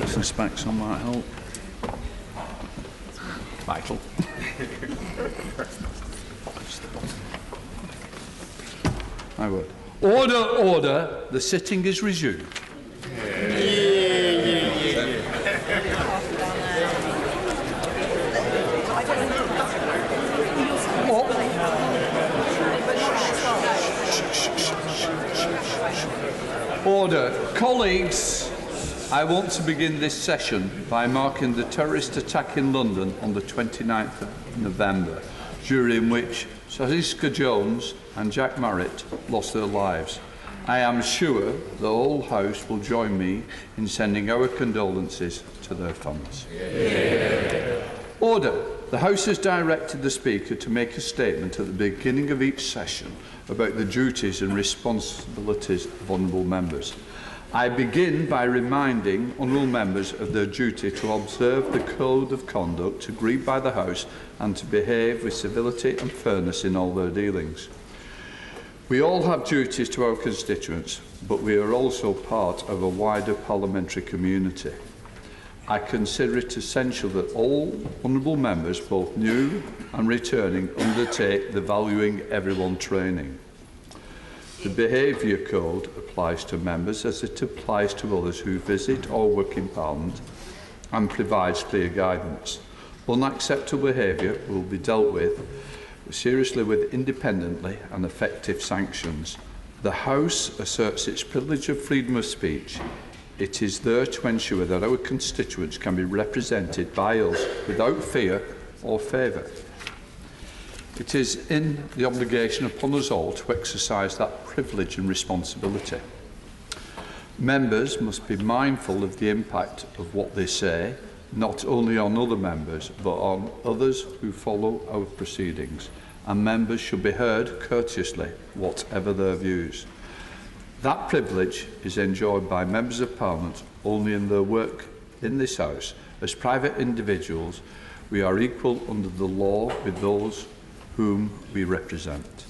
some specs on might help. Vital. I would. Order, order. The sitting is resumed. Order. Colleagues, I want to begin this session by marking the terrorist attack in London on the 29th of November, during which Jessica Jones and Jack Marriott lost their lives. I am sure the whole House will join me in sending our condolences to their families. Yeah. Order. The House has directed the Speaker to make a statement at the beginning of each session about the duties and responsibilities of honourable members. I begin by reminding honourable members of their duty to observe the code of conduct agreed by the House and to behave with civility and fairness in all their dealings. We all have duties to our constituents, but we are also part of a wider parliamentary community. I consider it essential that all honourable members, both new and returning, undertake the Valuing Everyone training. The Behaviour Code applies to members as it applies to others who visit or work in Parliament and provides clear guidance. Unacceptable behaviour will be dealt with seriously with independently and effective sanctions. The House asserts its privilege of freedom of speech. It is there to ensure that our constituents can be represented by us without fear or favour. It is in the obligation upon us all to exercise that privilege and responsibility. Members must be mindful of the impact of what they say, not only on other members, but on others who follow our proceedings. And members should be heard courteously, whatever their views. That privilege is enjoyed by members of Parliament only in their work in this House. As private individuals, we are equal under the law with those whom we represent.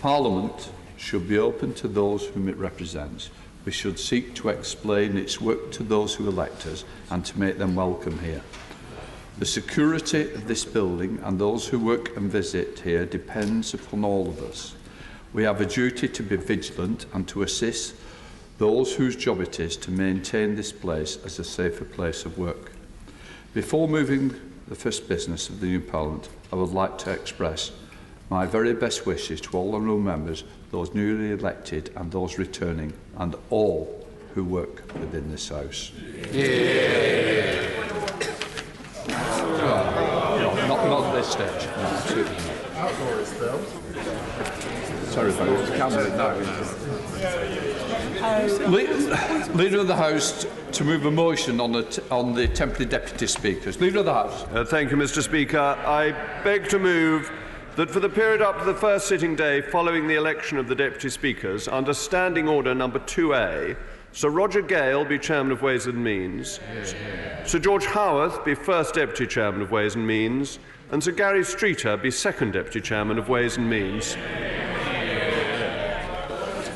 Parliament should be open to those whom it represents. We should seek to explain its work to those who elect us and to make them welcome here. The security of this building and those who work and visit here depends upon all of us. We have a duty to be vigilant and to assist those whose job it is to maintain this place as a safer place of work. Before moving the first business of the new Parliament, I would like to express my very best wishes to all honourable members, those newly elected and those returning, and all who work within this House. Yeah. Not at this stage. No, absolutely not. Sorry, folks. Leader of the House to move a motion on the temporary deputy speakers. Leader of the House. Thank you, Mr. Speaker. I beg to move that for the period up to the first sitting day following the election of the deputy speakers, under Standing Order number 2A, Sir Roger Gale be Chairman of Ways and Means, Sir George Howarth be First Deputy Chairman of Ways and Means, and Sir Gary Streeter be Second Deputy Chairman of Ways and Means.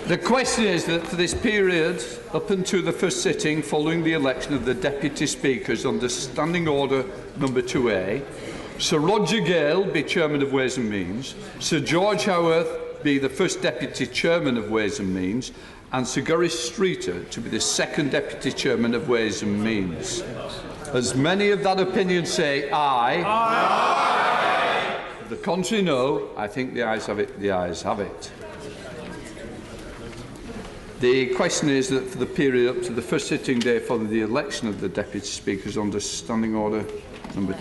The question is that for this period, up until the first sitting following the election of the Deputy Speakers under Standing Order number 2A, Sir Roger Gale be Chairman of Ways and Means, Sir George Howarth be the First Deputy Chairman of Ways and Means, and Sir Gary Streeter to be the Second Deputy Chairman of Ways and Means. As many of that opinion say aye. Aye. If the contrary no, I think the ayes have it. The ayes have it. The question is that for the period up to the first sitting day following the election of the Deputy Speakers under Standing Order number...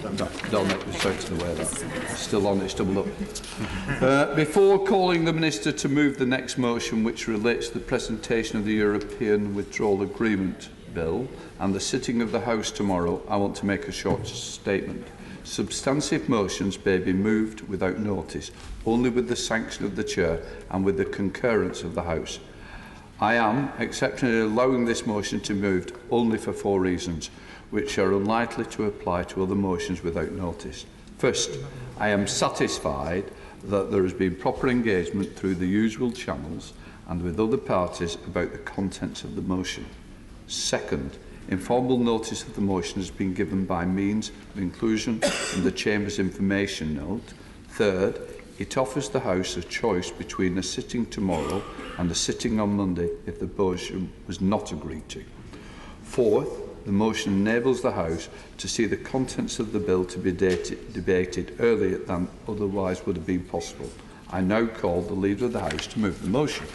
Don't let me straight to the way that. Still on, it's doubled up. Before calling the Minister to move the next motion, which relates to the presentation of the European Withdrawal Agreement Bill and the sitting of the House tomorrow, I want to make a short statement. Substantive motions may be moved without notice, only with the sanction of the Chair and with the concurrence of the House. I am exceptionally allowing this motion to be moved only for 4 reasons, which are unlikely to apply to other motions without notice. First, I am satisfied that there has been proper engagement through the usual channels and with other parties about the contents of the motion. Second, Informal notice of the motion has been given by means of inclusion in the Chamber's information note. Third, it offers the House a choice between a sitting tomorrow and a sitting on Monday if the motion was not agreed to. Fourth, the motion enables the House to see the contents of the bill to be debated earlier than otherwise would have been possible. I now call the Leader of the House to move the motion.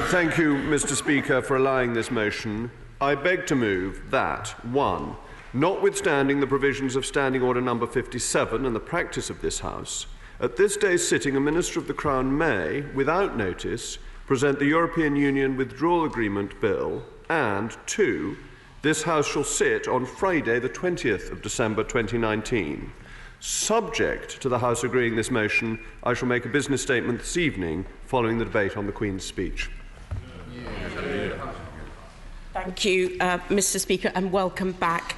Thank you, Mr. Speaker, for allowing this motion. I beg to move that 1. Notwithstanding the provisions of Standing Order number 57 and the practice of this House, at this day's sitting a Minister of the Crown may, without notice, present the European Union Withdrawal Agreement Bill, and 2. This House shall sit on Friday the 20th of December 2019. Subject to the House agreeing this motion, I shall make a business statement this evening following the debate on the Queen's speech. Thank you, Mr. Speaker, and welcome back.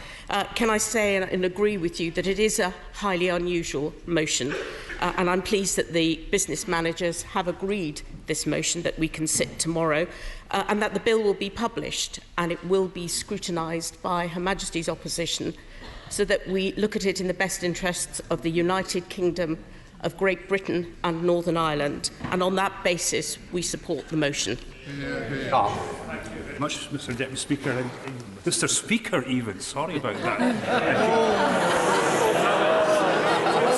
Can I say and agree with you that it is a highly unusual motion, and I'm pleased that the business managers have agreed this motion, that we can sit tomorrow, and that the bill will be published and it will be scrutinised by Her Majesty's opposition, so that we look at it in the best interests of the United Kingdom of Great Britain and Northern Ireland, and on that basis we support the motion. Much, Mr. Deputy Speaker, and Mr. Speaker even. Sorry about that.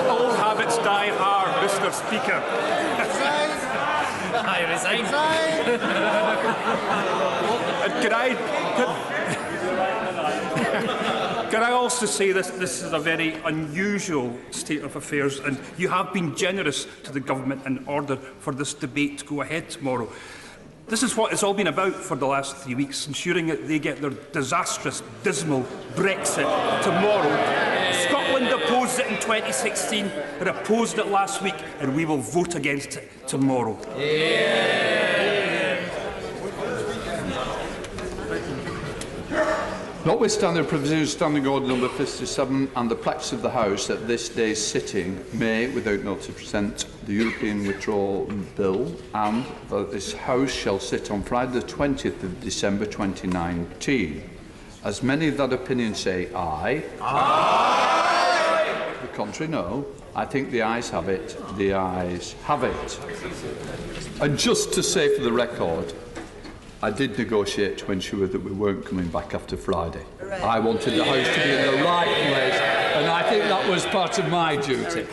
Old habits die hard, Mr. Speaker. I resign. Can I also say this is a very unusual state of affairs, and you have been generous to the government in order for this debate to go ahead tomorrow. This is what it's all been about for the last 3 weeks, ensuring that they get their disastrous, dismal Brexit tomorrow. Scotland opposed it in 2016, it opposed it last week, and we will vote against it tomorrow. Notwithstanding the provisions of Standing Order number 57 and the practice of the House at this day's sitting may, without notice, present the European Withdrawal Bill, and that this House shall sit on Friday the 20th of December 2019. As many of that opinion say aye. Aye. The contrary, no. I think the ayes have it. The ayes have it. And just to say for the record, I did negotiate to ensure that we weren't coming back after Friday. Right. I wanted the House to be in the right place, and I think that was part of my duty.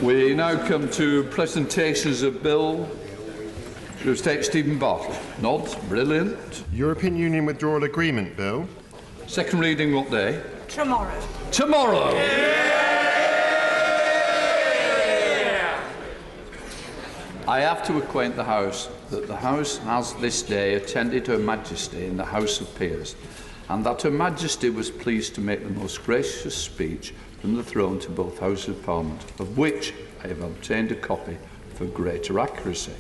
We now come to presentations of Bill. State Stephen Bartlett. Nods. Brilliant. European Union Withdrawal Agreement Bill. Second reading what day? Tomorrow. Tomorrow. I have to acquaint the House that the House has this day attended Her Majesty in the House of Peers, and that Her Majesty was pleased to make the most gracious speech from the throne to both Houses of Parliament, of which I have obtained a copy for greater accuracy.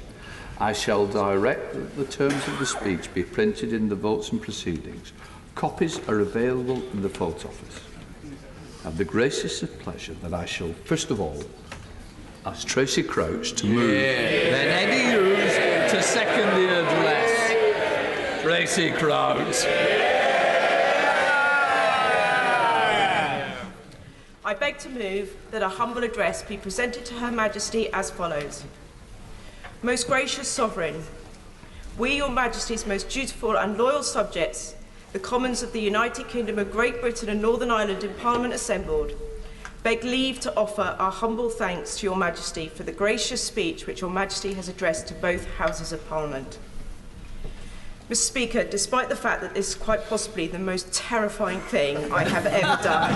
I shall direct that the terms of the speech be printed in the votes and proceedings. Copies are available in the vote office. I have the gracious pleasure that I shall, first of all, ask Tracy Crouch to move, then Eddie Hughes to second the address. Tracy Crouch. I beg to move that a humble address be presented to Her Majesty as follows. Most gracious Sovereign, we, Your Majesty's most dutiful and loyal subjects, the Commons of the United Kingdom of Great Britain and Northern Ireland in Parliament assembled, beg leave to offer our humble thanks to Your Majesty for the gracious speech which Your Majesty has addressed to both Houses of Parliament. Mr. Speaker, despite the fact that this is quite possibly the most terrifying thing I have ever done,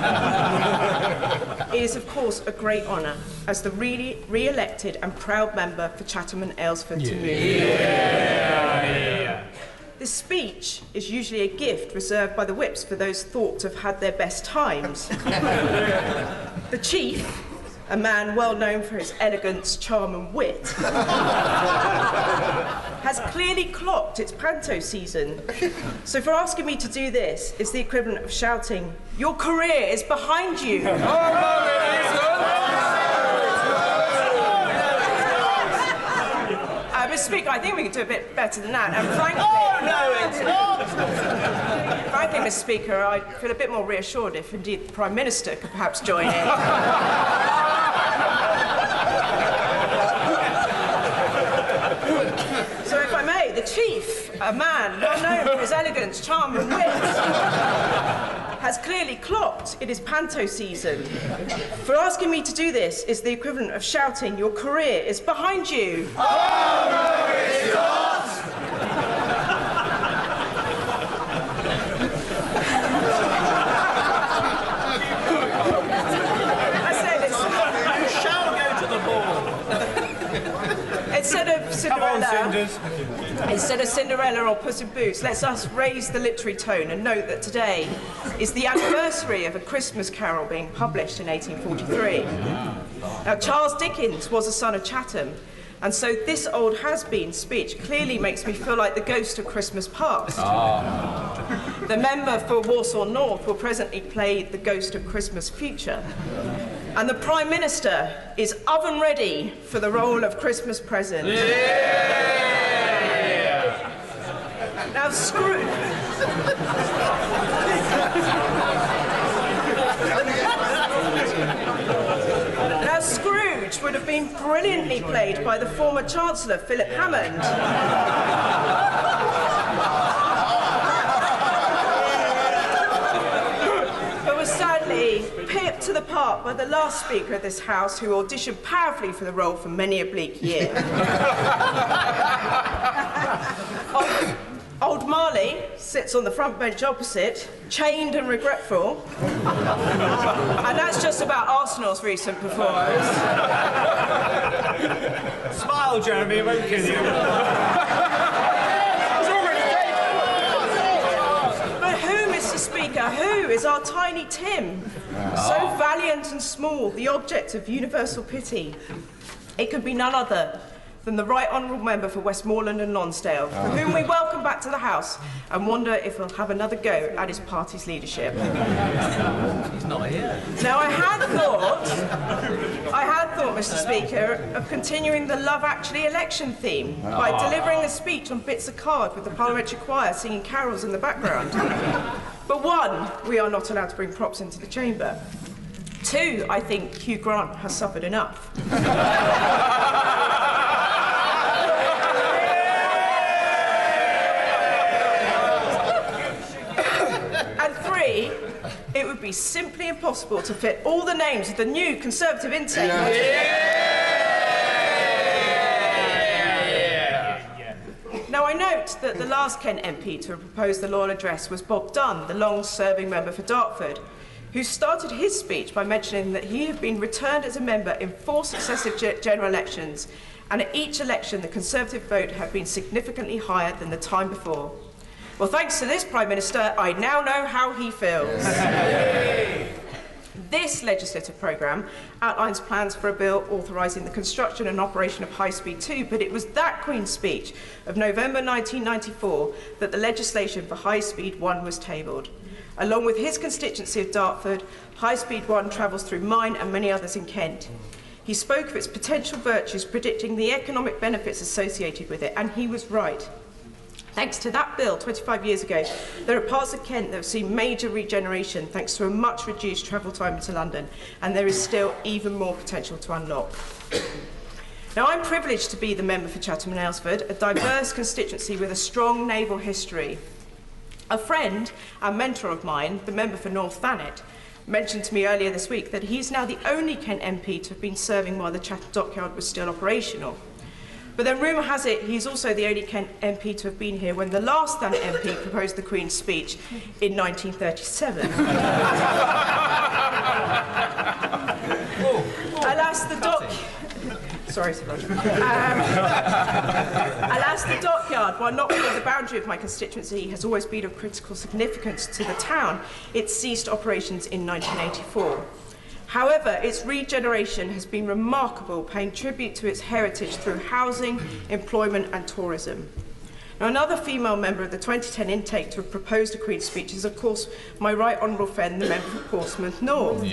it is of course a great honour as the re-elected and proud member for Chatham and Aylesford to move. This speech is usually a gift reserved by the whips for those thought to have had their best times. The Chief, a man well known for his elegance, charm and wit, has clearly clocked its panto season. So for asking me to do this is the equivalent of shouting, "Your career is behind you." Mr. Speaker, I think we could do a bit better than that. And frankly, frankly, Mr. Speaker, I feel a bit more reassured if indeed the Prime Minister could perhaps join in. So, if I may, the Chief, a man well known for his elegance, charm, and wit, has clearly clocked it is panto season. For asking me to do this is the equivalent of shouting, "Your career is behind you." Oh, no, it's not! I say this. You shall go to the ball. Instead of Cinderella or Puss in Boots, let's us raise the literary tone and note that today is the anniversary of A Christmas Carol being published in 1843. Now, Charles Dickens was a son of Chatham, and so this old has-been speech clearly makes me feel like the ghost of Christmas past. The member for Warsaw North will presently play the ghost of Christmas future. And the Prime Minister is oven ready for the role of Christmas present. Now, Scrooge would have been brilliantly played by the former Chancellor, Philip Hammond. But was sadly pipped to the part by the last Speaker of this House, who auditioned powerfully for the role for many a bleak year. Old Marley sits on the front bench opposite, chained and regretful. And that's just about Arsenal's recent performance. Smile, Jeremy, it won't kill you. But who, Mr. Speaker, who is our tiny Tim? So valiant and small, the object of universal pity. It could be none other than the Right Honourable Member for Westmoreland and Lonsdale, for whom we welcome back to the House and wonder if he'll have another go at his party's leadership. He's not here. Now, I had thought, Mr. Speaker, of continuing the Love Actually election theme by delivering a speech on bits of card with the parliamentary choir singing carols in the background. But one, we are not allowed to bring props into the chamber. Two, I think Hugh Grant has suffered enough. And three, it would be simply impossible to fit all the names of the new Conservative intake. Now, I note that the last Kent MP to have proposed the Loyal Address was Bob Dunn, the long-serving member for Dartford, who started his speech by mentioning that he had been returned as a member in 4 successive general elections, and at each election the Conservative vote had been significantly higher than the time before. Well, thanks to this Prime Minister, I now know how he feels. This legislative programme outlines plans for a bill authorising the construction and operation of High Speed 2, but it was that Queen's speech of November 1994 that the legislation for High Speed 1 was tabled. Along with his constituency of Dartford, High Speed 1 travels through mine and many others in Kent. He spoke of its potential virtues, predicting the economic benefits associated with it, and he was right. Thanks to that bill 25 years ago, there are parts of Kent that have seen major regeneration thanks to a much reduced travel time into London, and there is still even more potential to unlock. Now, I'm privileged to be the member for Chatham and Aylesford, a diverse constituency with a strong naval history. A friend and mentor of mine, the member for North Thanet, mentioned to me earlier this week that he's now the only Kent MP to have been serving while the Chatham Dockyard was still operational. But then rumour has it he's also the only Kent MP to have been here when the last Thanet MP proposed the Queen's speech in 1937. Alas, the Dockyard, while not being the boundary of my constituency, has always been of critical significance to the town. It ceased operations in 1984. However, its regeneration has been remarkable, paying tribute to its heritage through housing, employment and tourism. Now, another female member of the 2010 intake to have proposed a Queen's speech is, of course, my right honourable friend, the member for Portsmouth North.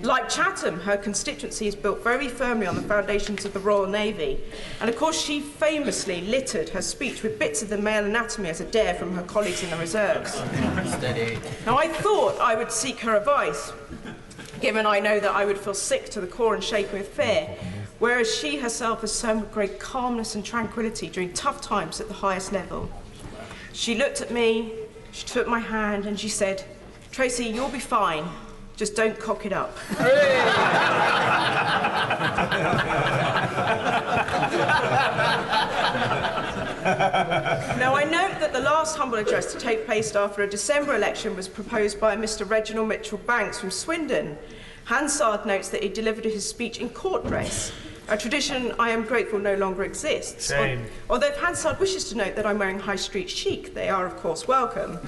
Like Chatham, her constituency is built very firmly on the foundations of the Royal Navy. And, of course, she famously littered her speech with bits of the male anatomy as a dare from her colleagues in the reserves. Now, I thought I would seek her advice, given I know that I would feel sick to the core and shaken with fear, whereas she herself has shown great calmness and tranquility during tough times at the highest level. She looked at me, she took my hand, and she said, "Tracy, you'll be fine, just don't cock it up." Now, I note that the last humble address to take place after a December election was proposed by Mr. Reginald Mitchell-Banks from Swindon. Hansard notes that he delivered his speech in court dress, a tradition I am grateful no longer exists. Shame. Although if Hansard wishes to note that I'm wearing high street chic, they are of course welcome.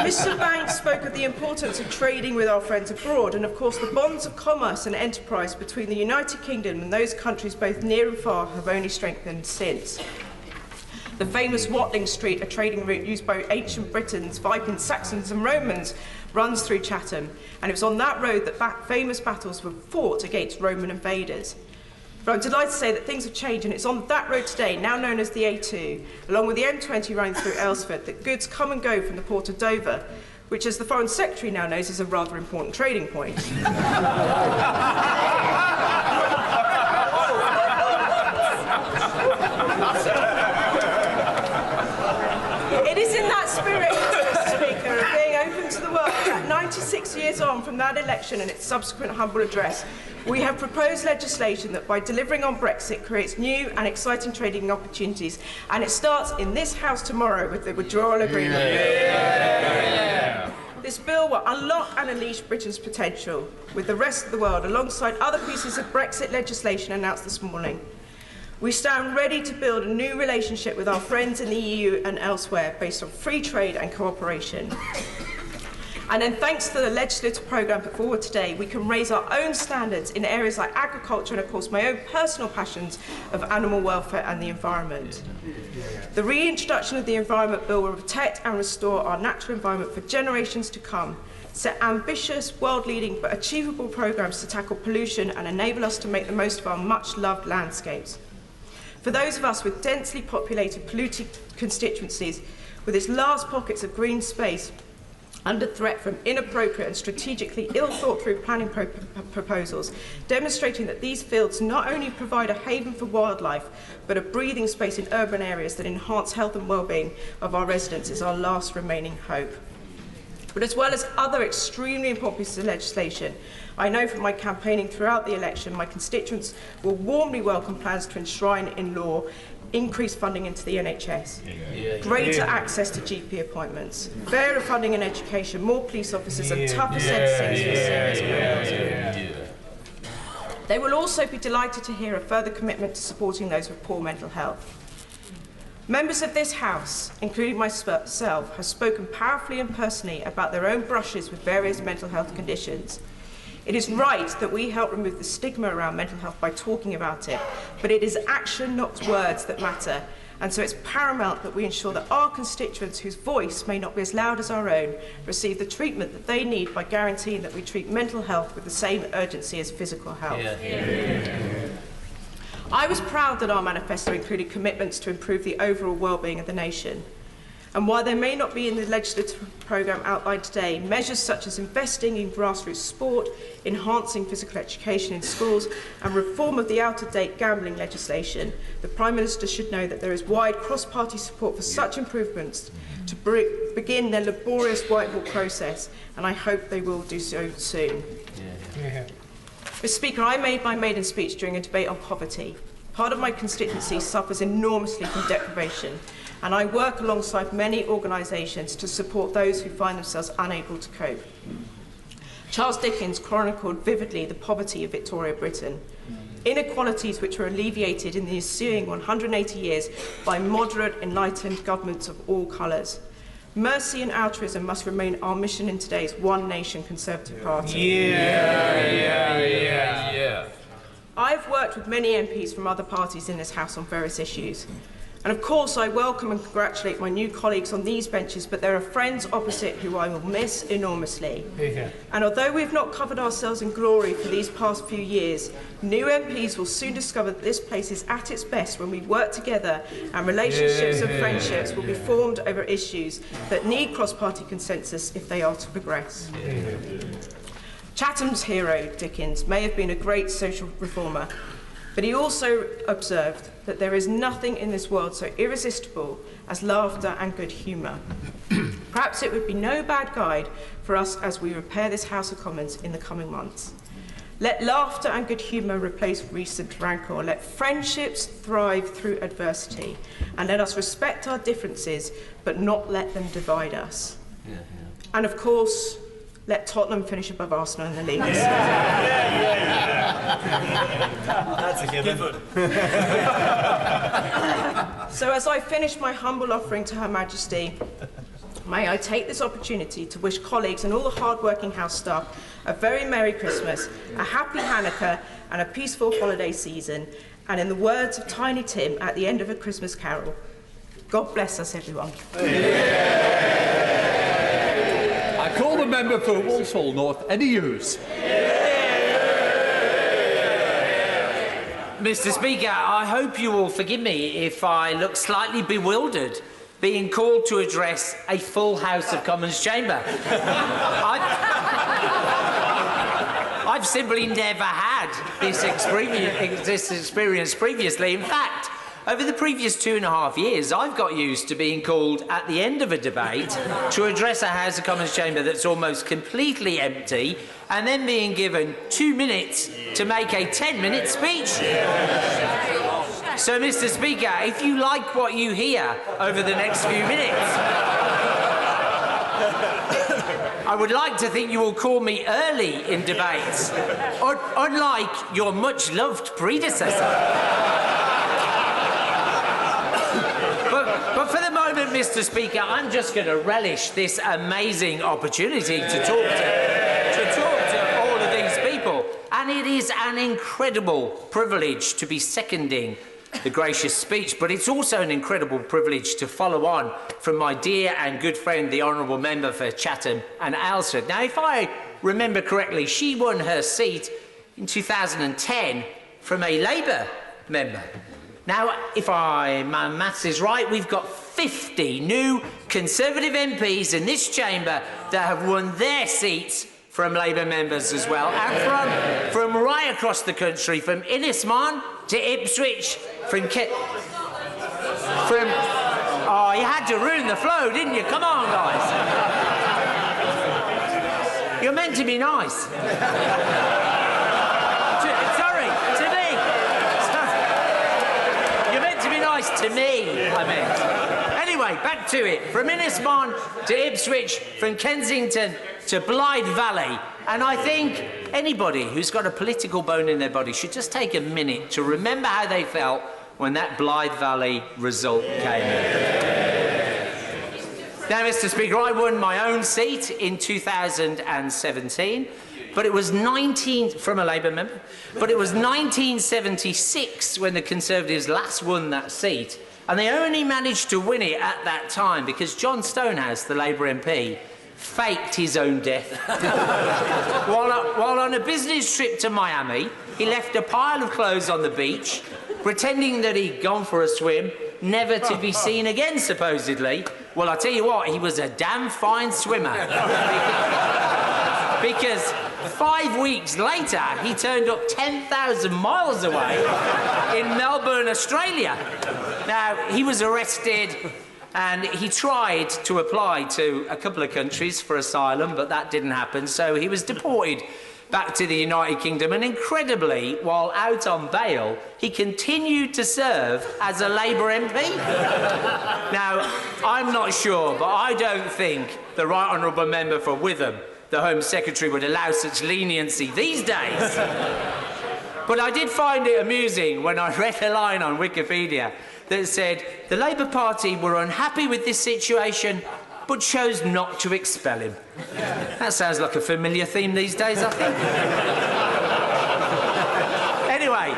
Mr. Banks spoke of the importance of trading with our friends abroad, and of course the bonds of commerce and enterprise between the United Kingdom and those countries both near and far have only strengthened since. The famous Watling Street, a trading route used by ancient Britons, Vikings, Saxons and Romans, runs through Chatham, and it was on that road that famous battles were fought against Roman invaders. But I'm delighted to say that things have changed, and it's on that road today, now known as the A2, along with the M20 running through Aylesford, that goods come and go from the port of Dover, which, as the Foreign Secretary now knows, is a rather important trading point. It is in that spirit, Mr. Speaker, of being open to the world that 96 years on from that election and its subsequent humble address, we have proposed legislation that, by delivering on Brexit, creates new and exciting trading opportunities, and it starts in this House tomorrow with the Withdrawal Agreement. This bill will unlock and unleash Britain's potential with the rest of the world, alongside other pieces of Brexit legislation announced this morning. We stand ready to build a new relationship with our friends in the EU and elsewhere based on free trade and cooperation. And then, thanks to the legislative programme put forward today, we can raise our own standards in areas like agriculture and, of course, my own personal passions of animal welfare and the environment. The reintroduction of the Environment Bill will protect and restore our natural environment for generations to come, set ambitious, world-leading but achievable programmes to tackle pollution and enable us to make the most of our much-loved landscapes. For those of us with densely populated, polluted constituencies, with its last pockets of green space under threat from inappropriate and strategically ill-thought-through planning proposals, demonstrating that these fields not only provide a haven for wildlife, but a breathing space in urban areas that enhance health and well-being of our residents, is our last remaining hope. But as well as other extremely important pieces of legislation, I know from my campaigning throughout the election, my constituents will warmly welcome plans to enshrine in law increased funding into the NHS, greater access to GP appointments, fairer funding in education, more police officers and tougher sentencing for serious criminals. They will also be delighted to hear a further commitment to supporting those with poor mental health. Members of this House, including myself, have spoken powerfully and personally about their own brushes with various mental health conditions. It is right that we help remove the stigma around mental health by talking about it, but it is action, not words, that matter. And so it's paramount that we ensure that our constituents, whose voice may not be as loud as our own, receive the treatment that they need by guaranteeing that we treat mental health with the same urgency as physical health. I was proud that our manifesto included commitments to improve the overall well-being of the nation. And while there may not be in the legislative programme outlined today, measures such as investing in grassroots sport, enhancing physical education in schools, and reform of the out-of-date gambling legislation, the Prime Minister should know that there is wide cross-party support for such improvements to begin their laborious whiteboard process, and I hope they will do so soon. Mr. Speaker, I made my maiden speech during a debate on poverty. Part of my constituency suffers enormously from deprivation, and I work alongside many organisations to support those who find themselves unable to cope. Charles Dickens chronicled vividly the poverty of Victoria Britain, inequalities which were alleviated in the ensuing 180 years by moderate, enlightened governments of all colours. Mercy and altruism must remain our mission in today's One Nation Conservative Party. I've worked with many MPs from other parties in this House on various issues. And of course, I welcome and congratulate my new colleagues on these benches, but there are friends opposite who I will miss enormously. And although we've not covered ourselves in glory for these past few years, new MPs will soon discover that this place is at its best when we work together and relationships and friendships will be formed over issues that need cross-party consensus if they are to progress. Chatham's hero, Dickens, may have been a great social reformer, but he also observed that there is nothing in this world so irresistible as laughter and good humour. Perhaps it would be no bad guide for us as we repair this House of Commons in the coming months. Let laughter and good humour replace recent rancour. Let friendships thrive through adversity. And let us respect our differences, but not let them divide us. And of course, let Tottenham finish above Arsenal in the league. That's a given. So as I finish my humble offering to Her Majesty, may I take this opportunity to wish colleagues and all the hard-working House staff a very Merry Christmas, a Happy Hanukkah and a peaceful holiday season, and in the words of Tiny Tim at the end of A Christmas Carol, God bless us, everyone. I call the member for Walsall North. Any use? Mr. Speaker, I hope you will forgive me if I look slightly bewildered being called to address a full House of Commons chamber. I've simply never had this experience previously. In fact, over the previous 2.5 years, I've got used to being called at the end of a debate to address a House of Commons chamber that's almost completely empty, and then being given 2 minutes to make a 10-minute speech. So, Mr. Speaker, if you like what you hear over the next few minutes, I would like to think you will call me early in debates, unlike your much-loved predecessor. But for the moment, Mr. Speaker, I'm just going to relish this amazing opportunity to talk to all of these people. And it is an incredible privilege to be seconding the gracious speech, but it's also an incredible privilege to follow on from my dear and good friend, the Honourable Member for Chatham and Aylesford. Now, if I remember correctly, she won her seat in 2010 from a Labour member. Now, if my maths is right, we've got 50 new Conservative MPs in this chamber that have won their seats from Labour members as well, and from right across the country, from Innismon to Ipswich, oh, you had to ruin the flow, didn't you? Come on, guys. You're meant to be nice. To me, I meant. Anyway, back to it. From Innismon to Ipswich, from Kensington to Blythe Valley. And I think anybody who's got a political bone in their body should just take a minute to remember how they felt when that Blythe Valley result came in. Now, Mr. Speaker, I won my own seat in 2017. But it was from a Labour member, but it was 1976 when the Conservatives last won that seat, and they only managed to win it at that time because John Stonehouse, the Labour MP, faked his own death. While on a business trip to Miami, he left a pile of clothes on the beach, pretending that he'd gone for a swim, never to be seen again, supposedly. Well, I tell you what, he was a damn fine swimmer. Because 5 weeks later, he turned up 10,000 miles away in Melbourne, Australia. Now, he was arrested and he tried to apply to a couple of countries for asylum, but that didn't happen, so he was deported back to the United Kingdom, and incredibly, while out on bail, he continued to serve as a Labour MP. Now, I'm not sure, but I don't think the Right Honourable Member for Witham, the Home Secretary, would allow such leniency these days. But I did find it amusing when I read a line on Wikipedia that said, the Labour Party were unhappy with this situation, but chose not to expel him. That sounds like a familiar theme these days, I think. Anyway,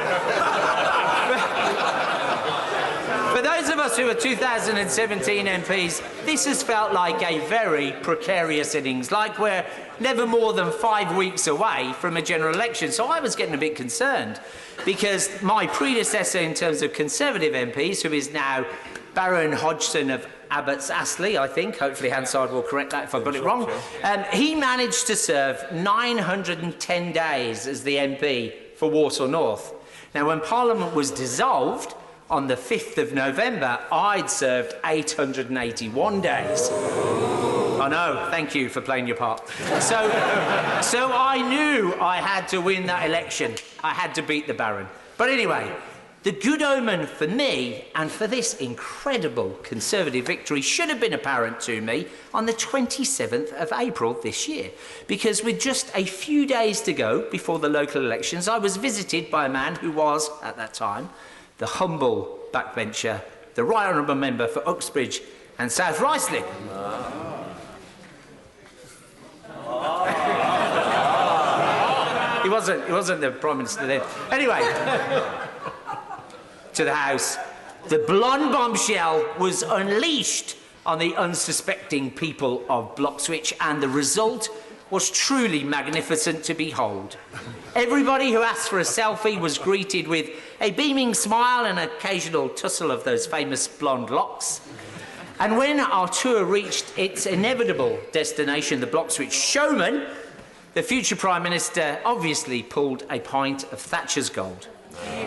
for those of us to a 2017 MPs, this has felt like a very precarious innings, like we're never more than 5 weeks away from a general election. So I was getting a bit concerned because my predecessor in terms of Conservative MPs, who is now Baron Hodgson of Abbott's Astley, I think, hopefully Hansard will correct that if I got it wrong, he managed to serve 910 days as the MP for Walsall North. Now, when Parliament was dissolved on the 5th of November, I'd served 881 days. I know, thank you for playing your part. So I knew I had to win that election. I had to beat the Baron. But anyway, the good omen for me and for this incredible Conservative victory should have been apparent to me on the 27th of April this year, because with just a few days to go before the local elections, I was visited by a man who was, at that time, the humble backbencher, the Right Honourable Member for Uxbridge and South Ruislip. He wasn't the Prime Minister then. Anyway, to the House, the blonde bombshell was unleashed on the unsuspecting people of Bloxwich, and the result was truly magnificent to behold. Everybody who asked for a selfie was greeted with a beaming smile and an occasional tussle of those famous blonde locks. And when our tour reached its inevitable destination, the Bloxwich Showman, the future Prime Minister obviously pulled a pint of Thatcher's Gold.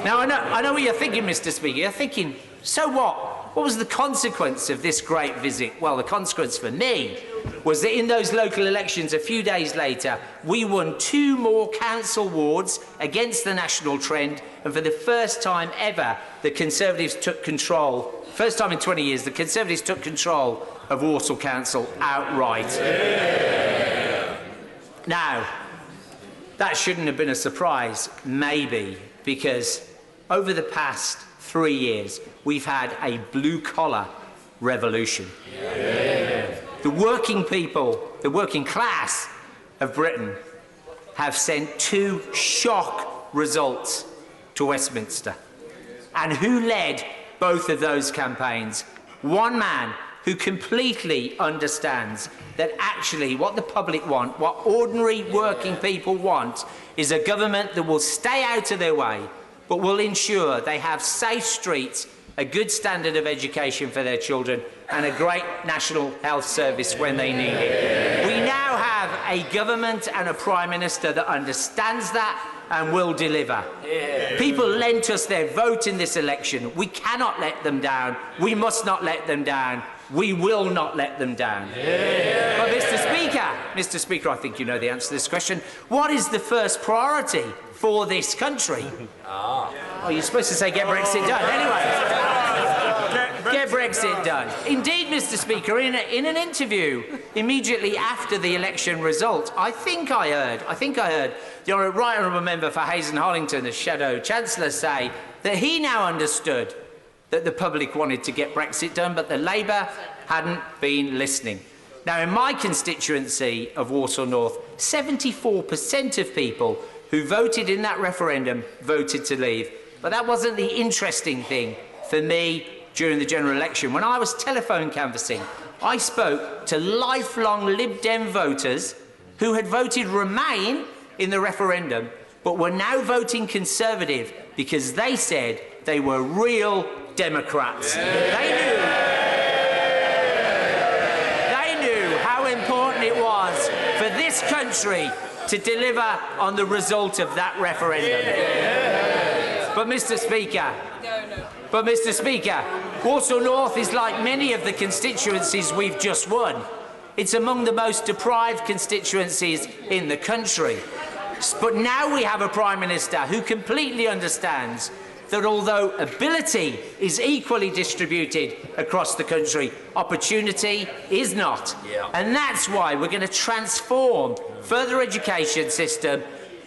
Now, I know what you're thinking, Mr. Speaker. You're thinking, so what? What was the consequence of this great visit? Well, the consequence for me was that in those local elections a few days later, we won 2 more council wards against the national trend, and for the first time ever, the Conservatives took control. First time in 20 years, the Conservatives took control of Walsall Council outright. Yeah. Now, that shouldn't have been a surprise, maybe, because over the past 3 years, we've had a blue-collar revolution. Yeah. The working people, the working class of Britain have sent 2 shock results to Westminster. And who led both of those campaigns? One man who completely understands that actually what the public want, what ordinary working people want, is a government that will stay out of their way, but will ensure they have safe streets, a good standard of education for their children, and a great national health service when they need it. We now have a government and a Prime Minister that understands that and will deliver. Yeah. People lent us their vote in this election. We cannot let them down. We must not let them down. We will not let them down. Yeah. But Mr. Speaker, I think you know the answer to this question. What is the first priority for this country? Oh, you're supposed to say get Brexit done. Anyway, get Brexit done. Indeed, Mr. Speaker, in an interview immediately after the election result, I think I heard the Right Honourable Member for Hayes and Hollington, the Shadow Chancellor, say that he now understood that the public wanted to get Brexit done, but the Labour hadn't been listening. Now, in my constituency of Walsall North, 74% of people who voted in that referendum voted to leave. But that wasn't the interesting thing for me during the general election. When I was telephone canvassing, I spoke to lifelong Lib Dem voters who had voted Remain in the referendum, but were now voting Conservative because they said they were real Democrats. Yeah. They knew how important it was for this country to deliver on the result of that referendum. Yeah. But Mr. Speaker, Walsall North is like many of the constituencies we've just won. It's among the most deprived constituencies in the country. But now we have a Prime Minister who completely understands that although ability is equally distributed across the country, opportunity is not. Yeah. And that's why we're going to transform further education system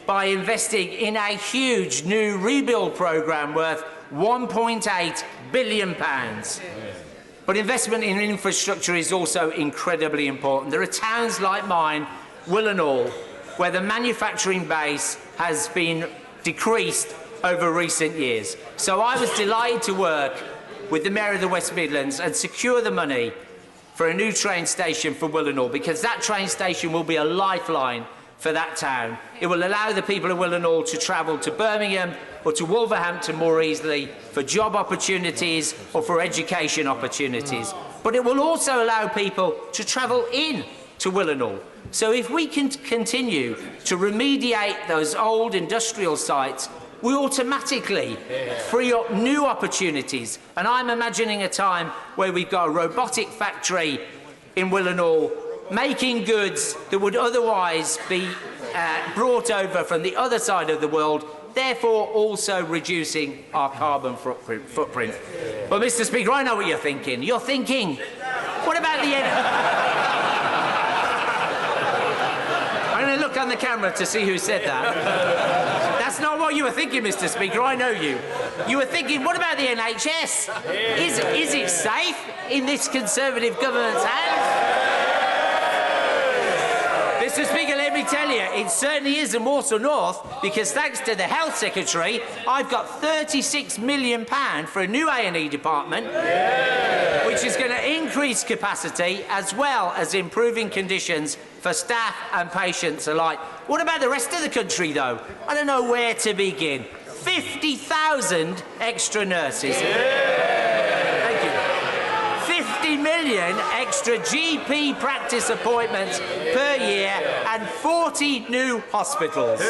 by investing in a huge new rebuild programme worth £1.8 billion. But investment in infrastructure is also incredibly important. There are towns like mine, Willenhall, where the manufacturing base has been decreased over recent years. So I was delighted to work with the Mayor of the West Midlands and secure the money for a new train station for Willenhall, because that train station will be a lifeline for that town. It will allow the people of Willenhall to travel to Birmingham or to Wolverhampton more easily for job opportunities or for education opportunities. But it will also allow people to travel in to Willenhall. So if we can continue to remediate those old industrial sites, we automatically free up new opportunities. And I'm imagining a time where we've got a robotic factory in Willenhall making goods that would otherwise be brought over from the other side of the world, therefore also reducing our carbon footprint. But, Mr. Speaker, I know what you're thinking. You're thinking, what about the I'm going to look on the camera to see who said that. That's not what you were thinking, Mr. Speaker. I know you. You were thinking, what about the NHS? Is it safe in this Conservative government's hands? Mr. Speaker, let me tell you, it certainly is in Walsall North, because thanks to the Health Secretary, I've got £36 million for a new A&E department, which is going to increase capacity as well as improving conditions for staff and patients alike. What about the rest of the country, though? I don't know where to begin. 50,000 extra nurses. Thank you. 50 million extra GP practice appointments per year and 40 new hospitals.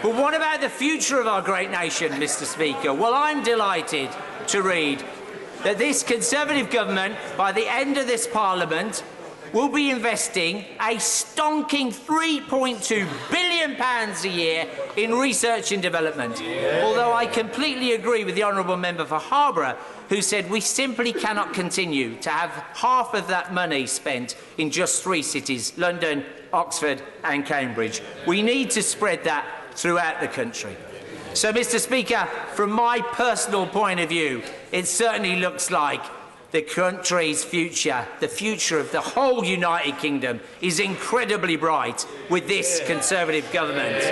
But what about the future of our great nation, Mr. Speaker? Well, I'm delighted to read that this Conservative government, by the end of this Parliament, will be investing a stonking £3.2 billion a year in research and development. Although I completely agree with the Honourable Member for Harborough, who said we simply cannot continue to have half of that money spent in just 3 cities, London, Oxford and Cambridge. We need to spread that throughout the country. So, Mr. Speaker, from my personal point of view, it certainly looks like the country's future, the future of the whole United Kingdom, is incredibly bright with this Conservative government.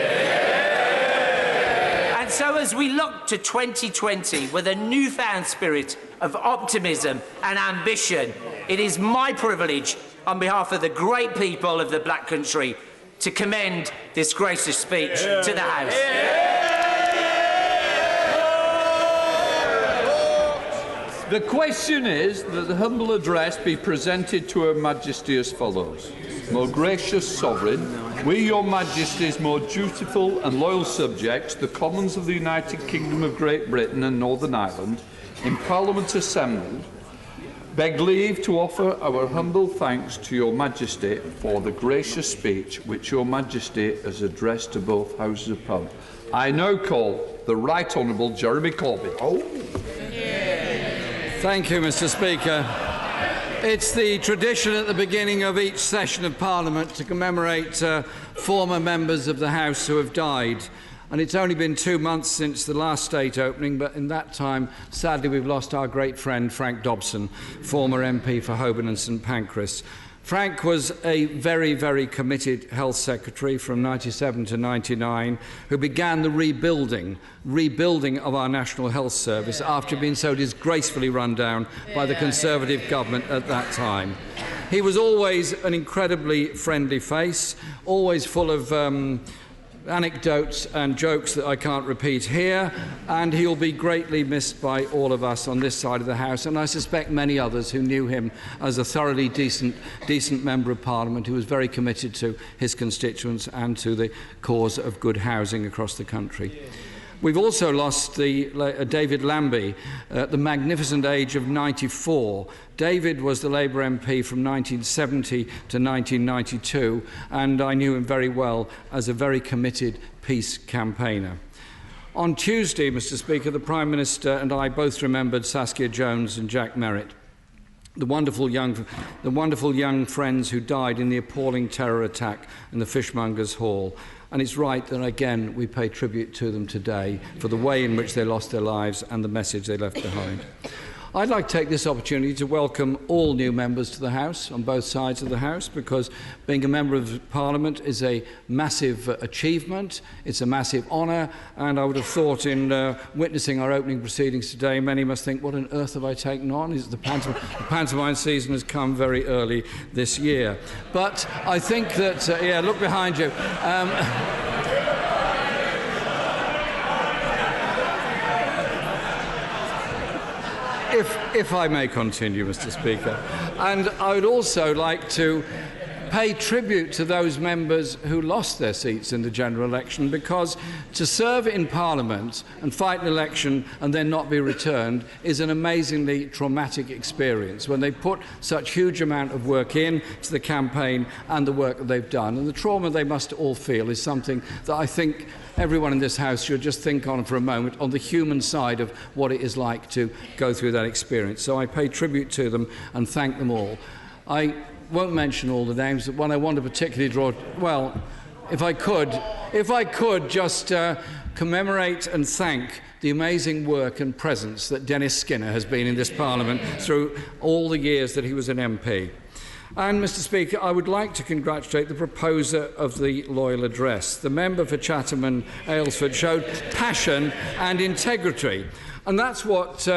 And so as we look to 2020 with a newfound spirit of optimism and ambition, it is my privilege, on behalf of the great people of the Black Country, to commend this gracious speech to the House. The question is that the humble address be presented to Her Majesty as follows. Most gracious Sovereign, we, Your Majesty's more dutiful and loyal subjects, the Commons of the United Kingdom of Great Britain and Northern Ireland, in Parliament assembled, beg leave to offer our humble thanks to Your Majesty for the gracious speech which Your Majesty has addressed to both Houses of Parliament. I now call the Right Honourable Jeremy Corbyn. Thank you, Mr. Speaker. It's the tradition at the beginning of each session of Parliament to commemorate former members of the House who have died. And it's only been 2 months since the last state opening, but in that time, sadly, we've lost our great friend Frank Dobson, former MP for Holborn and St Pancras. Frank was a very, very committed Health Secretary from 97 to 99, who began the rebuilding of our National Health Service after being so disgracefully run down by the Conservative government at that time. He was always an incredibly friendly face, always full of anecdotes and jokes that I can't repeat here, and he'll be greatly missed by all of us on this side of the House, and I suspect many others who knew him as a thoroughly decent Member of Parliament who was very committed to his constituents and to the cause of good housing across the country. We've also lost David Lambie at the magnificent age of 94. David was the Labour MP from 1970 to 1992, and I knew him very well as a very committed peace campaigner. On Tuesday, Mr. Speaker, the Prime Minister and I both remembered Saskia Jones and Jack Merritt, the wonderful young friends who died in the appalling terror attack in the Fishmongers' Hall. And it's right that, again, we pay tribute to them today for the way in which they lost their lives and the message they left behind. I'd like to take this opportunity to welcome all new members to the House, on both sides of the House, because being a member of Parliament is a massive achievement, it's a massive honour, and I would have thought in witnessing our opening proceedings today, many must think, what on earth have I taken on? Is the pantomime season has come very early this year. But I think that, yeah, look behind you. If I may continue, Mr. Speaker, and I would also like to pay tribute to those members who lost their seats in the general election, because to serve in Parliament and fight an election and then not be returned is an amazingly traumatic experience when they put such huge amount of work in to the campaign and the work that they've done. And the trauma they must all feel is something that I think everyone in this House should just think on for a moment, on the human side of what it is like to go through that experience. So I pay tribute to them and thank them all. I won't mention all the names, but one I want to particularly draw, well, if I could just commemorate and thank the amazing work and presence that Dennis Skinner has been in this Parliament through all the years that he was an MP. And, Mr. Speaker, I would like to congratulate the proposer of the Loyal Address. The member for Chatham and Aylesford showed passion and integrity. And that's what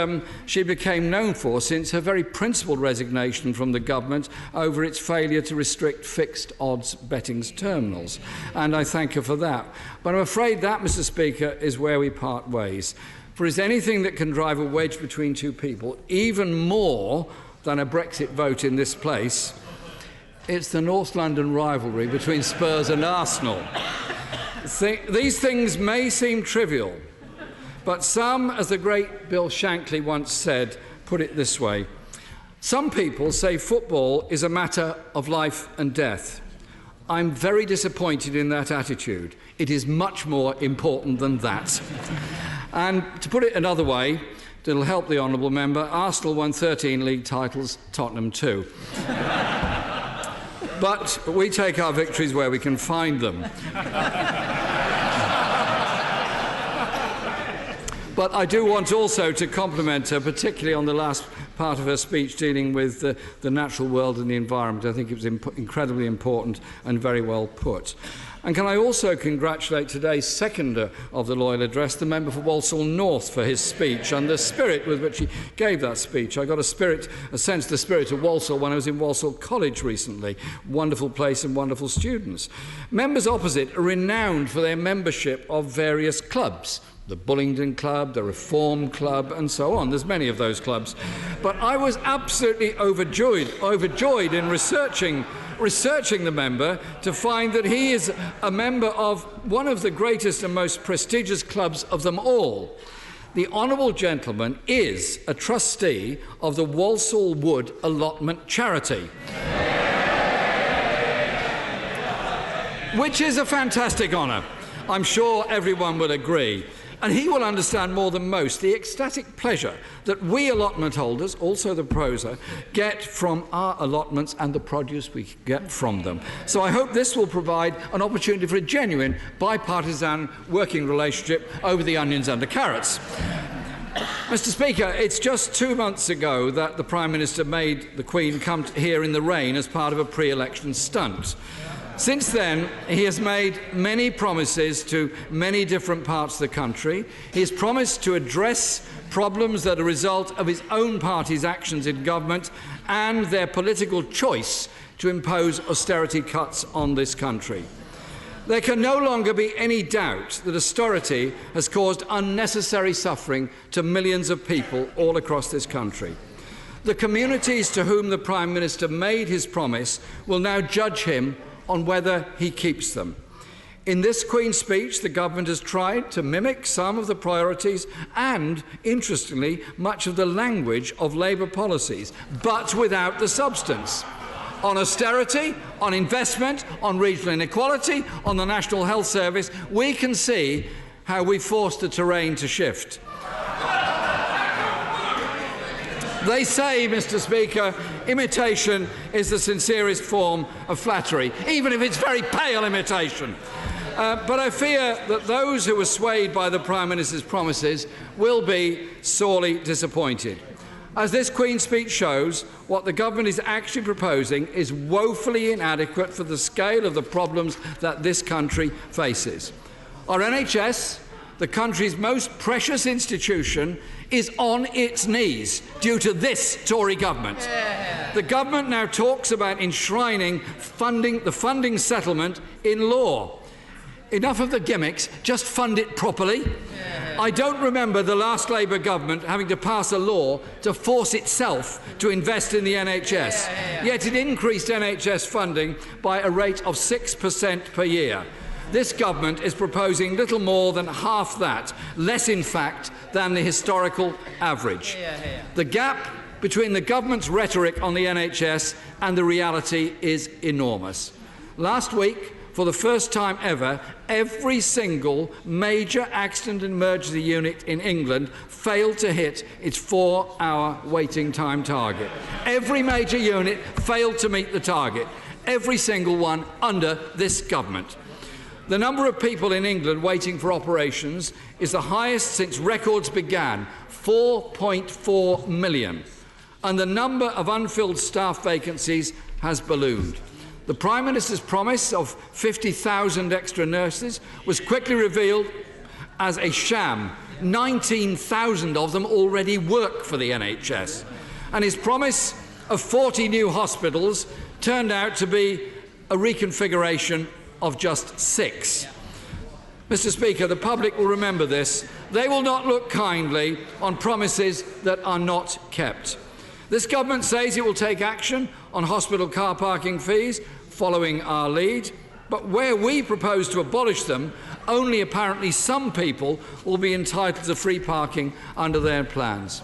she became known for since her very principled resignation from the government over its failure to restrict fixed odds betting terminals. And I thank her for that. But I'm afraid that, Mr. Speaker, is where we part ways. For is anything that can drive a wedge between two people, even more than a Brexit vote in this place, it's the North London rivalry between Spurs and Arsenal. These things may seem trivial, but some, as the great Bill Shankly once said, put it this way: some people say football is a matter of life and death. I'm very disappointed in that attitude. It is much more important than that. And to put it another way, it'll help the honourable member, Arsenal won 13 league titles, Tottenham too. But we take our victories where we can find them. But I do want also to compliment her, particularly on the last part of her speech dealing with the natural world and the environment. I think it was incredibly important and very well put. And can I also congratulate today's seconder of the Loyal Address, the member for Walsall North, for his speech and the spirit with which he gave that speech. I got a sense of the spirit of Walsall when I was in Walsall College recently. Wonderful place and wonderful students. Members opposite are renowned for their membership of various clubs. The Bullingdon Club, the Reform Club, and so on. There's many of those clubs. But I was absolutely overjoyed in researching the member to find that he is a member of one of the greatest and most prestigious clubs of them all. The honourable gentleman is a trustee of the Walsall Wood Allotment Charity, which is a fantastic honour. I'm sure everyone will agree. And he will understand more than most the ecstatic pleasure that we allotment holders, also the proposer, get from our allotments and the produce we get from them. So I hope this will provide an opportunity for a genuine bipartisan working relationship over the onions and the carrots. Mr. Speaker, it's just 2 months ago that the Prime Minister made the Queen come here in the rain as part of a pre-election stunt. Since then, he has made many promises to many different parts of the country. He has promised to address problems that are a result of his own party's actions in government and their political choice to impose austerity cuts on this country. There can no longer be any doubt that austerity has caused unnecessary suffering to millions of people all across this country. The communities to whom the Prime Minister made his promise will now judge him on whether he keeps them. In this Queen's speech, the government has tried to mimic some of the priorities and, interestingly, much of the language of Labour policies, but without the substance. On austerity, on investment, on regional inequality, on the National Health Service, we can see how we forced the terrain to shift. They say, Mr. Speaker, imitation is the sincerest form of flattery, even if it's very pale imitation. But I fear that those who were swayed by the Prime Minister's promises will be sorely disappointed. As this Queen's speech shows, what the government is actually proposing is woefully inadequate for the scale of the problems that this country faces. Our NHS, the country's most precious institution, is on its knees due to this Tory government. The government now talks about enshrining the funding settlement in law. Enough of the gimmicks, just fund it properly. I don't remember the last Labour government having to pass a law to force itself to invest in the NHS. Yet it increased NHS funding by a rate of 6% per year. This government is proposing little more than half that, less in fact than the historical average. The gap between the government's rhetoric on the NHS and the reality is enormous. Last week, for the first time ever, every single major accident and emergency unit in England failed to hit its 4-hour waiting time target. Every major unit failed to meet the target. Every single one under this government. The number of people in England waiting for operations is the highest since records began, 4.4 million. And the number of unfilled staff vacancies has ballooned. The Prime Minister's promise of 50,000 extra nurses was quickly revealed as a sham. 19,000 of them already work for the NHS. And his promise of 40 new hospitals turned out to be a reconfiguration of just 6. Mr. Speaker, the public will remember this. They will not look kindly on promises that are not kept. This government says it will take action on hospital car parking fees, following our lead, but where we propose to abolish them, only apparently some people will be entitled to free parking under their plans.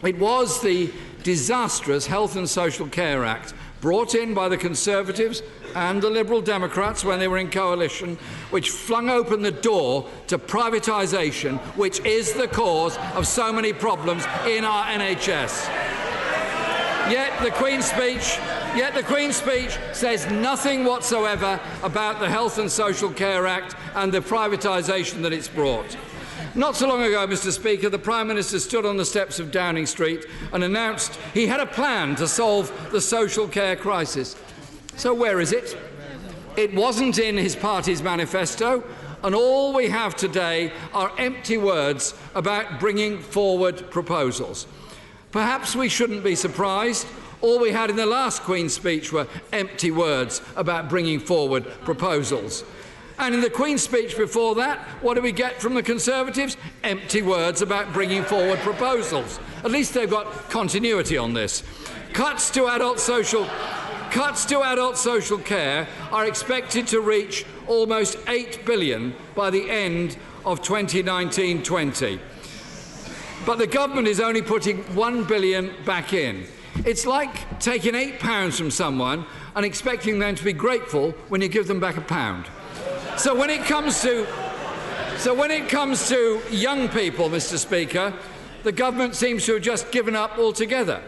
It was the disastrous Health and Social Care Act, brought in by the Conservatives and the Liberal Democrats when they were in coalition, which flung open the door to privatisation, which is the cause of so many problems in our NHS. Yet the Queen's speech says nothing whatsoever about the Health and Social Care Act and the privatisation that it's brought. Not so long ago, Mr. Speaker, the Prime Minister stood on the steps of Downing Street and announced he had a plan to solve the social care crisis. So where is it? It wasn't in his party's manifesto, and all we have today are empty words about bringing forward proposals. Perhaps we shouldn't be surprised. All we had in the last Queen's speech were empty words about bringing forward proposals. And in the Queen's speech before that, what do we get from the Conservatives? Empty words about bringing forward proposals. At least they've got continuity on this. Cuts to adult social care are expected to reach almost £8 billion by the end of 2019-20. But the government is only putting £1 billion back in. It's like taking £8 from someone and expecting them to be grateful when you give them back £1. So when it comes to young people, Mr. Speaker, the government seems to have just given up altogether.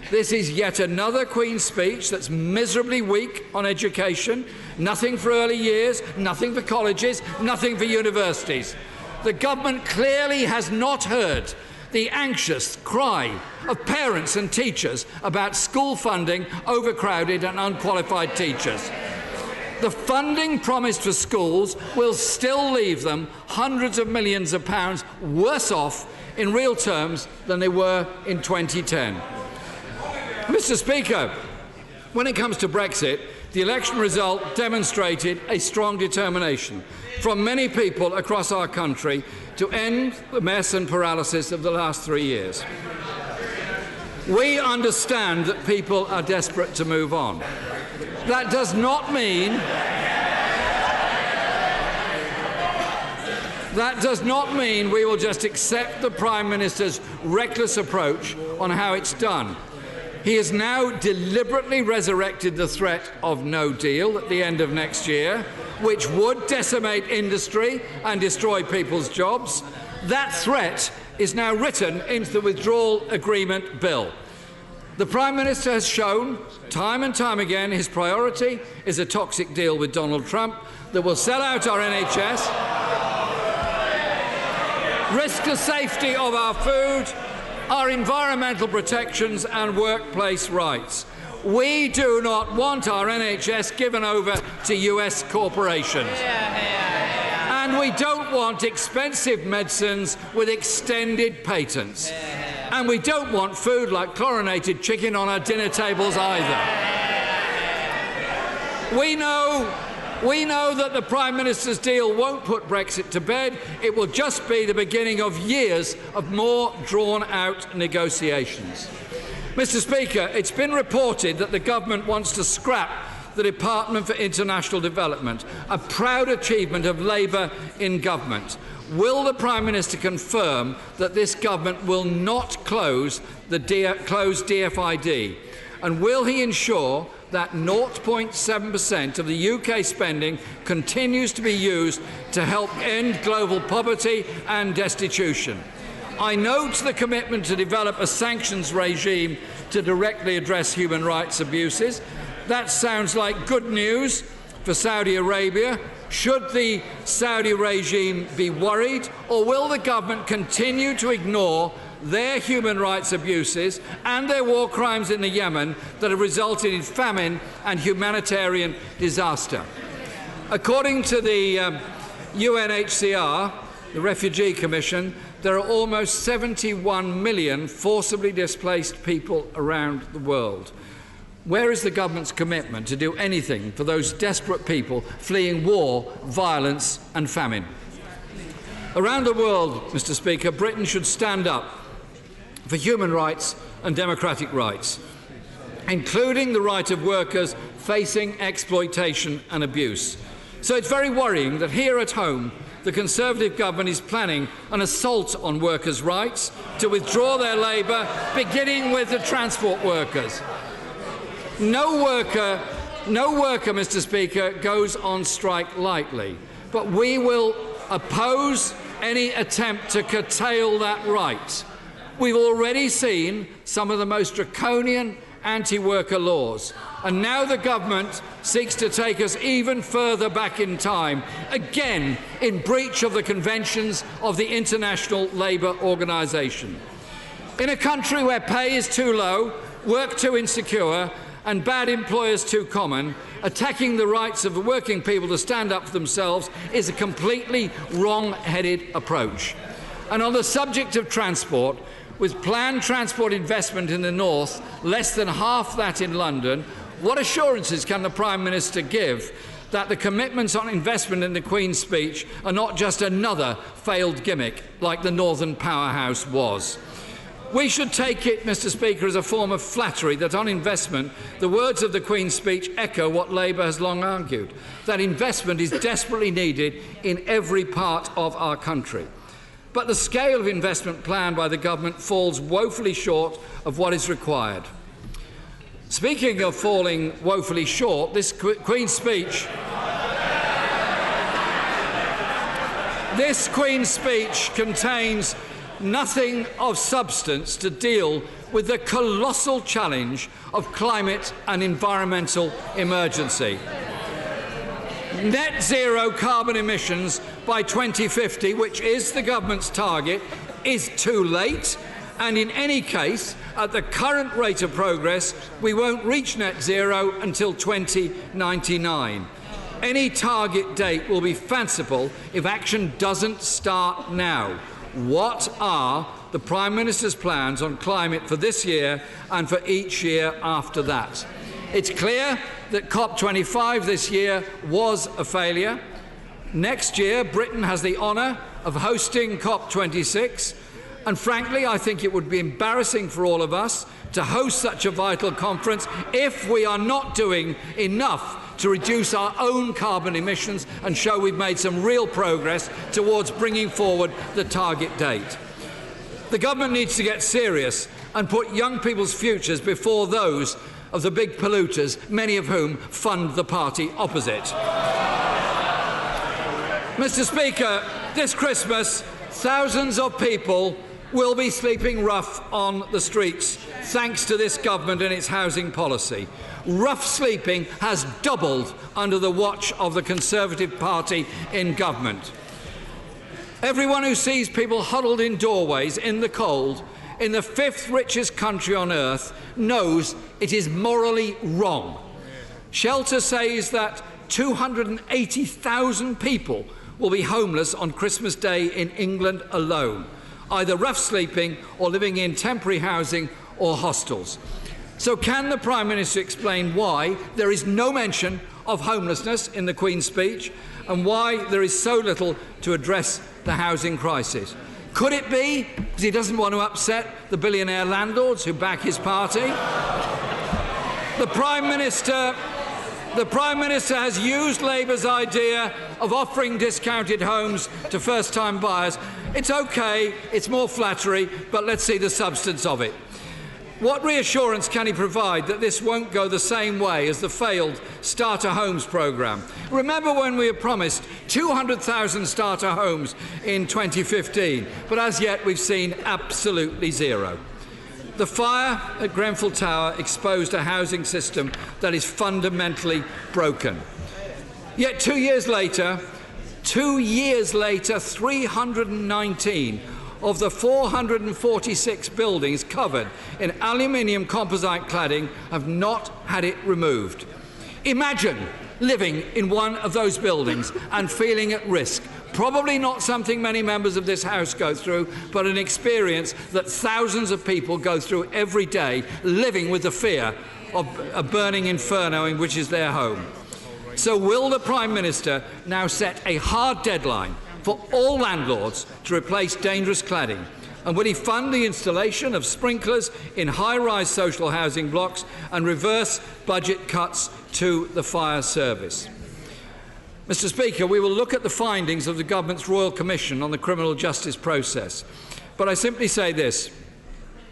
This is yet another Queen's speech that's miserably weak on education, nothing for early years, nothing for colleges, nothing for universities. The government clearly has not heard the anxious cry of parents and teachers about school funding, overcrowded and unqualified teachers. The funding promised for schools will still leave them hundreds of millions of pounds worse off in real terms than they were in 2010. Mr. Speaker, when it comes to Brexit, the election result demonstrated a strong determination from many people across our country to end the mess and paralysis of the last 3 years. We understand that people are desperate to move on. That does not mean we will just accept the Prime Minister's reckless approach on how it's done. He has now deliberately resurrected the threat of no deal at the end of next year, which would decimate industry and destroy people's jobs. That threat is now written into the Withdrawal Agreement Bill. The Prime Minister has shown time and time again his priority is a toxic deal with Donald Trump that will sell out our NHS, risk the safety of our food, are environmental protections and workplace rights. We do not want our NHS given over to US corporations. And we don't want expensive medicines with extended patents. And we don't want food like chlorinated chicken on our dinner tables either. We know that the Prime Minister's deal won't put Brexit to bed. It will just be the beginning of years of more drawn-out negotiations. Mr. Speaker, it's been reported that the government wants to scrap the Department for International Development, a proud achievement of Labour in government. Will the Prime Minister confirm that this government will not close DFID? And will he ensure that 0.7% of the UK spending continues to be used to help end global poverty and destitution? I note the commitment to develop a sanctions regime to directly address human rights abuses. That sounds like good news for Saudi Arabia. Should the Saudi regime be worried, or will the government continue to ignore their human rights abuses and their war crimes in the Yemen that have resulted in famine and humanitarian disaster? According to the UNHCR, the Refugee Commission, there are almost 71 million forcibly displaced people around the world. Where is the government's commitment to do anything for those desperate people fleeing war, violence and famine? Around the world, Mr. Speaker, Britain should stand up for human rights and democratic rights, including the right of workers facing exploitation and abuse. So it's very worrying that here at home, the Conservative government is planning an assault on workers' rights to withdraw their labour, beginning with the transport workers. No worker, Mr. Speaker, goes on strike lightly, but we will oppose any attempt to curtail that right. We've already seen some of the most draconian anti-worker laws, and now the government seeks to take us even further back in time, again in breach of the conventions of the International Labour Organization. In a country where pay is too low, work too insecure and bad employers too common, attacking the rights of the working people to stand up for themselves is a completely wrong-headed approach. And on the subject of transport, with planned transport investment in the north, less than half that in London, what assurances can the Prime Minister give that the commitments on investment in the Queen's speech are not just another failed gimmick like the Northern Powerhouse was? We should take it, Mr. Speaker, as a form of flattery that on investment, the words of the Queen's speech echo what Labour has long argued, that investment is desperately needed in every part of our country. But the scale of investment planned by the government falls woefully short of what is required. Speaking of falling woefully short, this Queen's speech contains nothing of substance to deal with the colossal challenge of climate and environmental emergency. Net zero carbon emissions by 2050, which is the government's target, is too late, and in any case, at the current rate of progress, we won't reach net zero until 2099. Any target date will be fanciful if action doesn't start now. What are the Prime Minister's plans on climate for this year and for each year after that? It's clear that COP25 this year was a failure. Next year, Britain has the honour of hosting COP26, and frankly, I think it would be embarrassing for all of us to host such a vital conference if we are not doing enough to reduce our own carbon emissions and show we've made some real progress towards bringing forward the target date. The government needs to get serious and put young people's futures before those of the big polluters, many of whom fund the party opposite. Mr. Speaker, this Christmas, thousands of people will be sleeping rough on the streets, thanks to this government and its housing policy. Rough sleeping has doubled under the watch of the Conservative Party in government. Everyone who sees people huddled in doorways in the cold in the 5th richest country on earth knows it is morally wrong. Shelter says that 280,000 people will be homeless on Christmas Day in England alone, either rough sleeping or living in temporary housing or hostels. So can the Prime Minister explain why there is no mention of homelessness in the Queen's speech and why there is so little to address the housing crisis? Could it be because he doesn't want to upset the billionaire landlords who back his party? The Prime Minister has used Labour's idea of offering discounted homes to first-time buyers. It's OK, it's more flattery, but let's see the substance of it. What reassurance can he provide that this won't go the same way as the failed Starter Homes programme? Remember when we were promised 200,000 starter homes in 2015, but as yet we've seen absolutely zero. The fire at Grenfell Tower exposed a housing system that is fundamentally broken. Yet 2 years later, 319 of the 446 buildings covered in aluminium composite cladding have not had it removed. Imagine living in one of those buildings and feeling at risk. Probably not something many members of this House go through, but an experience that thousands of people go through every day, living with the fear of a burning inferno in which is their home. So will the Prime Minister now set a hard deadline for all landlords to replace dangerous cladding? And will he fund the installation of sprinklers in high-rise social housing blocks and reverse budget cuts to the fire service? Mr. Speaker, we will look at the findings of the Government's Royal Commission on the criminal justice process. But I simply say this: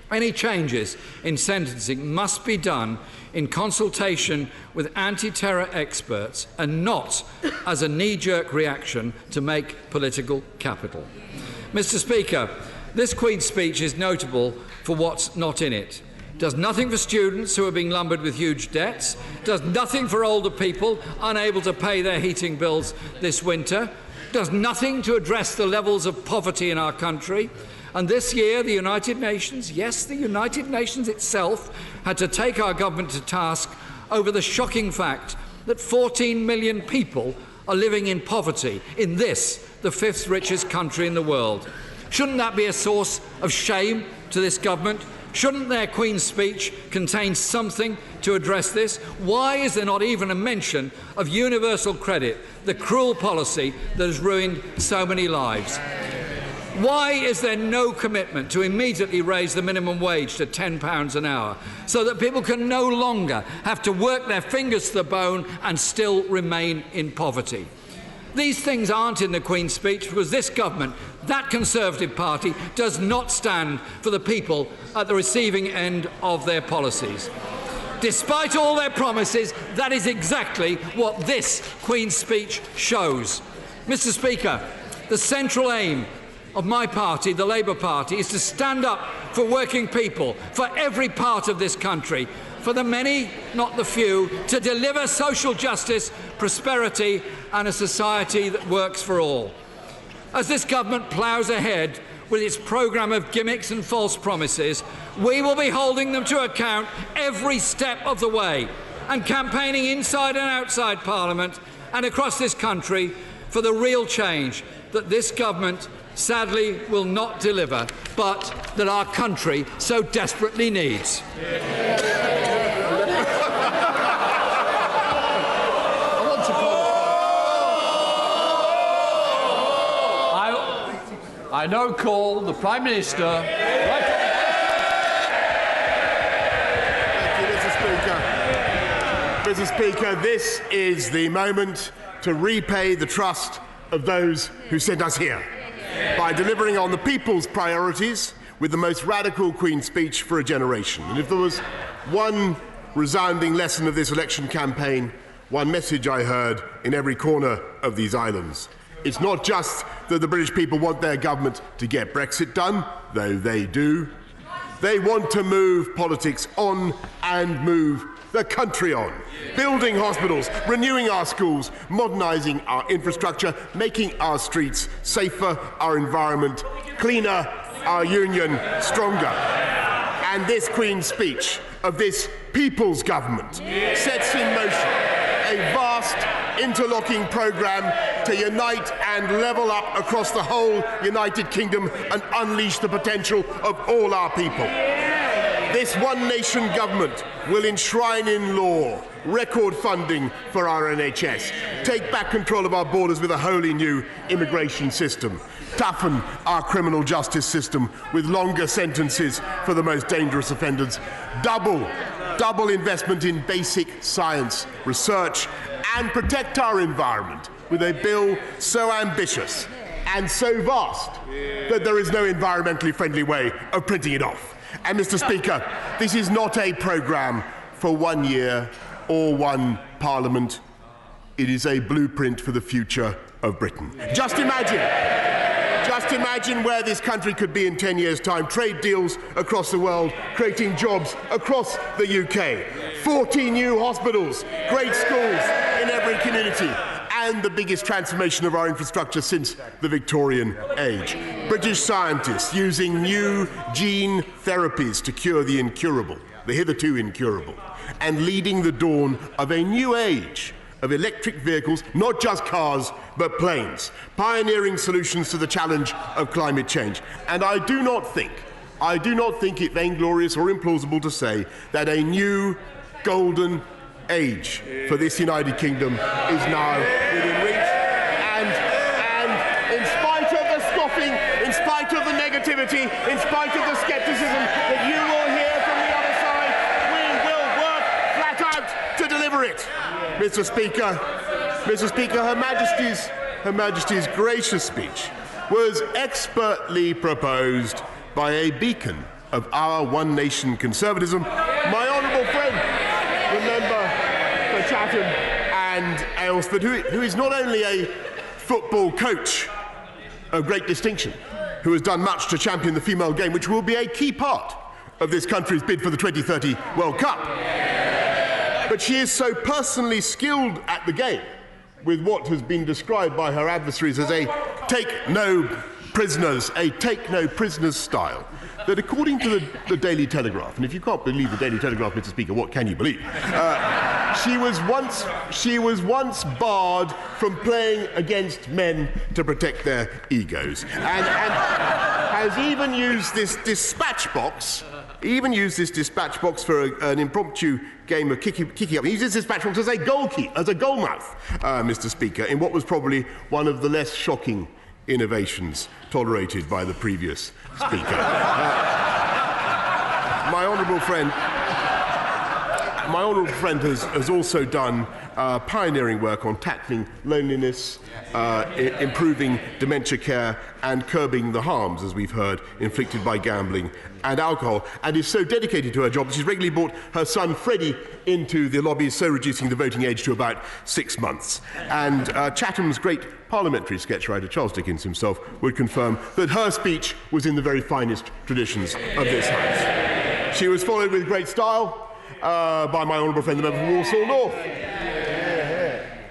any changes in sentencing must be done in consultation with anti-terror experts and not as a knee-jerk reaction to make political capital. Mr. Speaker, this Queen's speech is notable for what's not in it. It does nothing for students who are being lumbered with huge debts, does nothing for older people unable to pay their heating bills this winter, does nothing to address the levels of poverty in our country. And this year, the United Nations, yes, the United Nations itself, had to take our government to task over the shocking fact that 14 million people are living in poverty in this, the 5th richest country in the world. Shouldn't that be a source of shame to this government? Shouldn't their Queen's speech contain something to address this? Why is there not even a mention of universal credit, the cruel policy that has ruined so many lives? Why is there no commitment to immediately raise the minimum wage to £10 an hour so that people can no longer have to work their fingers to the bone and still remain in poverty? These things aren't in the Queen's speech because this government, that Conservative Party, does not stand for the people at the receiving end of their policies. Despite all their promises, that is exactly what this Queen's speech shows. Mr. Speaker, the central aim of my party, the Labour Party, is to stand up for working people, for every part of this country, for the many, not the few, to deliver social justice, prosperity and a society that works for all. As this government ploughs ahead with its programme of gimmicks and false promises, we will be holding them to account every step of the way and campaigning inside and outside Parliament and across this country for the real change that this government sadly will not deliver, but that our country so desperately needs. I now call the Prime Minister. Thank you, Mr. Speaker. This is the moment to repay the trust of those who sent us here by delivering on the people's priorities with the most radical Queen's speech for a generation. And if there was one resounding lesson of this election campaign, one message I heard in every corner of these islands: it's not just that the British people want their government to get Brexit done, though they do. They want to move politics on and move the country on. Building hospitals, renewing our schools, modernising our infrastructure, making our streets safer, our environment cleaner, our union stronger. And this Queen's speech of this people's government sets in motion a vast interlocking programme to unite and level up across the whole United Kingdom and unleash the potential of all our people. This one nation government will enshrine in law record funding for our NHS, take back control of our borders with a wholly new immigration system, toughen our criminal justice system with longer sentences for the most dangerous offenders, double investment in basic science research, and protect our environment with a bill so ambitious and so vast that there is no environmentally friendly way of printing it off. And Mr. Speaker, this is not a programme for 1 year or one parliament. It is a blueprint for the future of Britain. Just imagine where this country could be in 10 years' time. Trade deals across the world, creating jobs across the UK. 40 new hospitals, great schools in every community, and the biggest transformation of our infrastructure since the Victorian age. British scientists using new gene therapies to cure the incurable, the hitherto incurable, and leading the dawn of a new age of electric vehicles, not just cars, but planes, pioneering solutions to the challenge of climate change. And I do not think it vainglorious or implausible to say that a new golden age for this United Kingdom is now within reach. And in spite of the scoffing, in spite of the negativity, in spite of the scepticism that you will hear from the other side, we will work flat out to deliver it. Mr. Speaker, Her Majesty's gracious speech was expertly proposed by a beacon of our one nation conservatism, my honourable friend, the member for Chatham and Aylesford, who is not only a football coach of great distinction, who has done much to champion the female game, which will be a key part of this country's bid for the 2030 World Cup. But she is so personally skilled at the game, with what has been described by her adversaries as a take no prisoners style, that according to the Daily Telegraph, and if you can't believe the Daily Telegraph, Mr. Speaker, what can you believe? She was once barred from playing against men to protect their egos, and has even used this dispatch box. For an impromptu game of kicking up. He uses this dispatch box as a goal mouth, Mr. Speaker, in what was probably one of the less shocking innovations tolerated by the previous Speaker. My honourable friend has also done pioneering work on tackling loneliness, improving dementia care, and curbing the harms, as we've heard, inflicted by gambling and alcohol, and is so dedicated to her job that she's regularly brought her son Freddie into the lobbies, so reducing the voting age to about 6 months. And Chatham's great parliamentary sketchwriter, Charles Dickens himself, would confirm that her speech was in the very finest traditions of this House. She was followed with great style by my honourable friend, the member for Walsall North,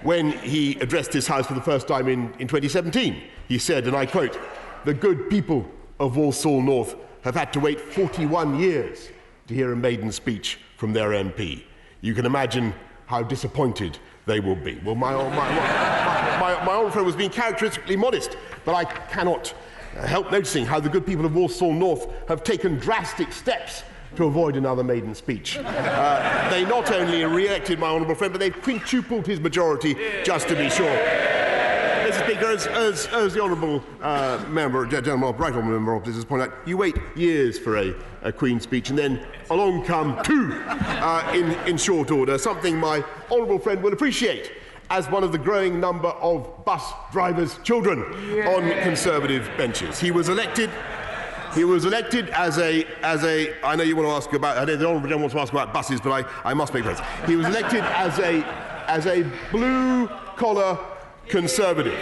when he addressed this House for the first time in 2017. He said, and I quote, "The good people of Walsall North have had to wait 41 years to hear a maiden speech from their MP. You can imagine how disappointed they will be." Well, my honourable friend was being characteristically modest, but I cannot help noticing how the good people of Walsall North have taken drastic steps to avoid another maiden speech. They not only re-elected my honourable friend, but they've quintupled his majority just to be sure. Mr. Speaker, as the honourable member, right honourable member of this has pointed out, you wait years for a Queen's speech, and then along come two in short order, something my honourable friend will appreciate as one of the growing number of bus drivers' children on Conservative benches. He was elected as a. I know you want to ask about. I know the honourable gentleman wants to ask about buses, but I must make reference. He was elected as a blue-collar Conservative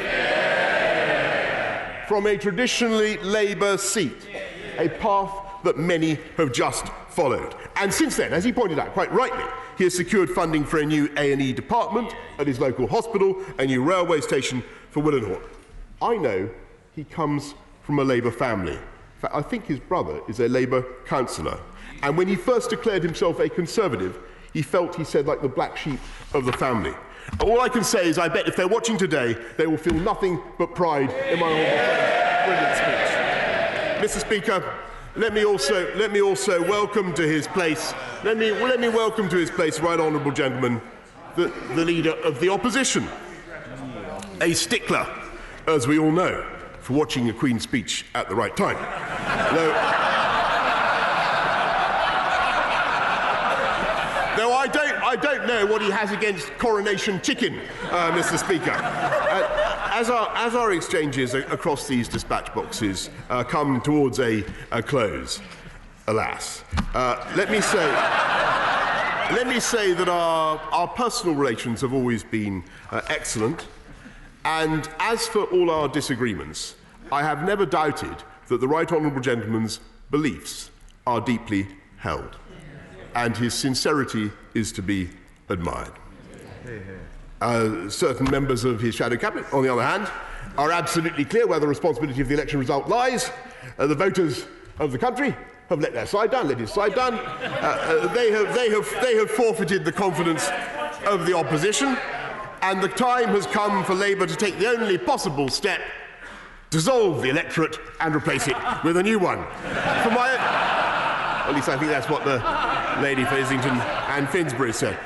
from a traditionally Labour seat, a path that many have just followed. And since then, as he pointed out quite rightly, he has secured funding for a new A&E department at his local hospital, a new railway station for Willenhall. I know he comes from a Labour family fact, I think his brother is a Labour councillor. And when he first declared himself a Conservative, he felt, he said, like the black sheep of the family. All I can say is I bet if they're watching today, they will feel nothing but pride in my honourable friend's brilliant speech. Mr. Speaker, let me also welcome to his place. Let me welcome to his place, right honourable gentleman, the leader of the opposition, a stickler, as we all know, for watching a Queen's speech at the right time. Though I don't know what he has against coronation chicken, Mr. Speaker. As our exchanges across these dispatch boxes come towards a close, alas, let me say that our personal relations have always been excellent, and as for all our disagreements, I have never doubted that the right honourable gentleman's beliefs are deeply held, and his sincerity is to be admired. Certain members of his shadow cabinet, on the other hand, are absolutely clear where the responsibility of the election result lies. The voters of the country have let their side down, let his side down. They have forfeited the confidence of the opposition, and the time has come for Labour to take the only possible step: dissolve the electorate and replace it with a new one. At least I think that's what the lady for Islington and Finsbury said.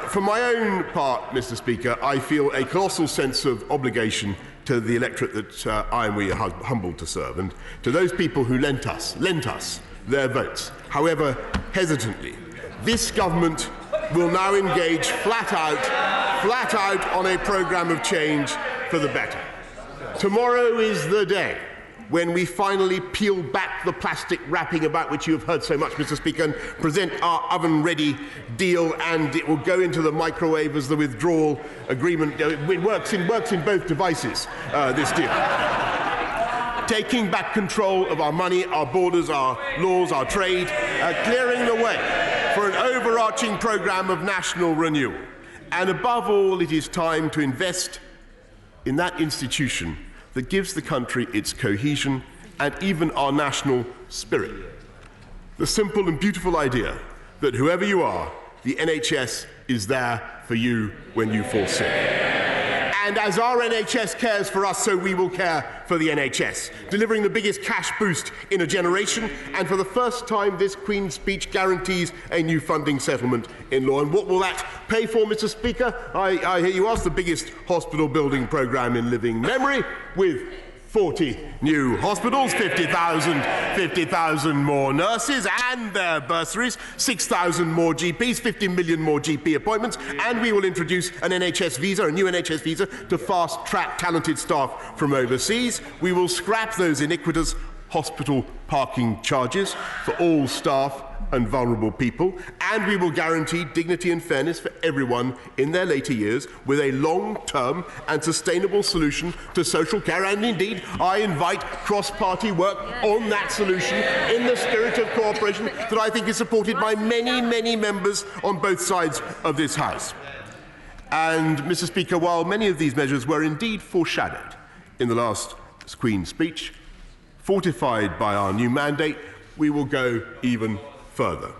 For my own part, Mr. Speaker, I feel a colossal sense of obligation to the electorate that I and we are humbled to serve, and to those people who lent us their votes, however hesitantly. This government will now engage flat out on a programme of change for the better. Tomorrow is the day when we finally peel back the plastic wrapping about which you have heard so much, Mr. Speaker, and present our oven-ready deal, and it will go into the microwave as the withdrawal agreement. It works in both devices, this deal. Taking back control of our money, our borders, our laws, our trade, clearing the way for an overarching programme of national renewal. And above all, it is time to invest in that institution that gives the country its cohesion and even our national spirit. The simple and beautiful idea that whoever you are, the NHS is there for you when you fall sick. And as our NHS cares for us, so we will care for the NHS, delivering the biggest cash boost in a generation, and for the first time this Queen's speech guarantees a new funding settlement in law. And what will that pay for, Mr. Speaker? I hear you ask. The biggest hospital building programme in living memory, with 40 new hospitals, 50,000 more nurses and their bursaries, 6,000 more GPs, 50 million more GP appointments, and we will introduce an NHS visa, a new NHS visa, to fast-track talented staff from overseas. We will scrap those iniquitous hospital parking charges for all staff and vulnerable people, and we will guarantee dignity and fairness for everyone in their later years with a long-term and sustainable solution to social care. And indeed, I invite cross-party work on that solution in the spirit of cooperation that I think is supported by many, many members on both sides of this House. And, Mr. Speaker, while many of these measures were indeed foreshadowed in the last Queen's speech, fortified by our new mandate, we will go even further.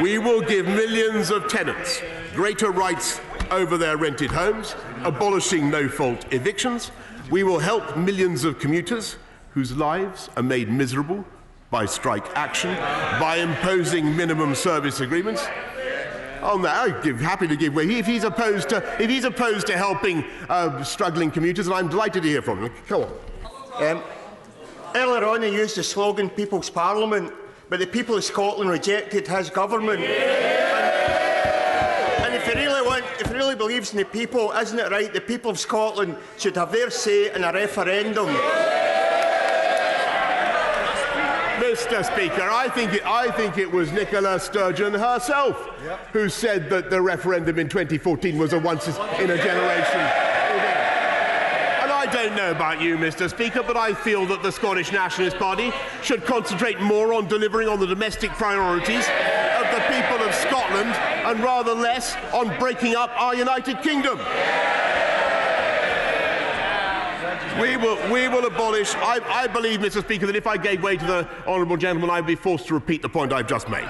We will give millions of tenants greater rights over their rented homes, abolishing no-fault evictions. We will help millions of commuters whose lives are made miserable by strike action, by imposing minimum service agreements. On that, I'm happy to give way. If he's opposed to helping struggling commuters, and I'm delighted to hear from him. Go on. Earlier on, he used the slogan "People's Parliament," but the people of Scotland rejected his government. And if he really believes in the people, isn't it right the people of Scotland should have their say in a referendum? Mr. Speaker, I think it was Nicola Sturgeon herself who said that the referendum in 2014 was a once-in-a-generation event. And I don't know about you, Mr. Speaker, but I feel that the Scottish Nationalist Party should concentrate more on delivering on the domestic priorities of the people of Scotland and rather less on breaking up our United Kingdom. We will abolish. I believe, Mr. Speaker, that if I gave way to the honourable gentleman, I'd be forced to repeat the point I've just made.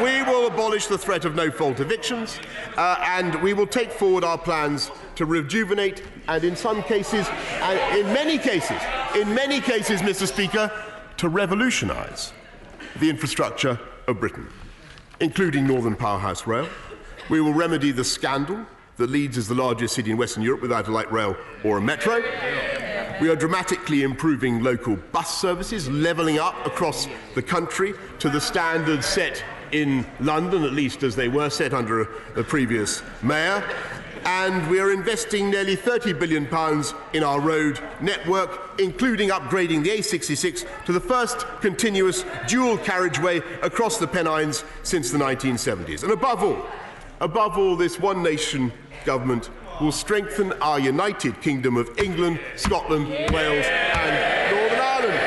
We will abolish the threat of no-fault evictions, and we will take forward our plans to rejuvenate and, in some cases, and in many cases, Mr. Speaker, to revolutionise the infrastructure of Britain, including Northern Powerhouse Rail. We will remedy the scandal that Leeds is the largest city in Western Europe without a light rail or a metro. We are dramatically improving local bus services, levelling up across the country to the standards set in London, at least as they were set under the previous mayor. And we are investing nearly £30 billion in our road network, including upgrading the A66 to the first continuous dual carriageway across the Pennines since the 1970s. And above all, this one nation government will strengthen our United Kingdom of England, Scotland, Wales and Northern Ireland,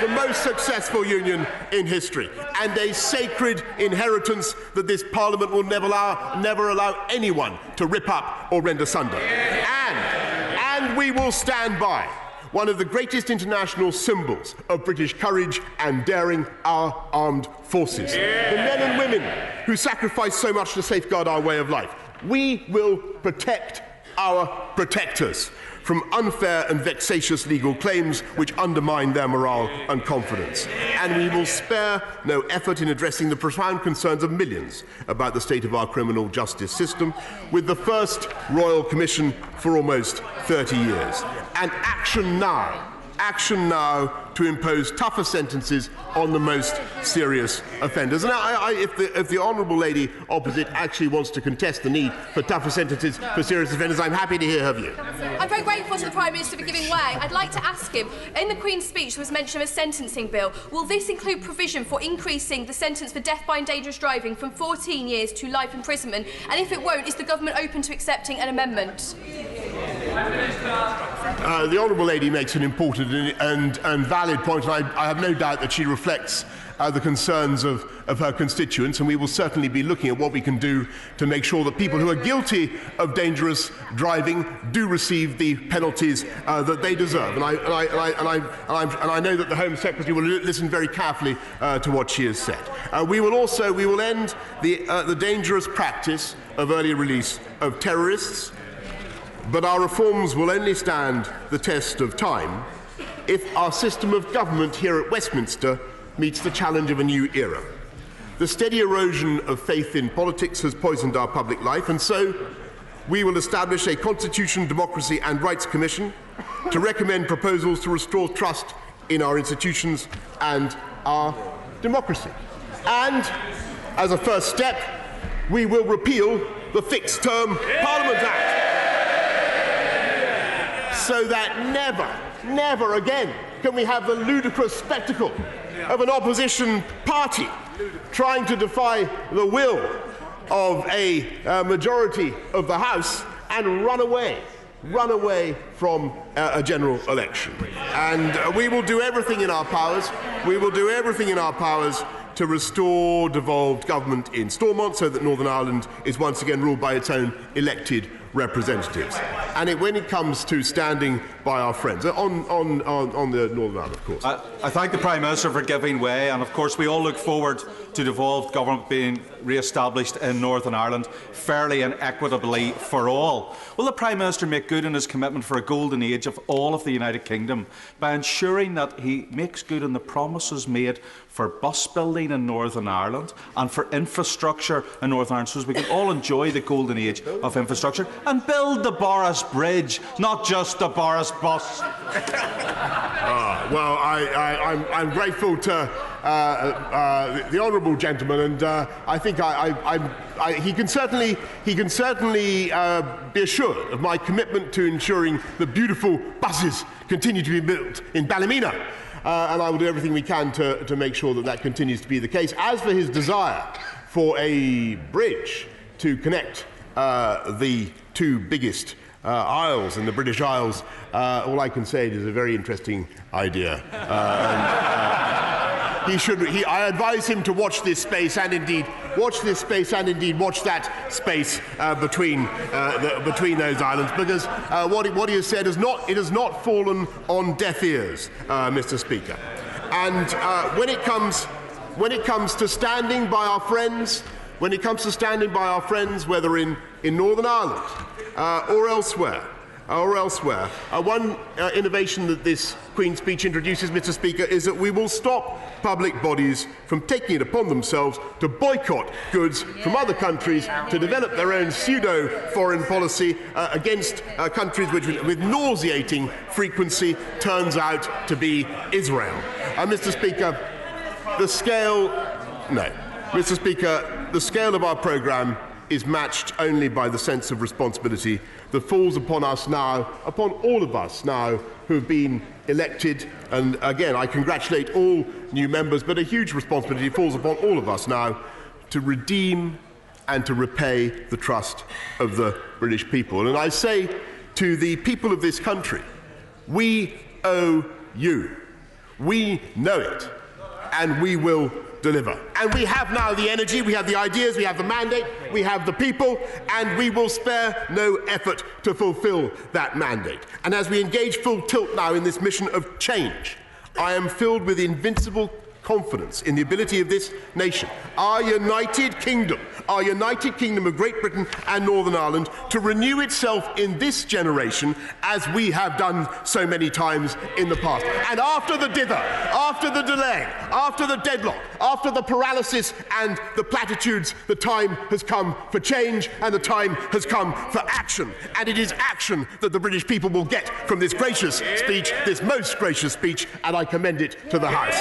the most successful union in history, and a sacred inheritance that this Parliament will never allow anyone to rip up or rend asunder. And we will stand by one of the greatest international symbols of British courage and daring, our armed forces. The men and women who sacrifice so much to safeguard our way of life. We will protect our protectors from unfair and vexatious legal claims which undermine their morale and confidence. And we will spare no effort in addressing the profound concerns of millions about the state of our criminal justice system, with the first Royal Commission for almost 30 years. And action now to impose tougher sentences on the most serious offenders. And if the honourable lady opposite actually wants to contest the need for tougher sentences for serious offenders, I'm happy to hear her view. I'm very grateful to the Prime Minister for giving way. I'd like to ask him, in the Queen's speech there was mention of a sentencing bill. Will this include provision for increasing the sentence for death by dangerous driving from 14 years to life imprisonment? And if it won't, is the government open to accepting an amendment? The honourable lady makes an important and valid point, and I have no doubt that she reflects the concerns of her constituents, and we will certainly be looking at what we can do to make sure that people who are guilty of dangerous driving do receive the penalties that they deserve. And I know that the Home Secretary will listen very carefully to what she has said. We will end the dangerous practice of early release of terrorists. But our reforms will only stand the test of time if our system of government here at Westminster meets the challenge of a new era. The steady erosion of faith in politics has poisoned our public life, and so we will establish a Constitution, Democracy and Rights Commission to recommend proposals to restore trust in our institutions and our democracy. And, as a first step, we will repeal the Fixed Term Parliament Act, so that never again can we have the ludicrous spectacle of an opposition party trying to defy the will of a majority of the House and run away from a general election. And we will do everything in our powers. To restore devolved government in Stormont so that Northern Ireland is once again ruled by its own elected representatives. And when it comes to standing by our friends, on the Northern Ireland, of course. I thank the Prime Minister for giving way, and of course we all look forward to devolved government being re-established in Northern Ireland fairly and equitably for all. Will the Prime Minister make good on his commitment for a golden age of all of the United Kingdom by ensuring that he makes good on the promises made for bus building in Northern Ireland and for infrastructure in Northern Ireland, so as we can all enjoy the golden age of infrastructure and build the Boris Bridge, not just the Boris bus? Well, I'm grateful to the honourable gentleman, and I think he can certainly be assured of my commitment to ensuring that beautiful buses continue to be built in Ballymena. And I will do everything we can to make sure that continues to be the case. As for his desire for a bridge to connect the two biggest isles in the British Isles, all I can say it is a very interesting idea. I advise him to watch this space and indeed watch this space and indeed watch that space between those islands, because what he has said has not fallen on deaf ears, Mr. Speaker. And when it comes to standing by our friends, whether in Northern Ireland or elsewhere, one innovation that this Queen's speech introduces, Mr. Speaker, is that we will stop public bodies from taking it upon themselves to boycott goods from other countries to develop their own pseudo-foreign policy against countries which, with nauseating frequency, turns out to be Israel. Mr. Speaker, the scale of our programme is matched only by the sense of responsibility that falls upon us now, upon all of us now who have been elected. And again, I congratulate all new members, but a huge responsibility falls upon all of us now to redeem and to repay the trust of the British people. And I say to the people of this country, we owe you. We know it, and we will deliver. And we have now the energy, we have the ideas, we have the mandate, we have the people, and we will spare no effort to fulfil that mandate. And as we engage full tilt now in this mission of change, I am filled with invincible confidence in the ability of this nation, our United Kingdom of Great Britain and Northern Ireland, to renew itself in this generation as we have done so many times in the past. And after the dither, after the delay, after the deadlock, after the paralysis and the platitudes, the time has come for change and the time has come for action. And it is action that the British people will get from this gracious speech, this most gracious speech, and I commend it to the House.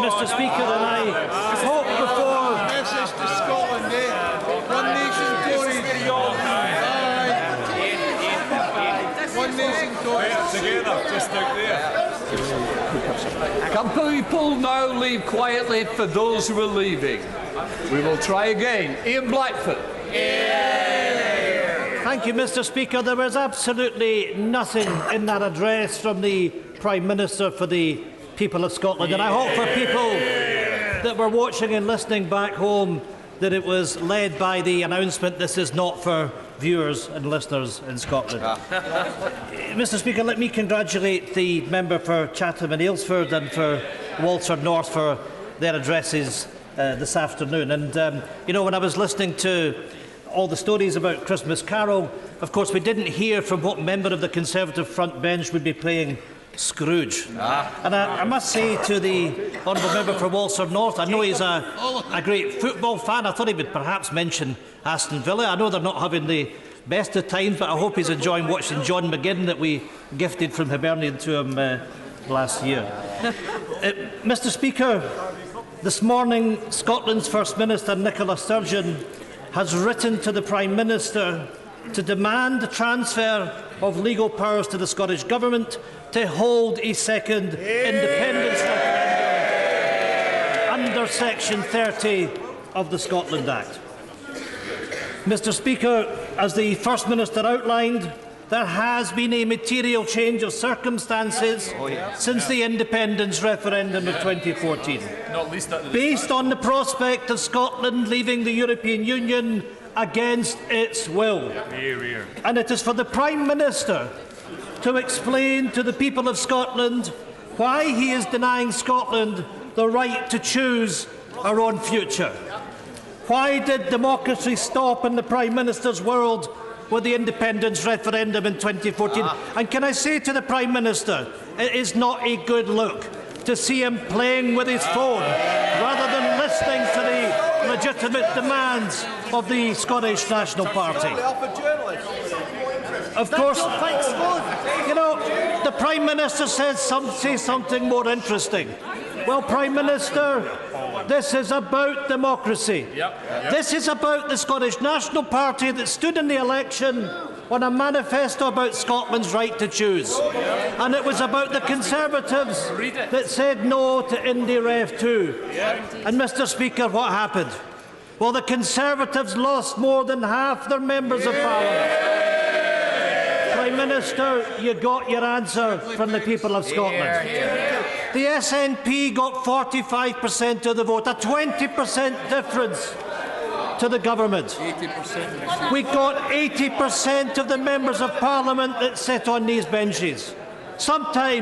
Mr. Speaker, and I hope before... Message to Scotland, One nation, Tories. One nation, Tories. Together, just out there. Can people now leave quietly for those who are leaving? We will try again. Ian Blackford. Thank you, Mr. Speaker. There was absolutely nothing in that address from the Prime Minister for the people of Scotland, and I hope for people that were watching and listening back home that it was led by the announcement, this is not for viewers and listeners in Scotland. Mr. Speaker, let me congratulate the member for Chatham and Aylesford and for Walsall North for their addresses this afternoon. And you know, when I was listening to all the stories about Christmas Carol, of course we didn't hear from what member of the Conservative front bench would be playing Scrooge. And I must say to the honourable member for Walsall North, I know he's a great football fan. I thought he would perhaps mention Aston Villa. I know they're not having the best of times, but I hope he's enjoying watching John McGinn that we gifted from Hibernian to him last year. Mr. Speaker, this morning Scotland's First Minister Nicola Sturgeon has written to the Prime Minister to demand the transfer of legal powers to the Scottish Government to hold a second independence referendum under Section 30 of the Scotland Act. Mr. Speaker, as the First Minister outlined, there has been a material change of circumstances since the independence referendum of 2014, based on the prospect of Scotland leaving the European Union against its will. And it is for the Prime Minister to explain to the people of Scotland why he is denying Scotland the right to choose our own future. Why did democracy stop in the Prime Minister's world with the independence referendum in 2014? And can I say to the Prime Minister, it is not a good look to see him playing with his phone rather than listening to the legitimate demands of the Scottish National Party. Of course, you know, the Prime Minister says something more interesting. Well, Prime Minister, this is about democracy. This is about the Scottish National Party that stood in the election on a manifesto about Scotland's right to choose. And it was about the Conservatives that said no to Indy Rev 2. And Mr. Speaker, what happened? Well, the Conservatives lost more than half their members of Parliament. Prime Minister, you got your answer from the people of Scotland. The SNP got 45% of the vote, a 20% difference to the government. 80%. We got 80% of the members of Parliament that sit on these benches. Someday,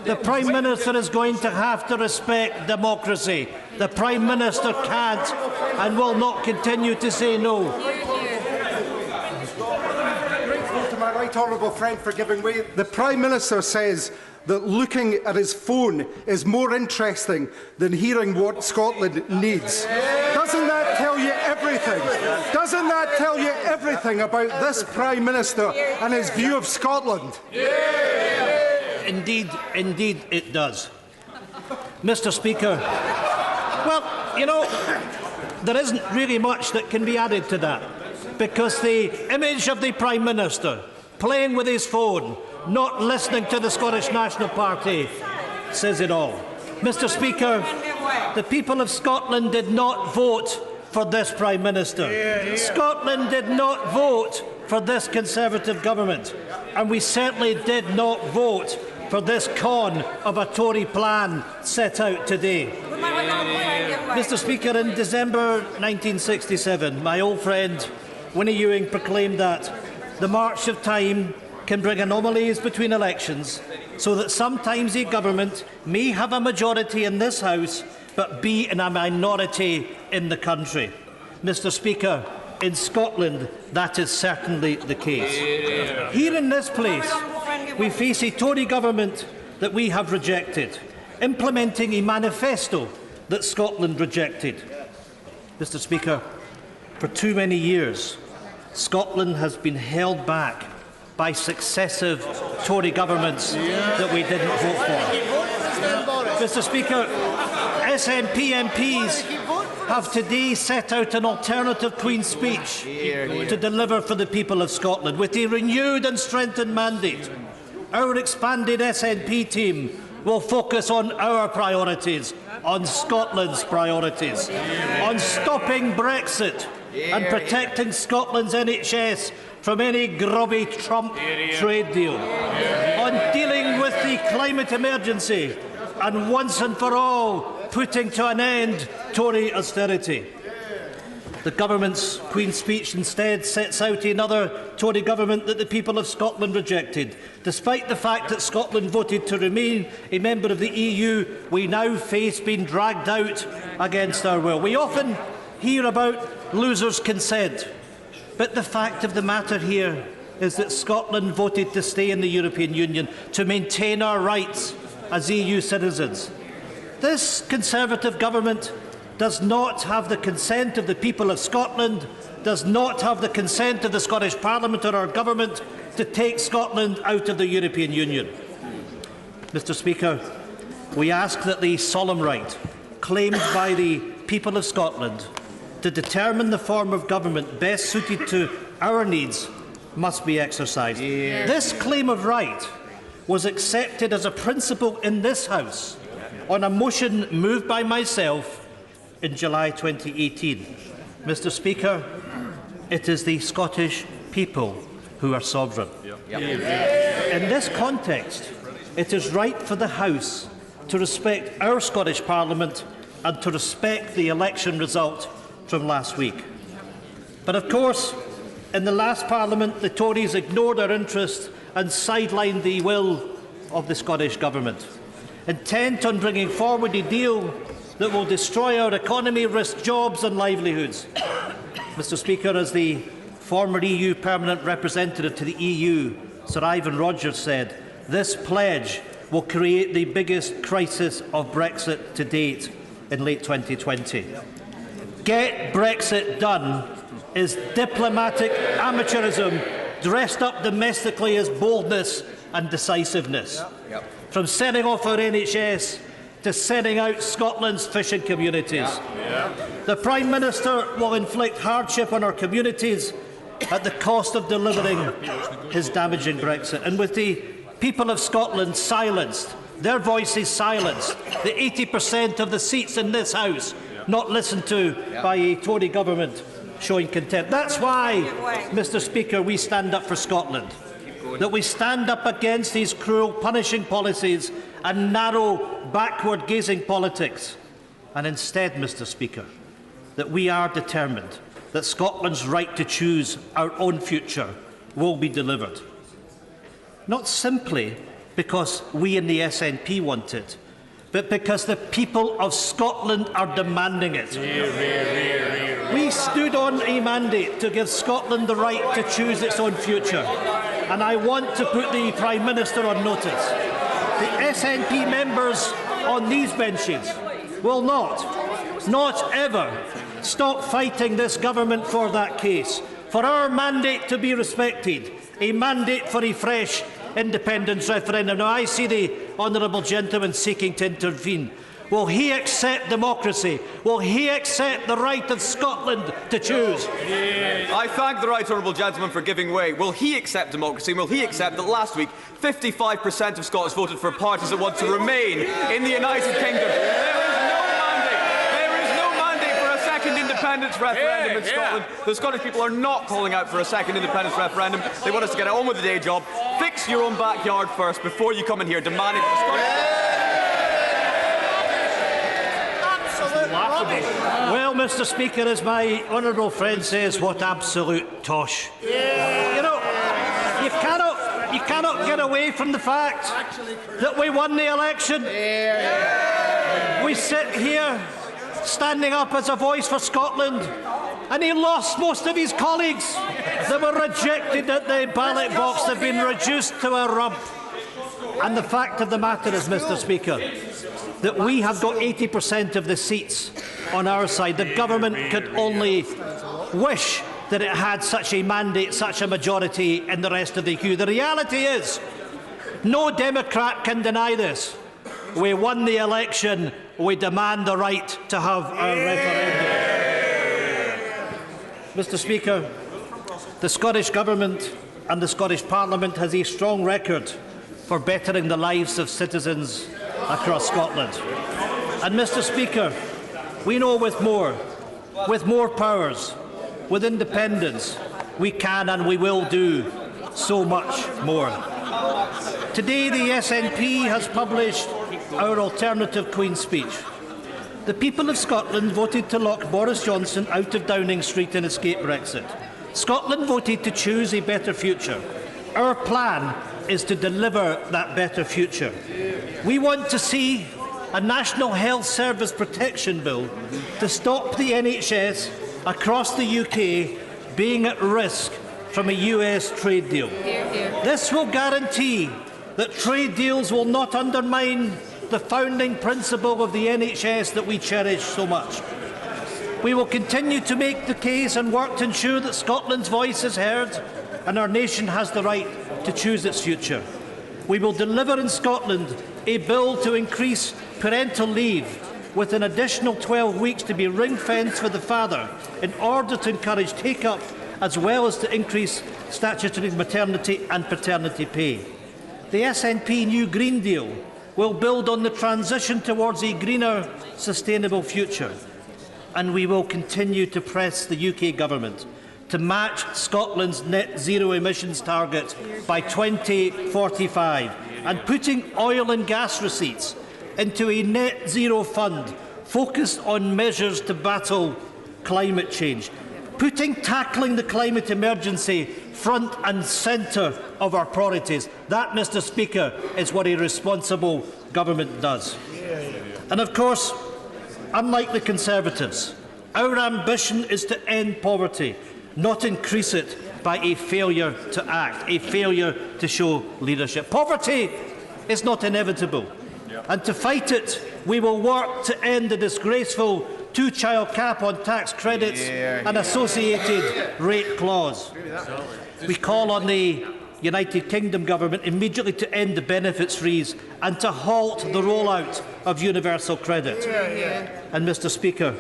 the Prime Minister is going to have to respect democracy. The Prime Minister can't and will not continue to say no. Grateful to my right honourable friend for giving way. The Prime Minister says that looking at his phone is more interesting than hearing what Scotland needs. Doesn't that tell you everything? Doesn't that tell you everything about this Prime Minister and his view of Scotland? Indeed it does. Mr. Speaker, well, you know, there isn't really much that can be added to that, because the image of the Prime Minister playing with his phone, not listening to the Scottish National Party, says it all. Mr. Speaker, the people of Scotland did not vote for this Prime Minister. Scotland did not vote for this Conservative government, and we certainly did not vote for this con of a Tory plan set out today. Mr. Speaker, in December 1967, my old friend Winnie Ewing proclaimed that the march of time can bring anomalies between elections, so that sometimes a government may have a majority in this House but be in a minority in the country. Mr. Speaker, in Scotland that is certainly the case. Here in this place we face a Tory government that we have rejected, implementing a manifesto that Scotland rejected. Mr. Speaker, for too many years Scotland has been held back by successive Tory governments that we didn't vote for. Mr. Speaker, SNP MPs have today set out an alternative Queen's speech to deliver for the people of Scotland with a renewed and strengthened mandate. Our expanded SNP team will focus on our priorities, on Scotland's priorities, on stopping Brexit and protecting Scotland's NHS from any grubby Trump trade deal, on dealing with the climate emergency and once and for all putting to an end Tory austerity. The government's Queen's speech instead sets out another Tory government that the people of Scotland rejected. Despite the fact that Scotland voted to remain a member of the EU, we now face being dragged out against our will. We often hear about losers' consent, but the fact of the matter here is that Scotland voted to stay in the European Union to maintain our rights as EU citizens. This Conservative government does not have the consent of the people of Scotland, does not have the consent of the Scottish Parliament or our government to take Scotland out of the European Union. Mr. Speaker, we ask that the solemn right claimed by the people of Scotland to determine the form of government best suited to our needs must be exercised. This claim of right was accepted as a principle in this House on a motion moved by myself in July 2018. Mr. Speaker, it is the Scottish people who are sovereign. In this context, it is right for the House to respect our Scottish Parliament and to respect the election result from last week. But of course, in the last Parliament, the Tories ignored our interest and sidelined the will of the Scottish Government, intent on bringing forward a deal that will destroy our economy, risk jobs and livelihoods. Mr. Speaker, as the former EU Permanent Representative to the EU, Sir Ivan Rogers, said, this pledge will create the biggest crisis of Brexit to date in late 2020. Get Brexit done is diplomatic amateurism dressed up domestically as boldness and decisiveness. From setting off our NHS to setting out Scotland's fishing communities. The Prime Minister will inflict hardship on our communities at the cost of delivering his damaging Brexit. And with the people of Scotland silenced, their voices silenced, the 80% of the seats in this House not listened to by a Tory government showing contempt. That's why, Mr Speaker, we stand up for Scotland. That we stand up against these cruel, punishing policies and narrow, backward-gazing politics. And instead, Mr Speaker, that we are determined that Scotland's right to choose our own future will be delivered. Not simply because we in the SNP want it, but because the people of Scotland are demanding it. We stood on a mandate to give Scotland the right to choose its own future, and I want to put the Prime Minister on notice. The SNP members on these benches will not ever stop fighting this government for that case, for our mandate to be respected, a mandate for a fresh independence referendum. Now, I see the honourable gentleman seeking to intervene. Will he accept democracy? Will he accept the right of Scotland to choose? I thank the right honourable gentleman for giving way. Will he accept democracy? Will he accept that last week 55% of Scots voted for parties that want to remain in the United Kingdom? There is no mandate for a second independence referendum in Scotland. The Scottish people are not calling out for a second independence referendum. They want us to get on with the day job. Fix your own backyard first before you come in here demanding that the Scottish... Well, Mr Speaker, as my honourable friend says, what absolute tosh. You know, you cannot get away from the fact that we won the election. We sit here standing up as a voice for Scotland, and he lost most of his colleagues that were rejected at the ballot box. They've been reduced to a rump. And the fact of the matter is, Mr Speaker, that we have got 80% of the seats on our side. The government could only wish that it had such a mandate, such a majority in the rest of the queue. The reality is, no Democrat can deny this. We won the election. We demand the right to have our referendum. Mr Speaker, the Scottish Government and the Scottish Parliament has a strong record for bettering the lives of citizens across Scotland. And Mr Speaker, we know with more powers, with independence, we can and we will do so much more. Today the SNP has published our alternative Queen's speech. The people of Scotland voted to lock Boris Johnson out of Downing Street and escape Brexit. Scotland voted to choose a better future. Our plan is to deliver that better future. We want to see a National Health Service Protection Bill to stop the NHS across the UK being at risk from a US trade deal. This will guarantee that trade deals will not undermine the founding principle of the NHS that we cherish so much. We will continue to make the case and work to ensure that Scotland's voice is heard and our nation has the right to choose its future. We will deliver in Scotland a bill to increase parental leave with an additional 12 weeks to be ring-fenced for the father in order to encourage take-up as well as to increase statutory maternity and paternity pay. The SNP New Green Deal will build on the transition towards a greener, sustainable future. And we will continue to press the UK Government to match Scotland's net zero emissions target by 2045 and putting oil and gas receipts into a net zero fund focused on measures to battle climate change, putting tackling the climate emergency front and centre of our priorities. That, Mr Speaker, is what a responsible government does. And of course, unlike the Conservatives, our ambition is to end poverty, not increase it by a failure to act, a failure to show leadership. Poverty is not inevitable, and to fight it, we will work to end the disgraceful two-child cap on tax credits and associated rate clause. We call on the United Kingdom Government immediately to end the benefits freeze and to halt the rollout of universal credit. And, Mr Speaker,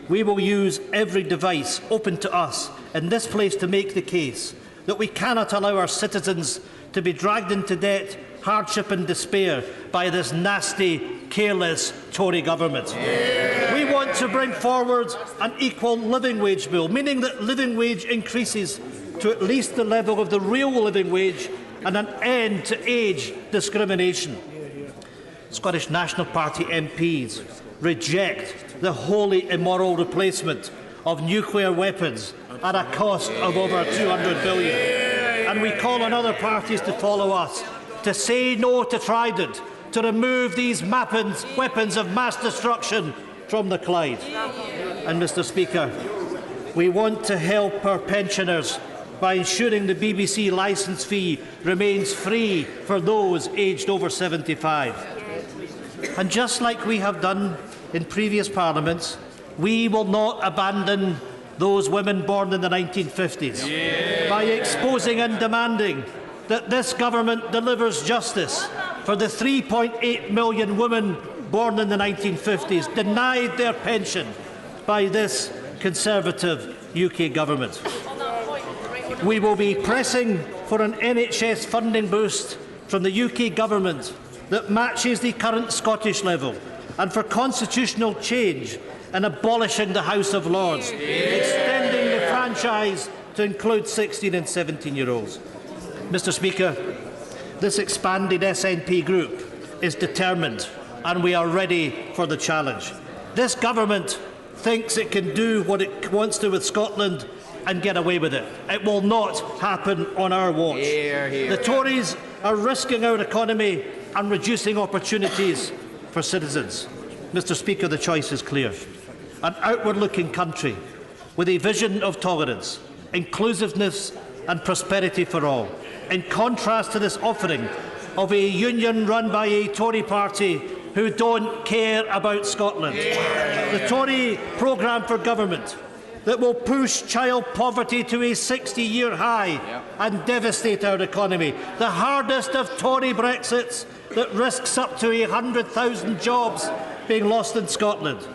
we will use every device open to us in this place to make the case that we cannot allow our citizens to be dragged into debt, hardship and despair by this nasty, careless Tory government. We want want to bring forward an equal living wage bill, meaning that living wage increases to at least the level of the real living wage and an end to age discrimination. Scottish National Party MPs reject the wholly immoral replacement of nuclear weapons at a cost of over $200 billion. And we call on other parties to follow us, to say no to Trident, to remove these weapons of mass destruction from the Clyde. And, Mr. Speaker, we want to help our pensioners by ensuring the BBC licence fee remains free for those aged over 75. And just like we have done in previous parliaments, we will not abandon those women born in the 1950s by exposing and demanding that this government delivers justice for the 3.8 million women born in the 1950s, denied their pension by this Conservative UK government. We will be pressing for an NHS funding boost from the UK government that matches the current Scottish level, and for constitutional change and abolishing the House of Lords, extending the franchise to include 16 and 17-year-olds. Mr. Speaker, this expanded SNP group is determined, and we are ready for the challenge. This government thinks it can do what it wants to with Scotland and get away with it. It will not happen on our watch. The Tories are risking our economy and reducing opportunities for citizens. Mr. Speaker, the choice is clear. An outward-looking country with a vision of tolerance, inclusiveness and prosperity for all, in contrast to this offering of a union run by a Tory party who don't care about Scotland. The Tory programme for government that will push child poverty to a 60-year high and devastate our economy. The hardest of Tory Brexits that risks up to 100,000 jobs being lost in Scotland.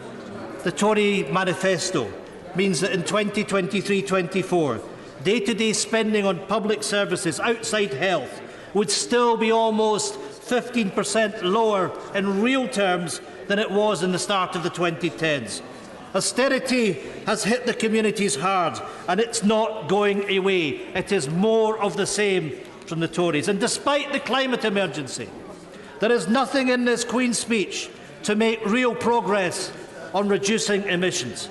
The Tory manifesto means that in 2023-24, day-to-day spending on public services outside health would still be almost 15% lower in real terms than it was in the start of the 2010s. Austerity has hit the communities hard, and it's not going away. It is more of the same from the Tories. And despite the climate emergency, there is nothing in this Queen's speech to make real progress on reducing emissions.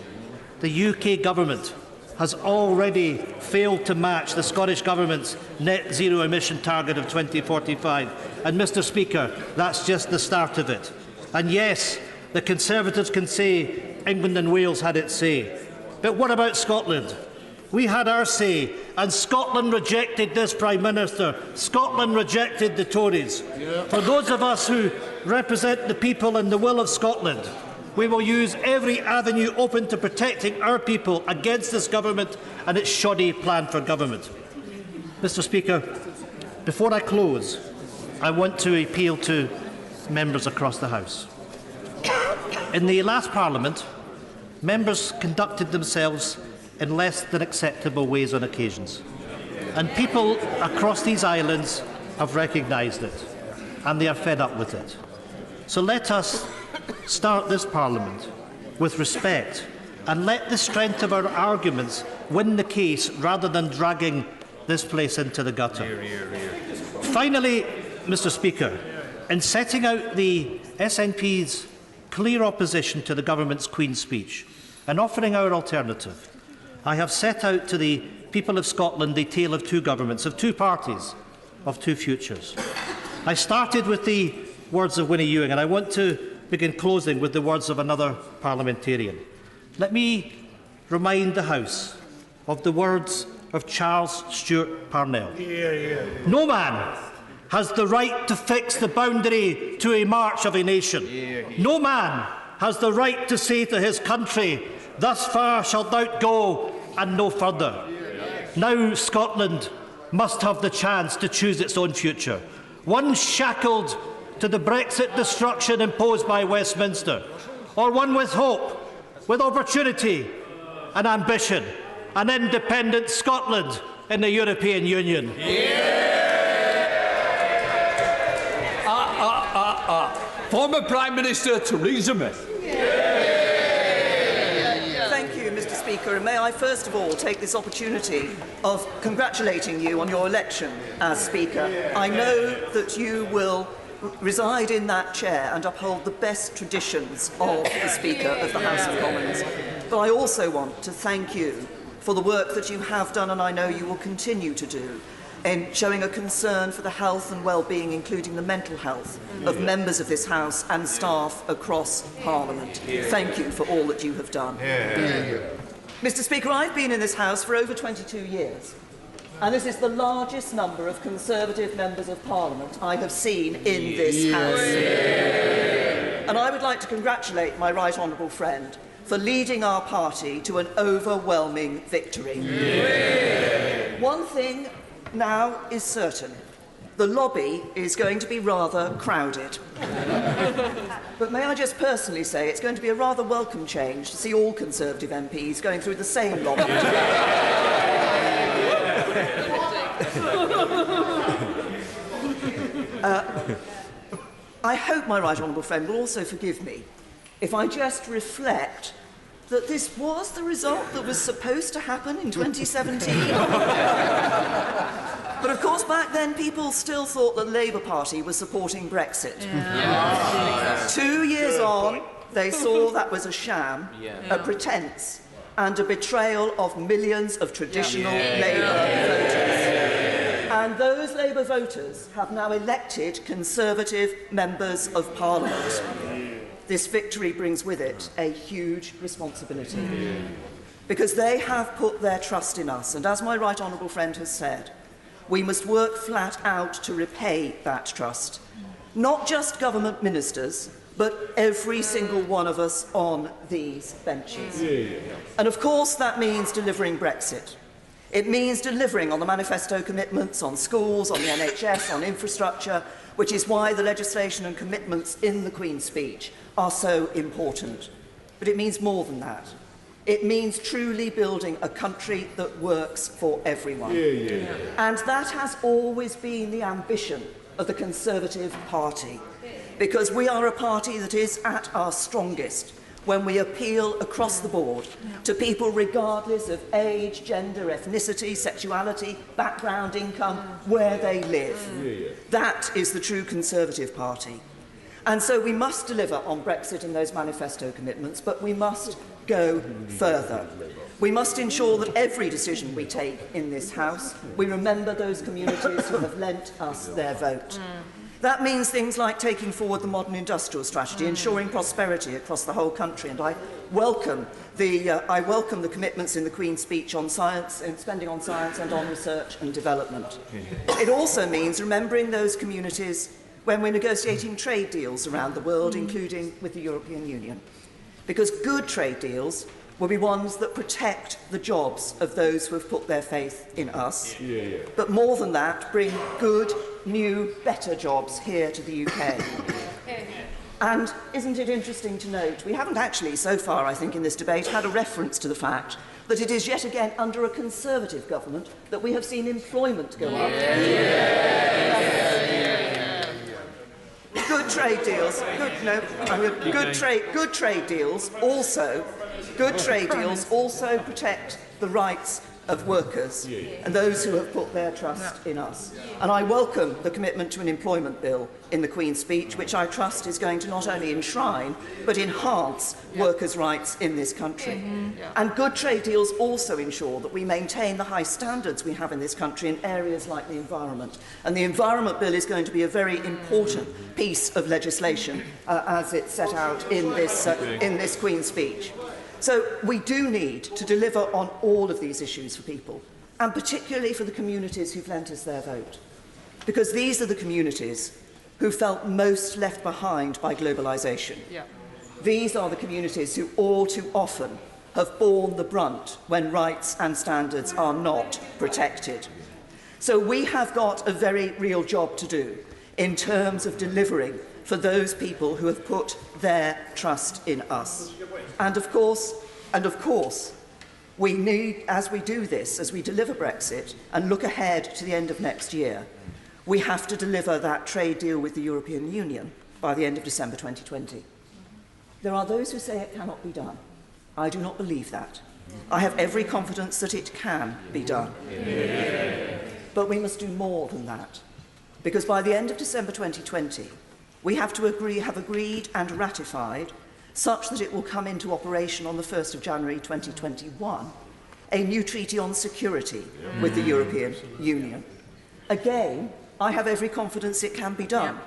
The UK government has already failed to match the Scottish Government's net zero emission target of 2045. And, Mr. Speaker, that's just the start of it. And yes, the Conservatives can say England and Wales had its say. But what about Scotland? We had our say, and Scotland rejected this Prime Minister. Scotland rejected the Tories. For those of us who represent the people and the will of Scotland, we will use every avenue open to protecting our people against this government and its shoddy plan for government. Mr. Speaker, before I close, I want to appeal to members across the House. In the last Parliament, members conducted themselves in less than acceptable ways on occasions. And people across these islands have recognised it, and they are fed up with it. So let us start this Parliament with respect and let the strength of our arguments win the case rather than dragging this place into the gutter. Finally, Mr. Speaker, in setting out the SNP's clear opposition to the government's Queen's speech and offering our alternative, I have set out to the people of Scotland a tale of two governments, of two parties, of two futures. I started with the words of Winnie Ewing, and I want to begin closing with the words of another parliamentarian. Let me remind the House of the words of Charles Stewart Parnell. No man has the right to fix the boundary to a march of a nation. No man has the right to say to his country, thus far shalt thou go and no further. Now Scotland must have the chance to choose its own future, one shackled to the Brexit destruction imposed by Westminster, or one with hope, with opportunity and ambition, an independent Scotland in the European Union. Former Prime Minister Theresa May. Speaker, and may I first of all take this opportunity of congratulating you on your election as Speaker. I know that you will reside in that chair and uphold the best traditions of the Speaker of the House of Commons. But I also want to thank you for the work that you have done, and I know you will continue to do, in showing a concern for the health and well-being, including the mental health of members of this House and staff across Parliament. Thank you for all that you have done. Mr. Speaker, I've been in this House for over 22 years. And this is the largest number of Conservative members of Parliament I have seen in this House. And I would like to congratulate my right honourable friend for leading our party to an overwhelming victory. One thing now is certain. The lobby is going to be rather crowded. But may I just personally say it's going to be a rather welcome change to see all Conservative MPs going through the same lobby. I hope my right honourable friend will also forgive me if I just reflect that this was the result that was supposed to happen in 2017. But of course, back then, people still thought the Labour Party was supporting Brexit. 2 years on, they saw that was a sham, a pretence, and a betrayal of millions of traditional Labour voters. And those Labour voters have now elected Conservative members of Parliament. This victory brings with it a huge responsibility, because they have put their trust in us, and as my right honourable friend has said, we must work flat out to repay that trust. Not just government ministers, but every single one of us on these benches. And of course that means delivering Brexit. It means delivering on the manifesto commitments on schools, on the NHS, on infrastructure, which is why the legislation and commitments in the Queen's speech are so important. But it means more than that. It means truly building a country that works for everyone. And that has always been the ambition of the Conservative Party, because we are a party that is at our strongest when we appeal across the board to people regardless of age, gender, ethnicity, sexuality, background, income, where they live. That is the true Conservative Party. And so we must deliver on Brexit and those manifesto commitments, but we must go further. We must ensure that every decision we take in this House, we remember those communities who have lent us their vote. That means things like taking forward the modern industrial strategy, ensuring prosperity across the whole country, and I welcome the commitments in the Queen's speech on science and spending on science and on research and development. It also means remembering those communities when we're negotiating trade deals around the world, including with the European Union. Because good trade deals will be ones that protect the jobs of those who have put their faith in us. But more than that, bring good, new, better jobs here to the UK. And isn't it interesting to note, we haven't actually, so far, I think, in this debate, had a reference to the fact that it is yet again under a Conservative government that we have seen employment go up. Good trade deals, good trade deals also protect the rights of workers and those who have put their trust in us. And I welcome the commitment to an employment bill in the Queen's speech, which I trust is going to not only enshrine but enhance workers' rights in this country. And good trade deals also ensure that we maintain the high standards we have in this country in areas like the environment. And the Environment Bill is going to be a very important piece of legislation as it's set out in this Queen's speech. So we do need to deliver on all of these issues for people, and particularly for the communities who've lent us their vote, because these are the communities who felt most left behind by globalisation. These are the communities who all too often have borne the brunt when rights and standards are not protected. So we have got a very real job to do in terms of delivering for those people who have put their trust in us. And of course, we need, as we do this, as we deliver Brexit and look ahead to the end of next year, we have to deliver that trade deal with the European Union by the end of December 2020. There are those who say it cannot be done. I do not believe that. I have every confidence that it can be done. But we must do more than that, because by the end of December 2020, we have to have agreed and ratified, such that it will come into operation on the 1st of January 2021, a new treaty on security with the European Union. Again, I have every confidence it can be done,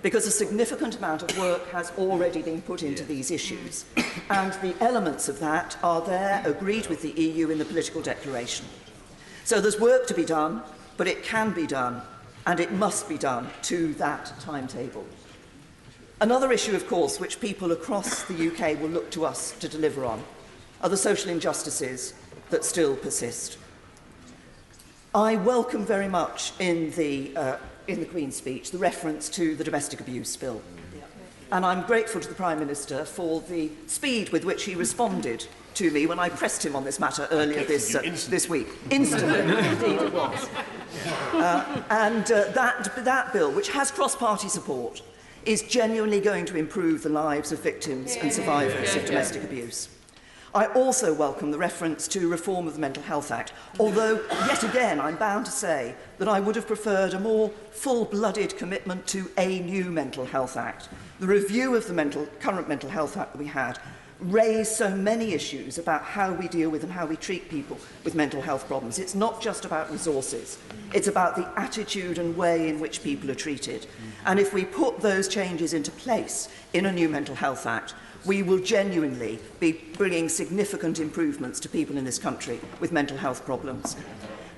because a significant amount of work has already been put into these issues, and the elements of that are there, agreed with the EU in the political declaration. So there's work to be done, but it can be done, and it must be done to that timetable. Another issue, of course, which people across the UK will look to us to deliver on, are the social injustices that still persist. I welcome very much in the Queen's speech the reference to the domestic abuse bill. And I'm grateful to the Prime Minister for the speed with which he responded to me when I pressed him on this matter earlier this week. Instantly, indeed it was. That bill, which has cross-party support, is genuinely going to improve the lives of victims and survivors of domestic abuse. I also welcome the reference to reform of the Mental Health Act, although, yet again, I'm bound to say that I would have preferred a more full-blooded commitment to a new Mental Health Act. The review of the current Mental Health Act that we had raised so many issues about how we deal with and how we treat people with mental health problems. It's not just about resources. It's about the attitude and way in which people are treated. And if we put those changes into place in a new Mental Health Act, we will genuinely be bringing significant improvements to people in this country with mental health problems.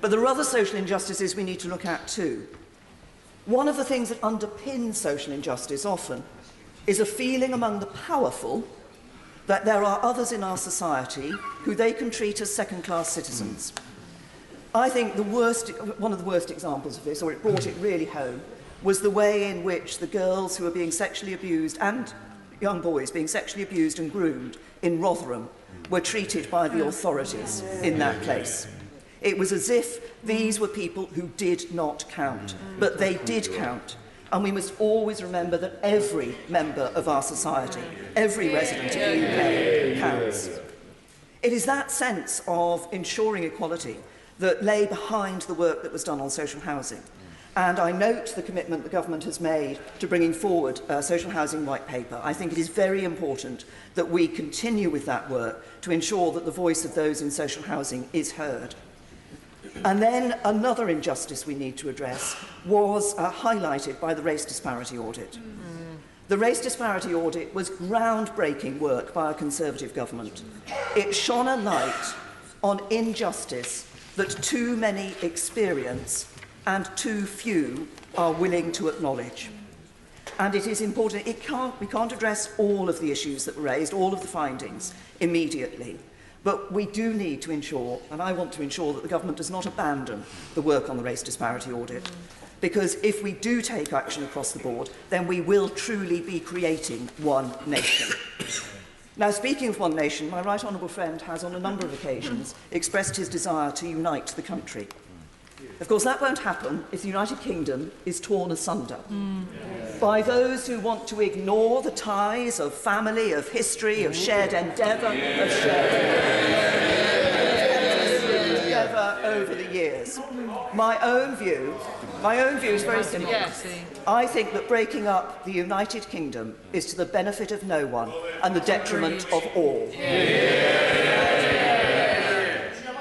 But there are other social injustices we need to look at too. One of the things that underpins social injustice often is a feeling among the powerful that there are others in our society who they can treat as second-class citizens. I think one of the worst examples of this, or it brought it really home, was the way in which the girls who were being sexually abused and young boys being sexually abused and groomed in Rotherham were treated by the authorities in that place. It was as if these were people who did not count, but they did count. And we must always remember that every member of our society, every resident of the UK counts. It is that sense of ensuring equality that lay behind the work that was done on social housing. And I note the commitment the government has made to bringing forward a social housing white paper. I think it is very important that we continue with that work to ensure that the voice of those in social housing is heard. And then another injustice we need to address was highlighted by the race disparity audit. The race disparity audit was groundbreaking work by a Conservative government. It shone a light on injustice that too many experience and too few are willing to acknowledge. And it is important, we can't address all of the issues that were raised, all of the findings immediately, but we do need to ensure, and I want to ensure, that the government does not abandon the work on the race disparity audit, because if we do take action across the board, then we will truly be creating one nation. Now, speaking of one nation, my right honourable friend has on a number of occasions expressed his desire to unite the country. Of course, that won't happen if the United Kingdom is torn asunder by those who want to ignore the ties of family, of history, of shared endeavour, over the years. My own view is very simple. I think that breaking up the United Kingdom is to the benefit of no one and the detriment of all.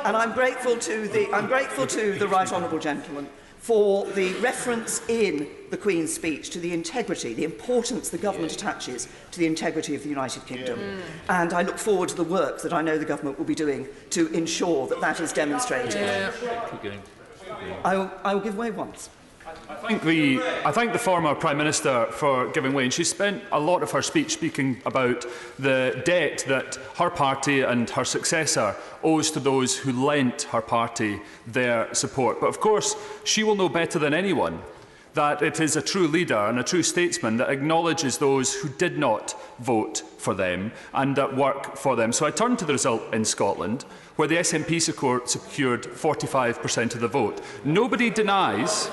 And I'm grateful to the right honourable gentleman for the reference in the Queen's speech to the integrity, the importance the government attaches to the integrity of the United Kingdom. And I look forward to the work that I know the government will be doing to ensure that that is demonstrated. I will give way once. I thank the former Prime Minister for giving way, and she spent a lot of her speech speaking about the debt that her party and her successor owes to those who lent her party their support. But of course, she will know better than anyone that it is a true leader and a true statesman that acknowledges those who did not vote for them and that work for them. So I turn to the result in Scotland, where the SNP secured 45% of the vote. Nobody denies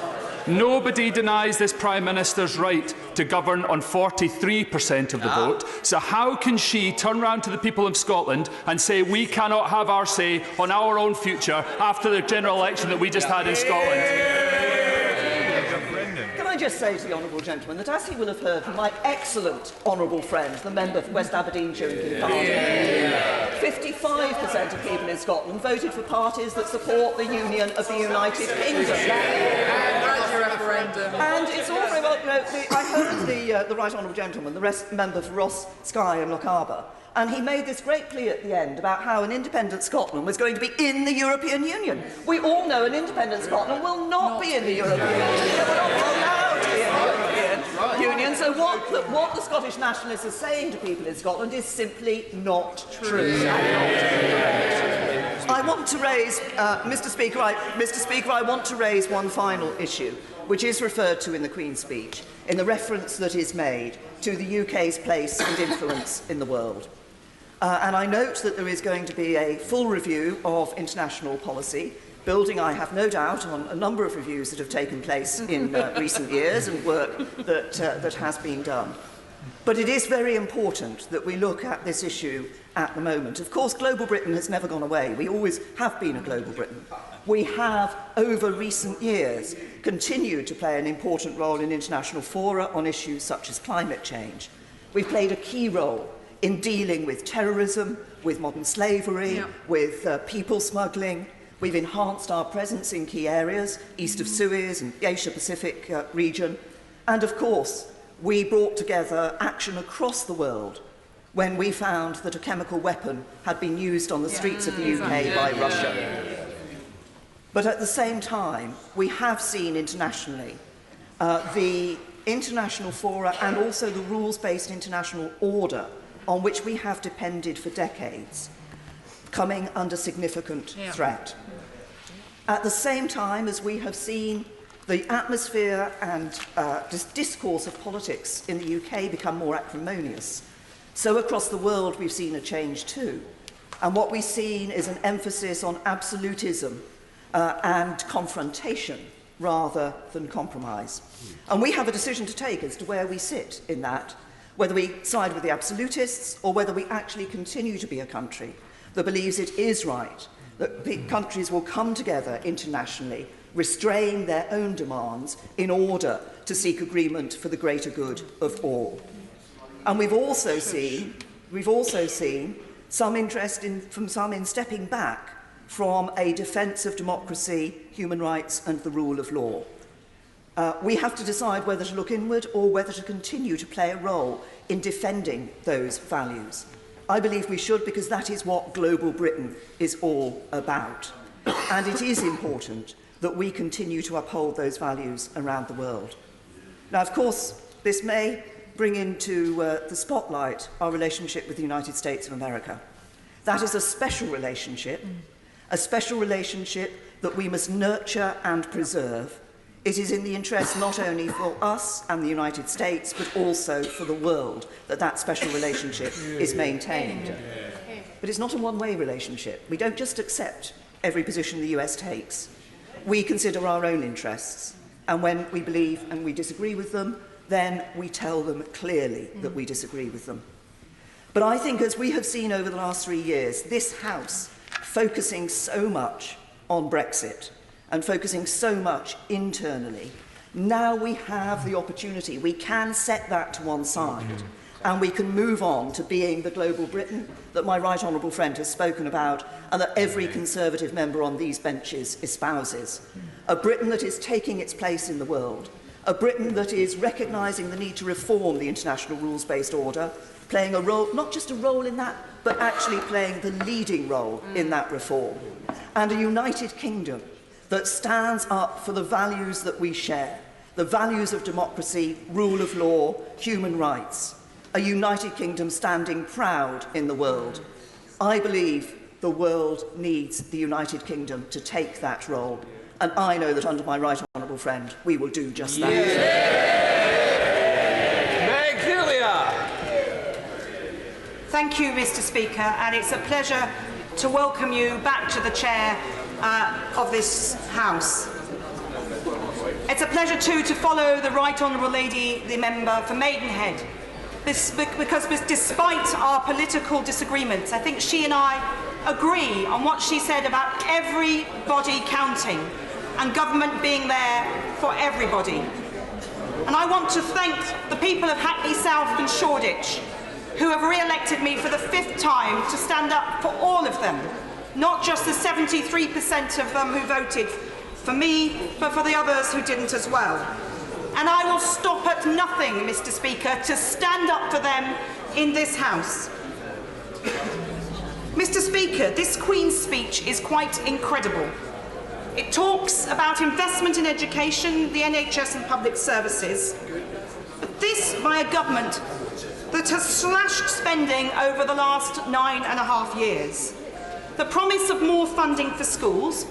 this Prime Minister's right to govern on 43% of the vote. So how can she turn round to the people of Scotland and say we cannot have our say on our own future after the general election that we just had in Scotland? Can I just say to the honourable gentleman that, as he will have heard from my excellent honourable friend, the member for West Aberdeenshire and Kilmarnock, 55% of people in Scotland voted for parties that support the union of the United Kingdom. And it's all very well, I heard the right honourable gentleman, the member for Ross, Skye and Lochaber, and he made this great plea at the end about how an independent Scotland was going to be in the European Union. We all know an independent Scotland will not be in the European Union. We're not allowed to be in the European Union. So what the Scottish nationalists are saying to people in Scotland is simply not true. I want to raise, Mr. Speaker, I want to raise one final issue, which is referred to in the Queen's speech, in the reference that is made to the UK's place and influence in the world. And I note that there is going to be a full review of international policy, building, I have no doubt, on a number of reviews that have taken place in recent years and work that has been done. But it is very important that we look at this issue at the moment. Of course, global Britain has never gone away. We always have been a global Britain. We have, over recent years, continued to play an important role in international fora on issues such as climate change. We've played a key role in dealing with terrorism, with modern slavery, with people smuggling. We've enhanced our presence in key areas, east of Suez and the Asia-Pacific region. And of course, we brought together action across the world when we found that a chemical weapon had been used on the streets of the UK by Russia. But at the same time, we have seen internationally the international fora and also the rules-based international order on which we have depended for decades coming under significant threat. At the same time as we have seen the atmosphere and discourse of politics in the UK become more acrimonious, so across the world we've seen a change too. And what we've seen is an emphasis on absolutism and confrontation rather than compromise. And we have a decision to take as to where we sit in that, whether we side with the absolutists or whether we actually continue to be a country that believes it is right that countries will come together internationally, restrain their own demands in order to seek agreement for the greater good of all. And we've also seen some interest from some in stepping back from a defence of democracy, human rights and the rule of law. We have to decide whether to look inward or whether to continue to play a role in defending those values. I believe we should, because that is what global Britain is all about. And it is important that we continue to uphold those values around the world. Now, of course, this may bring into the spotlight our relationship with the United States of America. That is a special relationship that we must nurture and preserve. It is in the interest not only for us and the United States, but also for the world that that special relationship is maintained. But it's not a one-way relationship. We don't just accept every position the US takes. We consider our own interests, and when we believe and we disagree with them, then we tell them clearly that we disagree with them. But I think, as we have seen over the last 3 years, this House focusing so much on Brexit and focusing so much internally, now we have the opportunity. We can set that to one side and we can move on to being the global Britain that my right honourable friend has spoken about and that every Conservative member on these benches espouses. A Britain that is taking its place in the world. A Britain that is recognising the need to reform the international rules-based order, playing a role, not just a role in that, but actually playing the leading role in that reform. And a United Kingdom that stands up for the values that we share, the values of democracy, rule of law, human rights. A United Kingdom standing proud in the world. I believe the world needs the United Kingdom to take that role. And I know that under my right honourable friend, we will do just that. Thank you, Mr. Speaker, and it's a pleasure to welcome you back to the chair of this House. It's a pleasure too to follow the Right Honourable Lady, the member for Maidenhead, because despite our political disagreements, I think she and I agree on what she said about everybody counting and government being there for everybody. And I want to thank the people of Hackney South and Shoreditch who have re-elected me for the 5th time to stand up for all of them, not just the 73% of them who voted for me, but for the others who didn't as well. And I will stop at nothing, Mr. Speaker, to stand up for them in this House. Mr. Speaker, this Queen's speech is quite incredible. It talks about investment in education, the NHS and public services, but this by a government that has slashed spending over the last 9.5 years. The promise of more funding for schools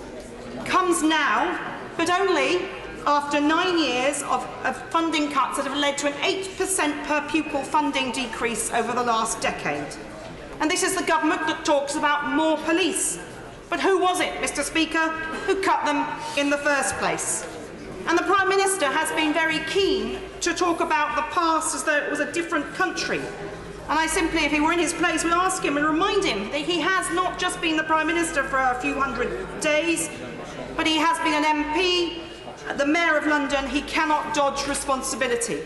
comes now, but only after 9 years of funding cuts that have led to an 8% per pupil funding decrease over the last decade. And this is the government that talks about more police. But who was it, Mr. Speaker, who cut them in the first place? And the Prime Minister has been very keen to talk about the past as though it was a different country. And I simply, if he were in his place, would ask him and remind him that he has not just been the Prime Minister for a few hundred days, but he has been an MP, the Mayor of London. He cannot dodge responsibility.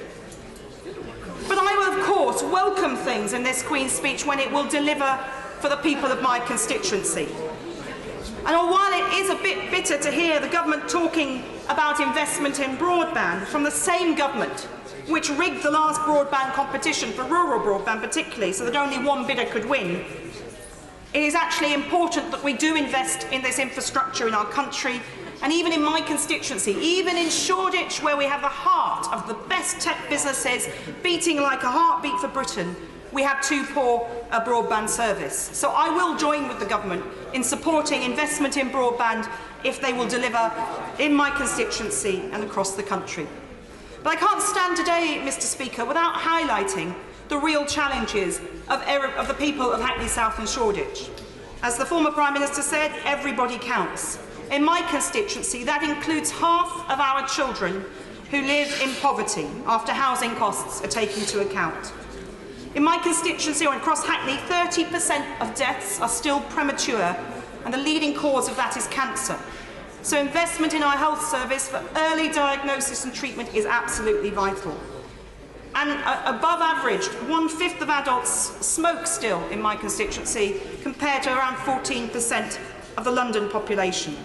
But I will, of course, welcome things in this Queen's speech when it will deliver for the people of my constituency. And while it is a bit bitter to hear the government talking about investment in broadband from the same government which rigged the last broadband competition for rural broadband particularly so that only one bidder could win, it is actually important that we do invest in this infrastructure in our country. And even in my constituency, even in Shoreditch, where we have the heart of the best tech businesses beating like a heartbeat for Britain, we have too poor a broadband service. So I will join with the government in supporting investment in broadband if they will deliver in my constituency and across the country. But I can't stand today, Mr. Speaker, without highlighting the real challenges of the people of Hackney South and Shoreditch. As the former Prime Minister said, everybody counts. In my constituency, that includes half of our children who live in poverty after housing costs are taken into account. In my constituency, or across Hackney, 30% of deaths are still premature, and the leading cause of that is cancer. So investment in our health service for early diagnosis and treatment is absolutely vital. And above average, 1/5 of adults smoke still in my constituency, compared to around 14% of the London population.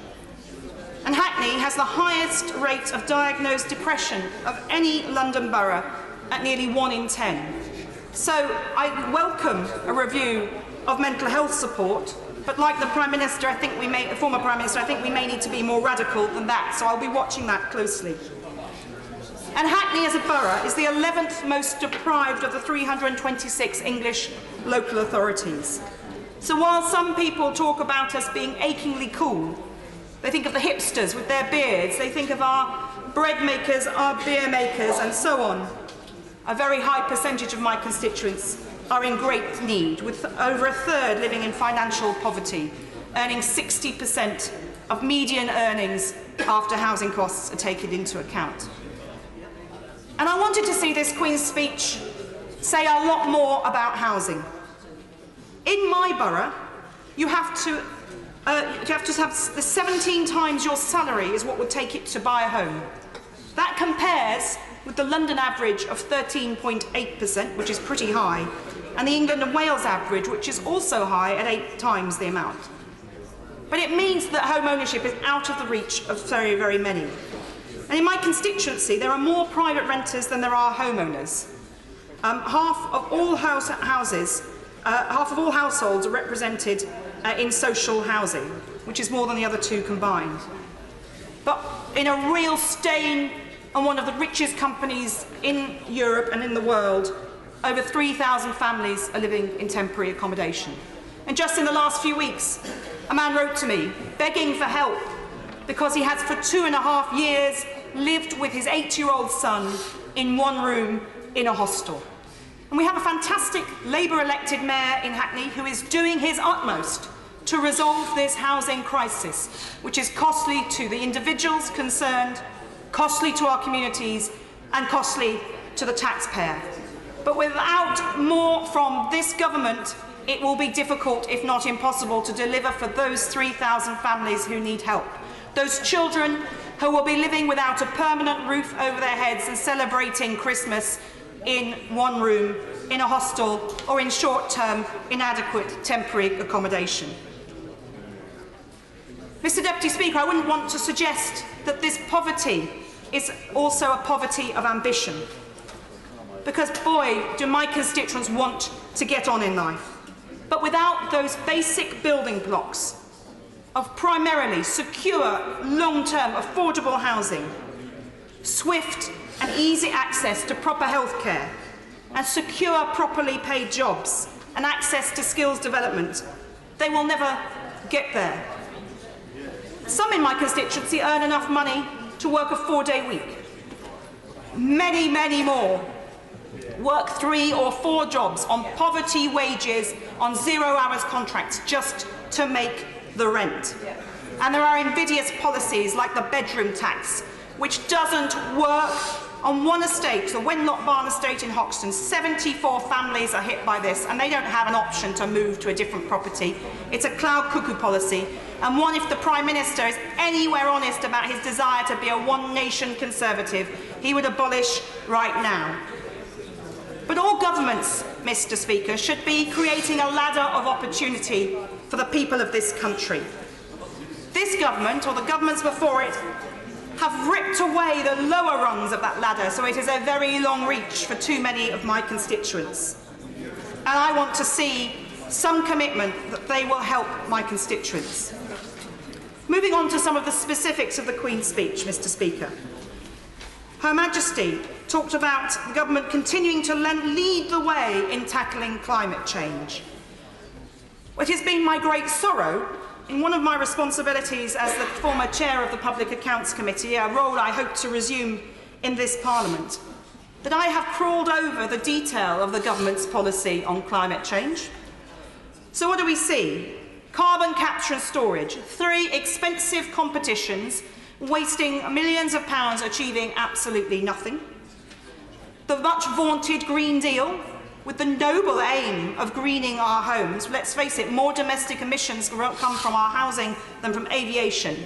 And Hackney has the highest rate of diagnosed depression of any London borough, at nearly 1 in 10. So I welcome a review of mental health support, but like the Prime Minister, former Prime Minister, I think we may need to be more radical than that, so I'll be watching that closely. And Hackney as a borough is the 11th most deprived of the 326 English local authorities. So while some people talk about us being achingly cool, they think of the hipsters with their beards, they think of our bread makers, our beer makers, and so on. A very high percentage of my constituents are in great need, with over a third living in financial poverty, earning 60% of median earnings after housing costs are taken into account. And I wanted to see this Queen's speech say a lot more about housing. In my borough, you have to have 17 times your salary is what would take it to buy a home. That compares with the London average of 13.8%, which is pretty high, and the England and Wales average, which is also high at 8 times the amount. But it means that home ownership is out of the reach of very, very many. And in my constituency, there are more private renters than there are homeowners. Half of all households are represented in social housing, which is more than the other two combined. But in a real stain on one of the richest companies in Europe and in the world, over 3,000 families are living in temporary accommodation. And just in the last few weeks, a man wrote to me begging for help because he has for 2.5 years lived with his 8-year-old son in one room in a hostel. And we have a fantastic Labour-elected mayor in Hackney who is doing his utmost to resolve this housing crisis, which is costly to the individuals concerned costly to our communities and costly to the taxpayer. But without more from this government, it will be difficult, if not impossible, to deliver for those 3,000 families who need help. Those children who will be living without a permanent roof over their heads and celebrating Christmas in one room, in a hostel, or in short-term, inadequate temporary accommodation. Mr. Deputy Speaker, I wouldn't want to suggest that this poverty is also a poverty of ambition. Because, boy, do my constituents want to get on in life. But without those basic building blocks of primarily secure, long-term, affordable housing, swift and easy access to proper health care, and secure, properly paid jobs, and access to skills development, they will never get there. Some in my constituency earn enough money to work a 4-day week. Many, many more work 3 or 4 jobs on poverty wages, on 0-hours contracts, just to make the rent. And there are invidious policies like the bedroom tax, which doesn't work. On one estate, the Wenlock Barn estate in Hoxton, 74 families are hit by this, and they don't have an option to move to a different property. It's a cloud cuckoo policy, and one if the Prime Minister is anywhere honest about his desire to be a one-nation Conservative, he would abolish right now. But all governments, Mr. Speaker, should be creating a ladder of opportunity for the people of this country. This government, or the governments before it, have ripped away the lower rungs of that ladder, so it is a very long reach for too many of my constituents. And I want to see some commitment that they will help my constituents. Moving on to some of the specifics of the Queen's speech, Mr. Speaker. Her Majesty talked about the government continuing to lead the way in tackling climate change. It has been my great sorrow, in one of my responsibilities as the former chair of the Public Accounts Committee, a role I hope to resume in this Parliament, that I have crawled over the detail of the government's policy on climate change. So what do we see? Carbon capture and storage, 3 expensive competitions, wasting millions of pounds achieving absolutely nothing. The much vaunted Green Deal, with the noble aim of greening our homes. Let's face it, more domestic emissions come from our housing than from aviation.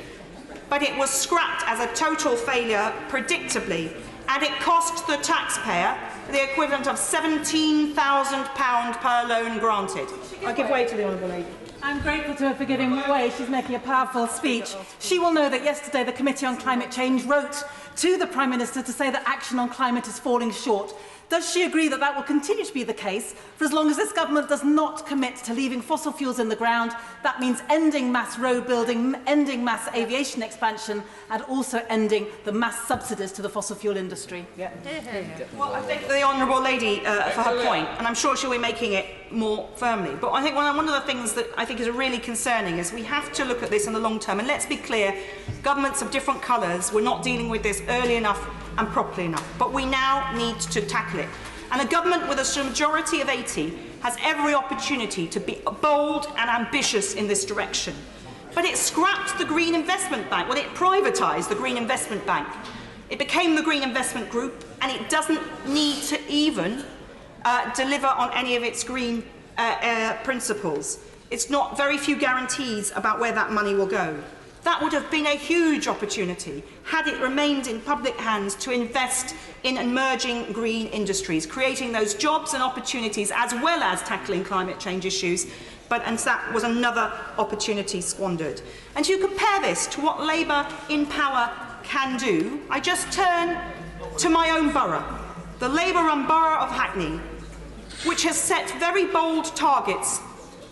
But it was scrapped as a total failure, predictably, and it cost the taxpayer the equivalent of £17,000 per loan granted. I'll give way to the Honourable Lady. I'm grateful to her for giving way. She's making a powerful speech. She will know that yesterday the Committee on Climate Change wrote to the Prime Minister to say that action on climate is falling short. Does she agree that that will continue to be the case for as long as this government does not commit to leaving fossil fuels in the ground? That means ending mass road building, ending mass aviation expansion, and also ending the mass subsidies to the fossil fuel industry. Yeah. Well, I thank the Honourable Lady for her point, and I'm sure she'll be making it more firmly. But I think one of the things that I think is really concerning is we have to look at this in the long term. And let's be clear, governments of different colours were not dealing with this early enough and properly enough. But we now need to tackle it. And a government with a majority of 80 has every opportunity to be bold and ambitious in this direction. But it scrapped the Green Investment Bank. Well, it privatised the Green Investment Bank. It became the Green Investment Group, and it doesn't need to even deliver on any of its green principles. It's not very few guarantees about where that money will go. That would have been a huge opportunity had it remained in public hands to invest in emerging green industries, creating those jobs and opportunities as well as tackling climate change issues. And that was another opportunity squandered. And you compare this to what Labour in power can do. I just turn to my own borough, the Labour-run borough of Hackney, which has set very bold targets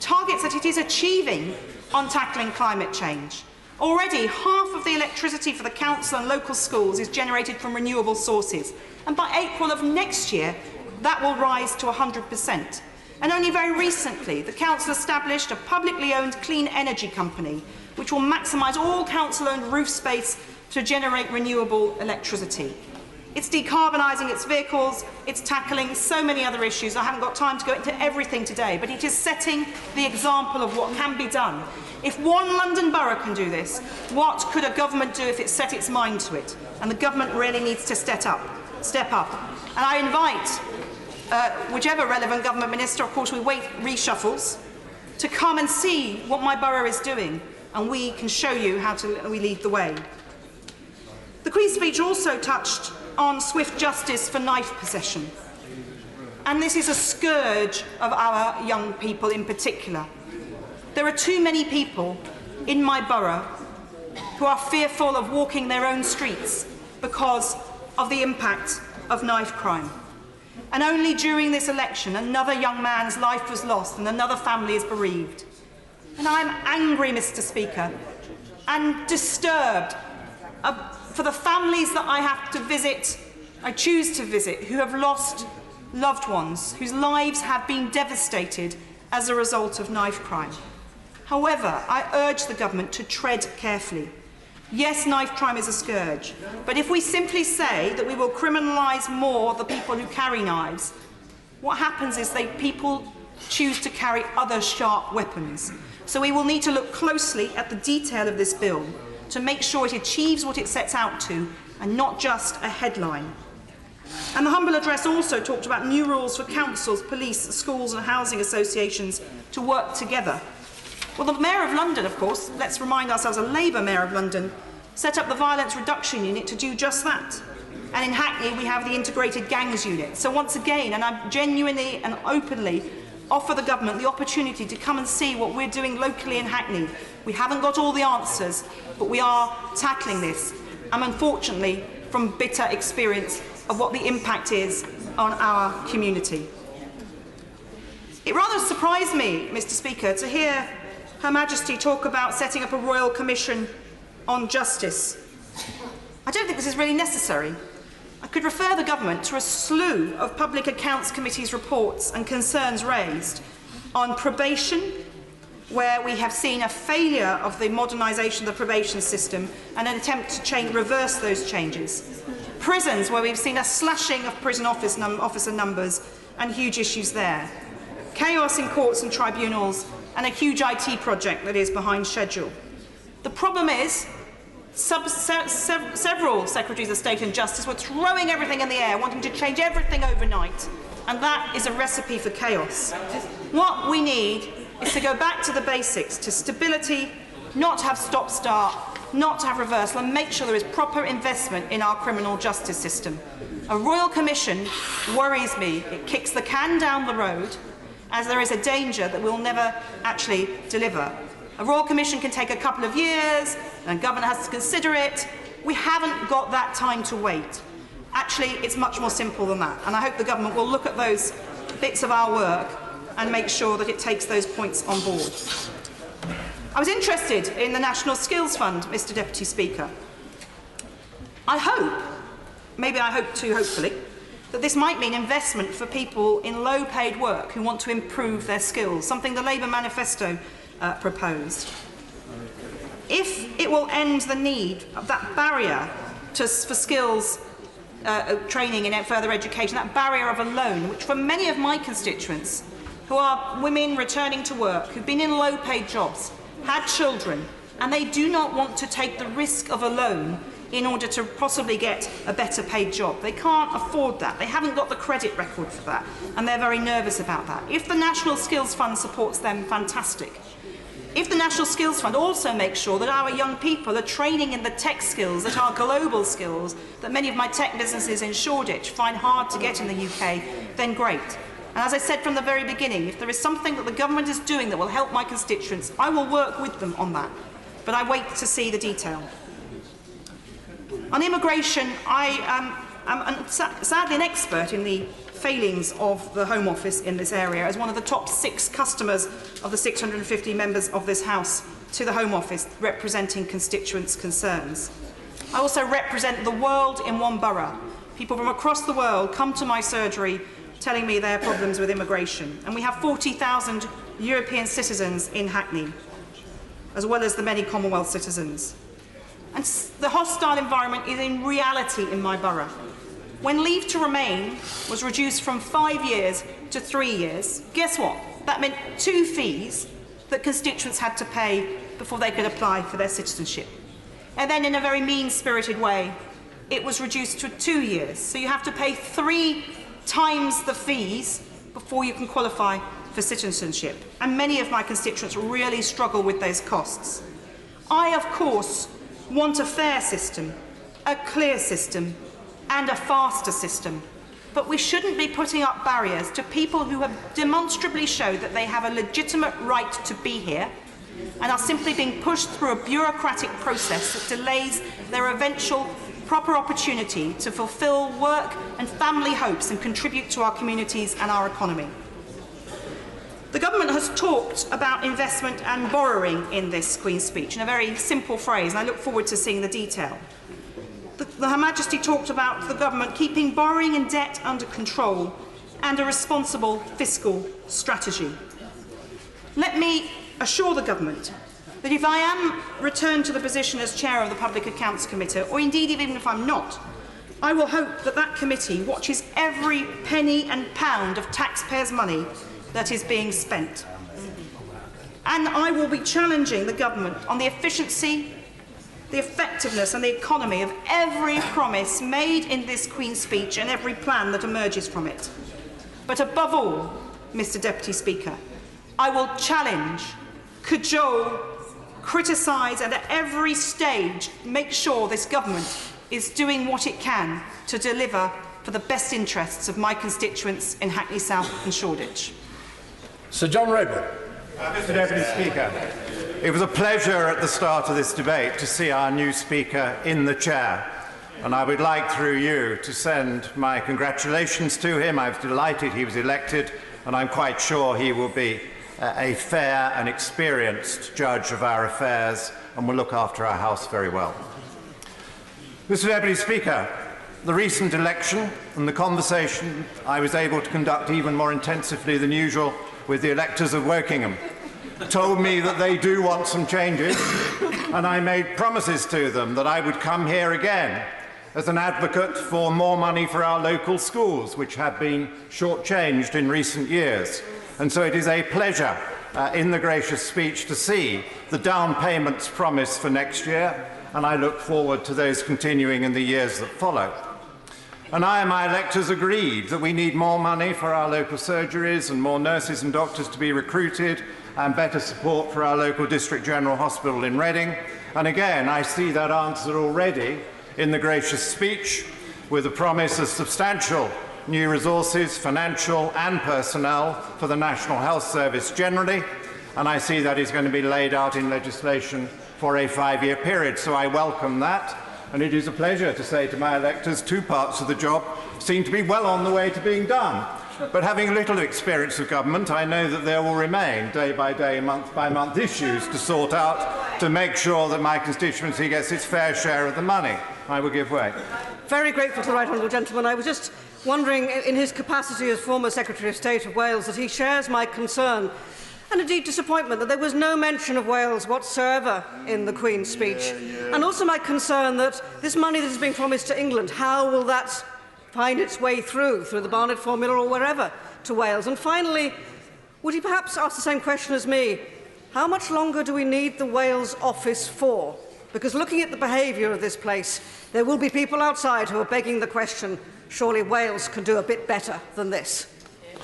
that it is achieving on tackling climate change. Already, half of the electricity for the council and local schools is generated from renewable sources. And by April of next year, that will rise to 100%. And only very recently, the council established a publicly owned clean energy company, which will maximise all council-owned roof space to generate renewable electricity. It's decarbonising its vehicles, it's tackling so many other issues. I haven't got time to go into everything today, but it is setting the example of what can be done. If one London borough can do this, what could a government do if it set its mind to it? And the government really needs to step up. And I invite whichever relevant government minister, of course we wait reshuffles, to come and see what my borough is doing, and we can show you how we lead the way. The Queen's speech also touched on swift justice for knife possession. And this is a scourge of our young people in particular. There are too many people in my borough who are fearful of walking their own streets because of the impact of knife crime. And only during this election, another young man's life was lost and another family is bereaved. And I'm angry, Mr. Speaker, and disturbed for the families that I have to visit, I choose to visit, who have lost loved ones, whose lives have been devastated as a result of knife crime. However, I urge the government to tread carefully. Yes, knife crime is a scourge, but if we simply say that we will criminalise more the people who carry knives, what happens is people choose to carry other sharp weapons. So we will need to look closely at the detail of this bill to make sure it achieves what it sets out to, and not just a headline. And the Humble Address also talked about new rules for councils, police, schools and housing associations to work together. Well, the Mayor of London, of course, let's remind ourselves, a Labour Mayor of London, set up the Violence Reduction Unit to do just that. And in Hackney, we have the Integrated Gangs Unit. So once again, and I genuinely and openly offer the government the opportunity to come and see what we're doing locally in Hackney. We haven't got all the answers, but we are tackling this. And unfortunately, from bitter experience of what the impact is on our community. It rather surprised me, Mr. Speaker, to hear Her Majesty talk about setting up a Royal Commission on Justice. I don't think this is really necessary. I could refer the government to a slew of Public Accounts Committee's reports and concerns raised on probation, where we have seen a failure of the modernisation of the probation system and an attempt to reverse those changes. Prisons, where we've seen a slashing of prison officer numbers and huge issues there. Chaos in courts and tribunals, and a huge IT project that is behind schedule. The problem is, several Secretaries of State and Justice were throwing everything in the air, wanting to change everything overnight, and that is a recipe for chaos. What we need is to go back to the basics, to stability, not to have stop-start, not to have reversal, and make sure there is proper investment in our criminal justice system. A Royal Commission worries me. It kicks the can down the road, as there is a danger that we'll never actually deliver. A Royal Commission can take a couple of years, and the government has to consider it. We haven't got that time to wait. Actually, it's much more simple than that, and I hope the government will look at those bits of our work and make sure that it takes those points on board. I was interested in the National Skills Fund, Mr. Deputy Speaker. I hope, hopefully, that this might mean investment for people in low-paid work who want to improve their skills, something the Labour manifesto proposed. If it will end the need of that barrier for skills training and further education, that barrier of a loan, which for many of my constituents, who are women returning to work, who've been in low-paid jobs, had children, and they do not want to take the risk of a loan in order to possibly get a better paid job. They can't afford that. They haven't got the credit record for that, and they're very nervous about that. If the National Skills Fund supports them, fantastic. If the National Skills Fund also makes sure that our young people are training in the tech skills that are global skills that many of my tech businesses in Shoreditch find hard to get in the UK, then great. And as I said from the very beginning, if there is something that the government is doing that will help my constituents, I will work with them on that. But I wait to see the detail. On immigration, I am sadly an expert in the failings of the Home Office in this area, as one of the top 6 customers of the 650 members of this House to the Home Office, representing constituents' concerns. I also represent the world in one borough. People from across the world come to my surgery telling me their problems with immigration. And we have 40,000 European citizens in Hackney, as well as the many Commonwealth citizens. And the hostile environment is in reality in my borough. when leave to remain was reduced from 5 years to 3 years, guess what? That meant 2 fees that constituents had to pay before they could apply for their citizenship. And then, in a very mean-spirited way, it was reduced to 2 years. So you have to pay 3 times the fees before you can qualify for citizenship. And many of my constituents really struggle with those costs. I, of course, want a fair system, a clear system, and a faster system. But we shouldn't be putting up barriers to people who have demonstrably shown that they have a legitimate right to be here and are simply being pushed through a bureaucratic process that delays their eventual proper opportunity to fulfil work and family hopes and contribute to our communities and our economy. The government has talked about investment and borrowing in this Queen's speech in a very simple phrase, and I look forward to seeing the detail. Her Majesty talked about the government keeping borrowing and debt under control and a responsible fiscal strategy. Let me assure the government that if I am returned to the position as chair of the Public Accounts Committee, or indeed even if I'm not, I will hope that that committee watches every penny and pound of taxpayers' money that is being spent. And I will be challenging the government on the efficiency, the effectiveness and the economy of every promise made in this Queen's speech and every plan that emerges from it. But above all, Mr. Deputy Speaker, I will challenge, cajole, criticise and at every stage make sure this government is doing what it can to deliver for the best interests of my constituents in Hackney South and Shoreditch. Sir John Redwood. Mr. Deputy Speaker, it was a pleasure at the start of this debate to see our new Speaker in the chair, and I would like, through you, to send my congratulations to him. I was delighted he was elected, and I'm quite sure he will be a fair and experienced judge of our affairs and will look after our House very well. Mr. Deputy Speaker, the recent election and the conversation I was able to conduct even more intensively than usual with the electors of Wokingham told me that they do want some changes, and I made promises to them that I would come here again as an advocate for more money for our local schools, which have been shortchanged in recent years. And so it is a pleasure in the gracious speech to see the down payments promised for next year, and I look forward to those continuing in the years that follow. And I and my electors agreed that we need more money for our local surgeries and more nurses and doctors to be recruited and better support for our local District General Hospital in Reading. And again, I see that answer already in the gracious speech, with the promise of substantial new resources, financial and personnel, for the National Health Service generally. And I see that is going to be laid out in legislation for a 5-year period. So I welcome that. And it is a pleasure to say to my electors 2 parts of the job seem to be well on the way to being done. But having little experience of government, I know that there will remain day by day, month by month issues to sort out to make sure that my constituency gets its fair share of the money. I will give way. Very grateful to the right honourable gentleman. I was just wondering, in his capacity as former Secretary of State of Wales, that he shares my concern and indeed disappointment that there was no mention of Wales whatsoever in the Queen's speech. And also my concern that this money that is being promised to England, how will that find its way through the Barnett formula or wherever, to Wales? And finally, would he perhaps ask the same question as me? How much longer do we need the Wales office for? Because looking at the behaviour of this place, there will be people outside who are begging the question, surely Wales can do a bit better than this.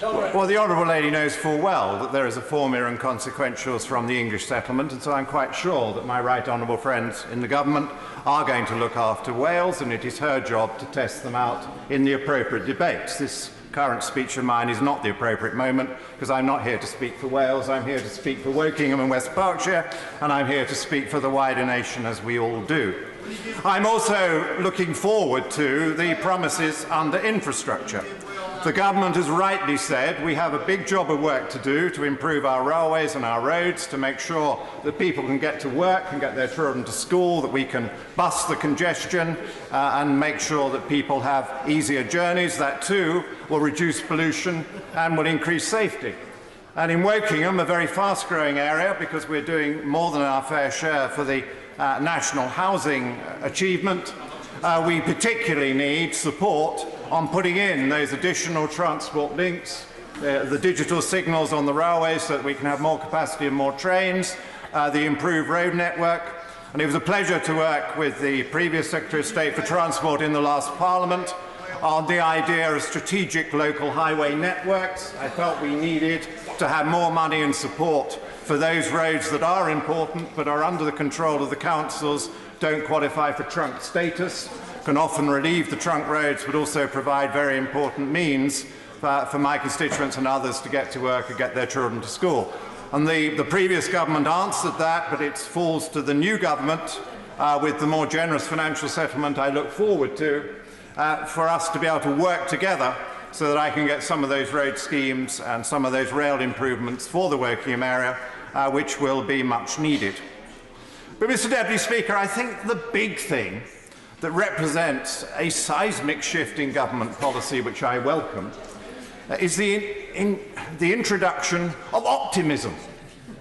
Well, the Honourable Lady knows full well that there is a formula and consequentials from the English settlement, and so I'm quite sure that my right honourable friends in the government are going to look after Wales, and it is her job to test them out in the appropriate debates. This current speech of mine is not the appropriate moment, because I'm not here to speak for Wales, I'm here to speak for Wokingham and West Berkshire, and I'm here to speak for the wider nation, as we all do. I'm also looking forward to the promises under infrastructure. The government has rightly said we have a big job of work to do to improve our railways and our roads, to make sure that people can get to work, can get their children to school, that we can bust the congestion and make sure that people have easier journeys. That too will reduce pollution and will increase safety. And in Wokingham, a very fast-growing area, because we're doing more than our fair share for the national housing achievement, we particularly need support on putting in those additional transport links, the digital signals on the railways so that we can have more capacity and more trains, the improved road network. And it was a pleasure to work with the previous Secretary of State for Transport in the last Parliament on the idea of strategic local highway networks. I felt we needed to have more money and support for those roads that are important but are under the control of the councils, don't qualify for trunk status, can often relieve the trunk roads but also provide very important means for my constituents and others to get to work and get their children to school. And the previous government answered that, but it falls to the new government with the more generous financial settlement I look forward to for us to be able to work together so that I can get some of those road schemes and some of those rail improvements for the Wokingham area, which will be much needed. But, Mr. Deputy Speaker, I think the big thing that represents a seismic shift in government policy, which I welcome, is the introduction of optimism,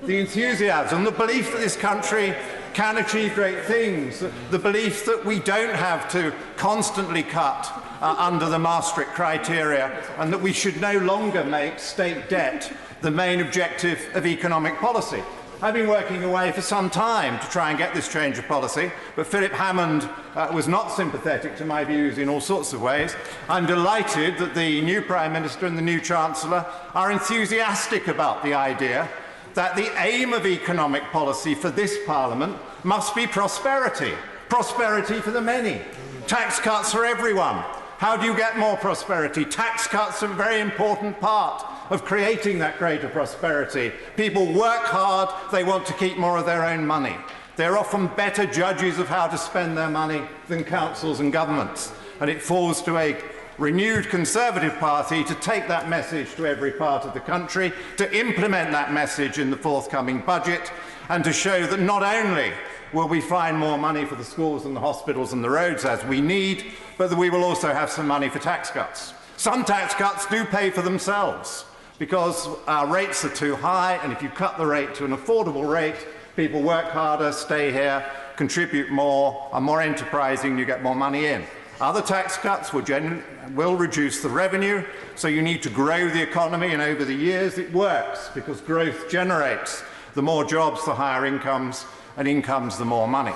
the enthusiasm, the belief that this country can achieve great things, the belief that we don't have to constantly cut under the Maastricht criteria, and that we should no longer make state debt the main objective of economic policy. I've been working away for some time to try and get this change of policy, but Philip Hammond was not sympathetic to my views in all sorts of ways. I'm delighted that the new Prime Minister and the new Chancellor are enthusiastic about the idea that the aim of economic policy for this Parliament must be prosperity. Prosperity for the many. Tax cuts for everyone. How do you get more prosperity? Tax cuts are a very important part of creating that greater prosperity. People work hard, they want to keep more of their own money. They're often better judges of how to spend their money than councils and governments. And it falls to a renewed Conservative Party to take that message to every part of the country, to implement that message in the forthcoming budget, and to show that not only will we find more money for the schools and the hospitals and the roads as we need, but that we will also have some money for tax cuts. Some tax cuts do pay for themselves because our rates are too high, and if you cut the rate to an affordable rate, people work harder, stay here, contribute more, are more enterprising, you get more money in. Other tax cuts will reduce the revenue, so you need to grow the economy, and over the years it works because growth generates the more jobs, the higher incomes, and incomes, the more money.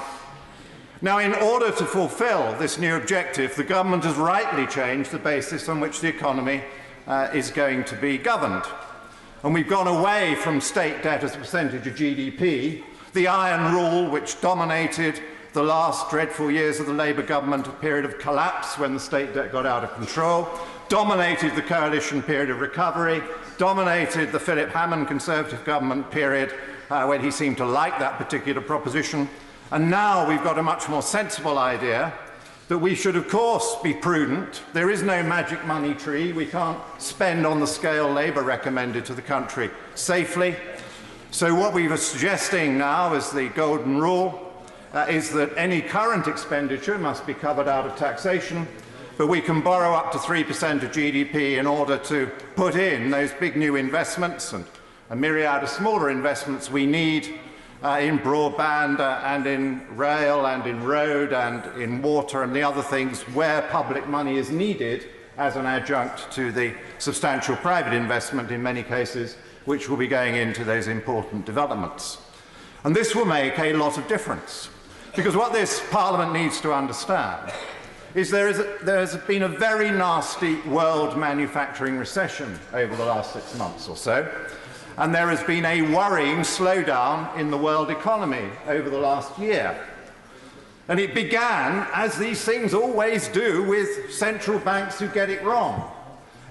Now, in order to fulfil this new objective, the government has rightly changed the basis on which the economy is going to be governed. And we've gone away from state debt as a percentage of GDP, the iron rule which dominated the last dreadful years of the Labour government, a period of collapse when the state debt got out of control, dominated the coalition period of recovery, dominated the Philip Hammond Conservative government period when he seemed to like that particular proposition. And now we've got a much more sensible idea that we should, of course, be prudent. There is no magic money tree. We can't spend on the scale Labour recommended to the country safely. So what we were suggesting now as the golden rule is that any current expenditure must be covered out of taxation, but we can borrow up to 3% of GDP in order to put in those big new investments and a myriad of smaller investments we need in broadband and in rail and in road and in water and the other things where public money is needed as an adjunct to the substantial private investment in many cases which will be going into those important developments. And this will make a lot of difference, because what this Parliament needs to understand is there has been a very nasty world manufacturing recession over the last 6 months or so, and there has been a worrying slowdown in the world economy over the last year. And it began, as these things always do, with central banks who get it wrong.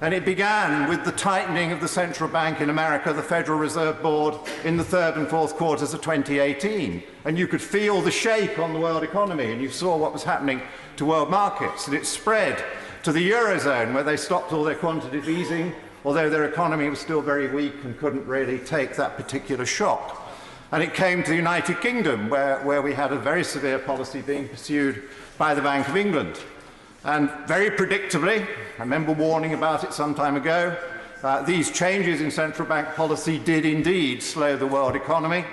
And it began with the tightening of the central bank in America, the Federal Reserve Board, in the third and fourth quarters of 2018. And you could feel the shake on the world economy, and you saw what was happening to world markets. And it spread to the Eurozone, where they stopped all their quantitative easing, although their economy was still very weak and couldn't really take that particular shock. And it came to the United Kingdom, where we had a very severe policy being pursued by the Bank of England. And very predictably, I remember warning about it some time ago, these changes in central bank policy did indeed slow the world economy.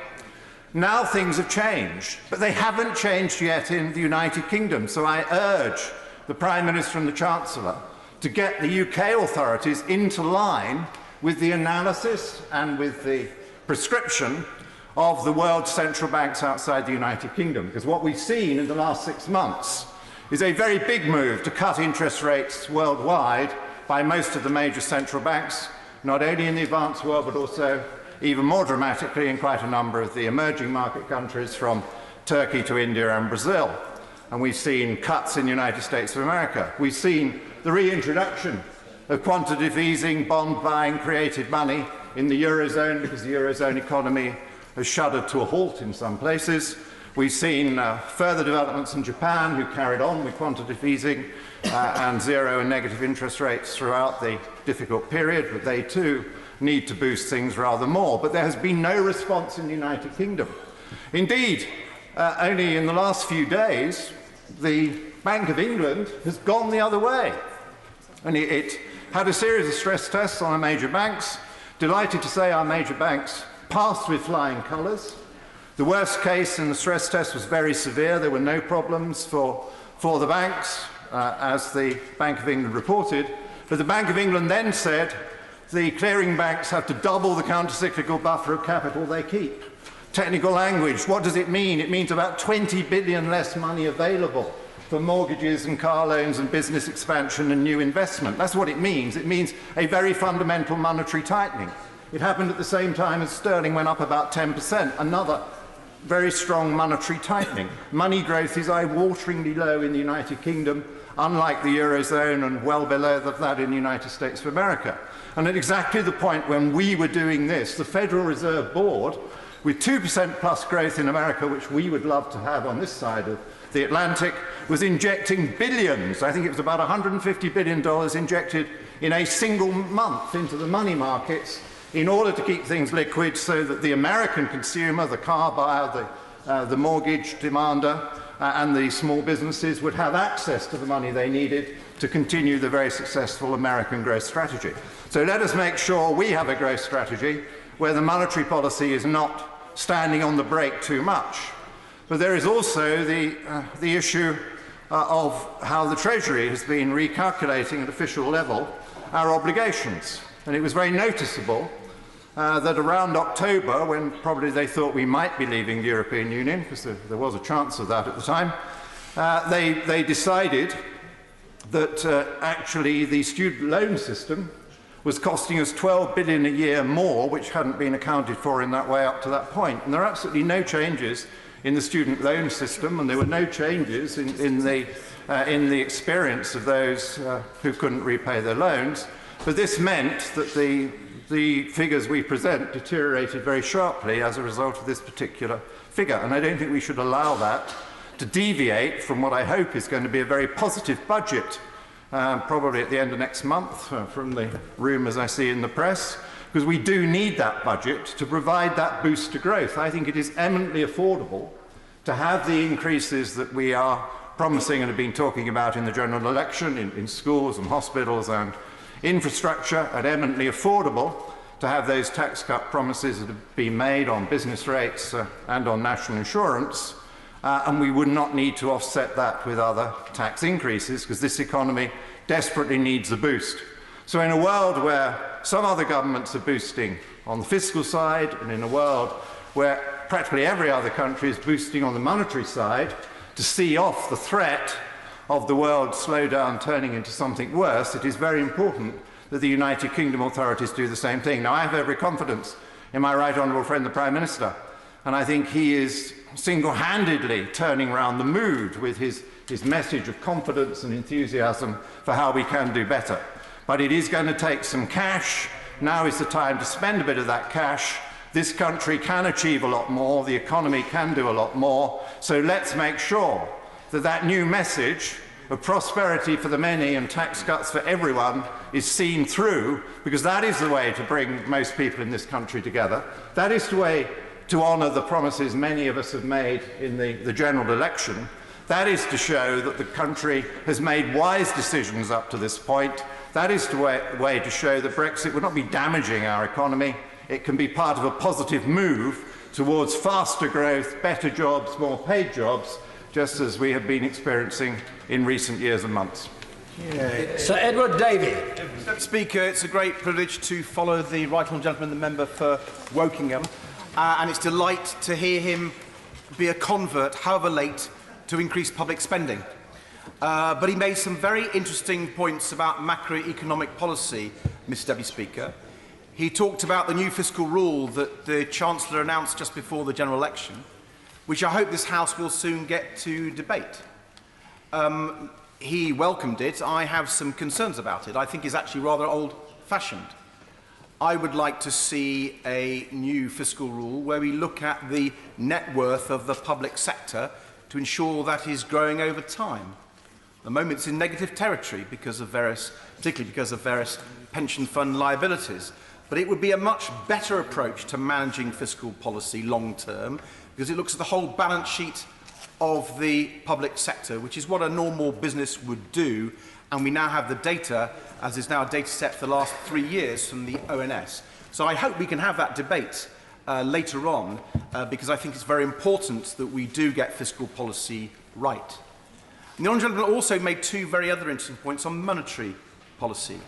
Now things have changed, but they haven't changed yet in the United Kingdom. So I urge the Prime Minister and the Chancellor to get the UK authorities into line with the analysis and with the prescription of the world's central banks outside the United Kingdom. Because what we've seen in the last 6 months is a very big move to cut interest rates worldwide by most of the major central banks, not only in the advanced world, but also even more dramatically in quite a number of the emerging market countries, from Turkey to India and Brazil. And we've seen cuts in the United States of America. We've seen the reintroduction of quantitative easing, bond buying, created money in the Eurozone, because the Eurozone economy has shuddered to a halt in some places. We've seen further developments in Japan, who carried on with quantitative easing and zero and negative interest rates throughout the difficult period, but they too need to boost things rather more. But there has been no response in the United Kingdom. Indeed, only in the last few days, the Bank of England has gone the other way. And it had a series of stress tests on our major banks. Delighted to say our major banks passed with flying colours. The worst case in the stress test was very severe. There were no problems for the banks, as the Bank of England reported. But the Bank of England then said the clearing banks have to double the countercyclical buffer of capital they keep. Technical language, what does it mean? It means about 20 billion less money available for mortgages and car loans and business expansion and new investment. That's what it means. It means a very fundamental monetary tightening. It happened at the same time as sterling went up about 10%, another very strong monetary tightening. Money growth is eye-wateringly low in the United Kingdom, unlike the Eurozone, and well below that in the United States of America. And at exactly the point when we were doing this, the Federal Reserve Board, with 2% plus growth in America, which we would love to have on this side of the Atlantic, was injecting billions. I think it was about $150 billion injected in a single month into the money markets in order to keep things liquid, so that the American consumer, the car buyer, the mortgage demander, and the small businesses would have access to the money they needed to continue the very successful American growth strategy. So let us make sure we have a growth strategy where the monetary policy is not standing on the brake too much. But there is also the issue of how the Treasury has been recalculating at official level our obligations. And it was very noticeable that around October, when probably they thought we might be leaving the European Union, because there was a chance of that at the time, they decided that actually the student loan system was costing us $12 billion a year more, which hadn't been accounted for in that way up to that point. And there are absolutely no changes in the student loan system, and there were no changes in the experience of those who couldn't repay their loans. But this meant that the figures we present deteriorated very sharply as a result of this particular figure. And I don't think we should allow that to deviate from what I hope is going to be a very positive budget, probably at the end of next month, from the rumours I see in the press, because we do need that budget to provide that boost to growth. I think it is eminently affordable to have the increases that we are promising and have been talking about in the general election, in schools and hospitals and infrastructure, and eminently affordable to have those tax cut promises that have been made on business rates and on national insurance, and we would not need to offset that with other tax increases, because this economy desperately needs a boost. So in a world where some other governments are boosting on the fiscal side, and in a world where practically every other country is boosting on the monetary side, to see off the threat of the world slowdown turning into something worse, it is very important that the United Kingdom authorities do the same thing. Now, I have every confidence in my right honourable friend, the Prime Minister, and I think he is single-handedly turning around the mood with his message of confidence and enthusiasm for how we can do better. But it is going to take some cash. Now is the time to spend a bit of that cash. This country can achieve a lot more. The economy can do a lot more. So let's make sure that that new message of prosperity for the many and tax cuts for everyone is seen through, because that is the way to bring most people in this country together. That is the way to honour the promises many of us have made in the general election. That is to show that the country has made wise decisions up to this point. That is the way to show that Brexit would not be damaging our economy. It can be part of a positive move towards faster growth, better jobs, more paid jobs, just as we have been experiencing in recent years and months. Sir Edward Davey. Mr. Speaker, it's a great privilege to follow the right honourable gentleman, the member for Wokingham, and it's a delight to hear him be a convert, however late, to increase public spending. But he made some very interesting points about macroeconomic policy, Mr. Deputy Speaker. He talked about the new fiscal rule that the Chancellor announced just before the general election, which I hope this House will soon get to debate. He welcomed it. I have some concerns about it. I think it's actually rather old-fashioned. I would like to see a new fiscal rule where we look at the net worth of the public sector to ensure that is growing over time. At the moment, it's in negative territory because of particularly because of various pension fund liabilities. But it would be a much better approach to managing fiscal policy long-term because it looks at the whole balance sheet of the public sector, which is what a normal business would do, and we now have the data, as is now a data set for the last 3 years from the ONS. So I hope we can have that debate later on, because I think it's very important that we do get fiscal policy right. And the Honourable Gentleman also made two very other interesting points on monetary policy.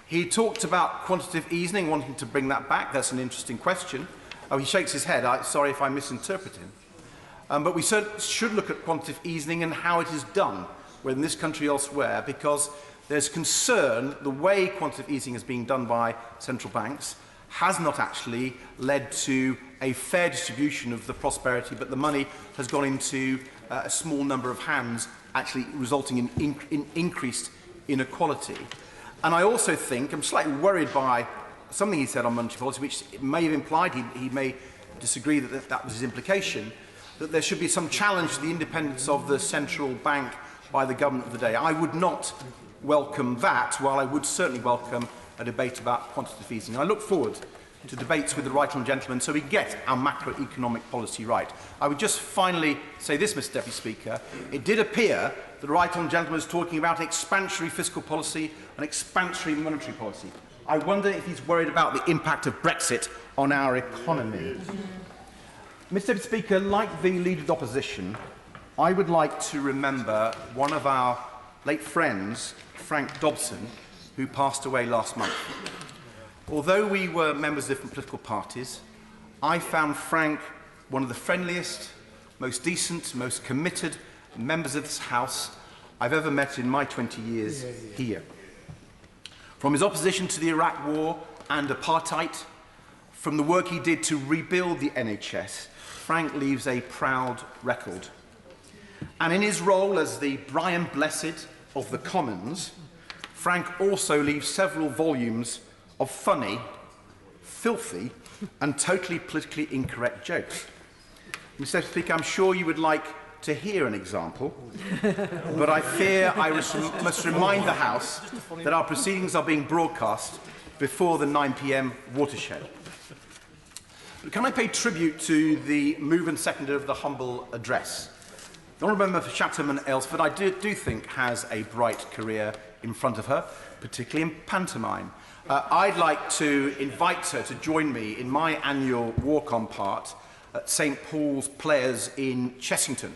He talked about quantitative easing, wanting to bring that back. That's an interesting question. Oh, he shakes his head. Sorry if I misinterpret him. But we should look at quantitative easing and how it is done, whether in this country or elsewhere, because there's concern the way quantitative easing is being done by central banks has not actually led to a fair distribution of the prosperity, but the money has gone into a small number of hands, actually resulting in increased inequality. And I also think, I'm slightly worried by something he said on monetary policy, which may have implied, he may disagree that that was his implication, that there should be some challenge to the independence of the central bank by the government of the day. I would not welcome that, while I would certainly welcome a debate about quantitative easing. I look forward to debates with the right honourable gentleman so we get our macroeconomic policy right. I would just finally say this, Mr. Deputy Speaker. It did appear that the right honourable gentleman was talking about expansionary fiscal policy and expansionary monetary policy. I wonder if he's worried about the impact of Brexit on our economy. Mr. Deputy Speaker, like the Leader of the Opposition, I would like to remember one of our late friends, Frank Dobson, who passed away last month. Although we were members of different political parties, I found Frank one of the friendliest, most decent, most committed members of this House I've ever met in my 20 years here. From his opposition to the Iraq War and apartheid, from the work he did to rebuild the NHS, Frank leaves a proud record. And in his role as the Brian Blessed of the Commons, Frank also leaves several volumes of funny, filthy, and totally politically incorrect jokes. Mr. Speaker, I'm sure you would like to hear an example, but I fear I must remind the House that our proceedings are being broadcast before the 9 p.m. watershed. But can I pay tribute to the move and seconder of the humble address? The Honourable Member for Chatham and Aylesford, I do think, has a bright career in front of her, particularly in pantomime. I'd like to invite her to join me in my annual walk-on part at St Paul's Players in Chessington.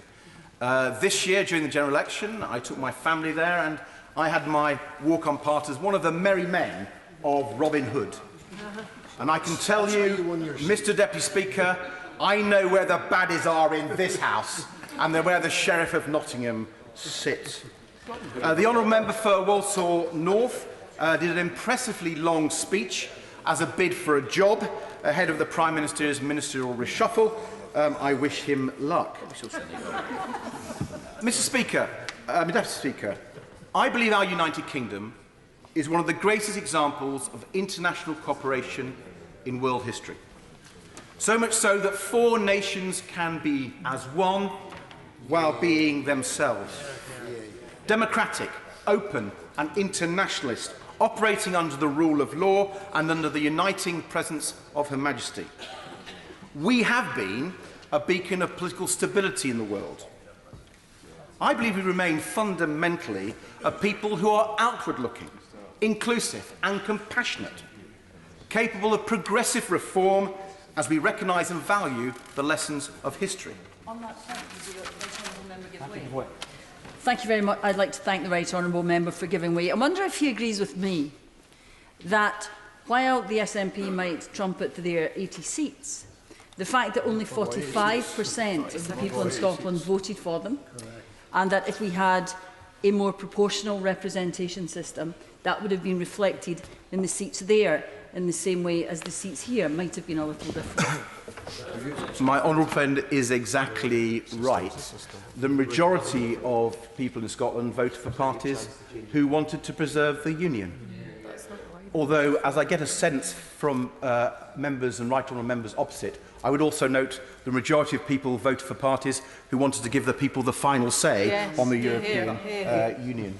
This year, during the general election, I took my family there and I had my walk-on part as one of the merry men of Robin Hood. And I can tell you, Mr. Deputy Speaker, I know where the baddies are in this House and they're where the Sheriff of Nottingham sits. The Honourable Member for Walsall North did an impressively long speech as a bid for a job ahead of the Prime Minister's ministerial reshuffle. I wish him luck. Mr. Deputy Speaker, I believe our United Kingdom is one of the greatest examples of international cooperation in world history. So much so that 4 nations can be as one while being themselves. Democratic, open and internationalist, operating under the rule of law and under the uniting presence of Her Majesty. We have been a beacon of political stability in the world. I believe we remain fundamentally a people who are outward-looking, inclusive and compassionate, capable of progressive reform as we recognise and value the lessons of history. On that point, did the member give way? Thank you very much. I'd like to thank the Right Honourable Member for giving way. I wonder if he agrees with me that while the SNP might trumpet their 80 seats, the fact that only 45% of the people in Scotland voted for them, and that if we had a more proportional representation system, that would have been reflected in the seats there in the same way as the seats here might have been a little different. My honourable friend is exactly right. The majority of people in Scotland voted for parties who wanted to preserve the Union. Although, as I get a sense from members and right honourable members opposite, I would also note the majority of people voted for parties who wanted to give the people the final say on the European Union.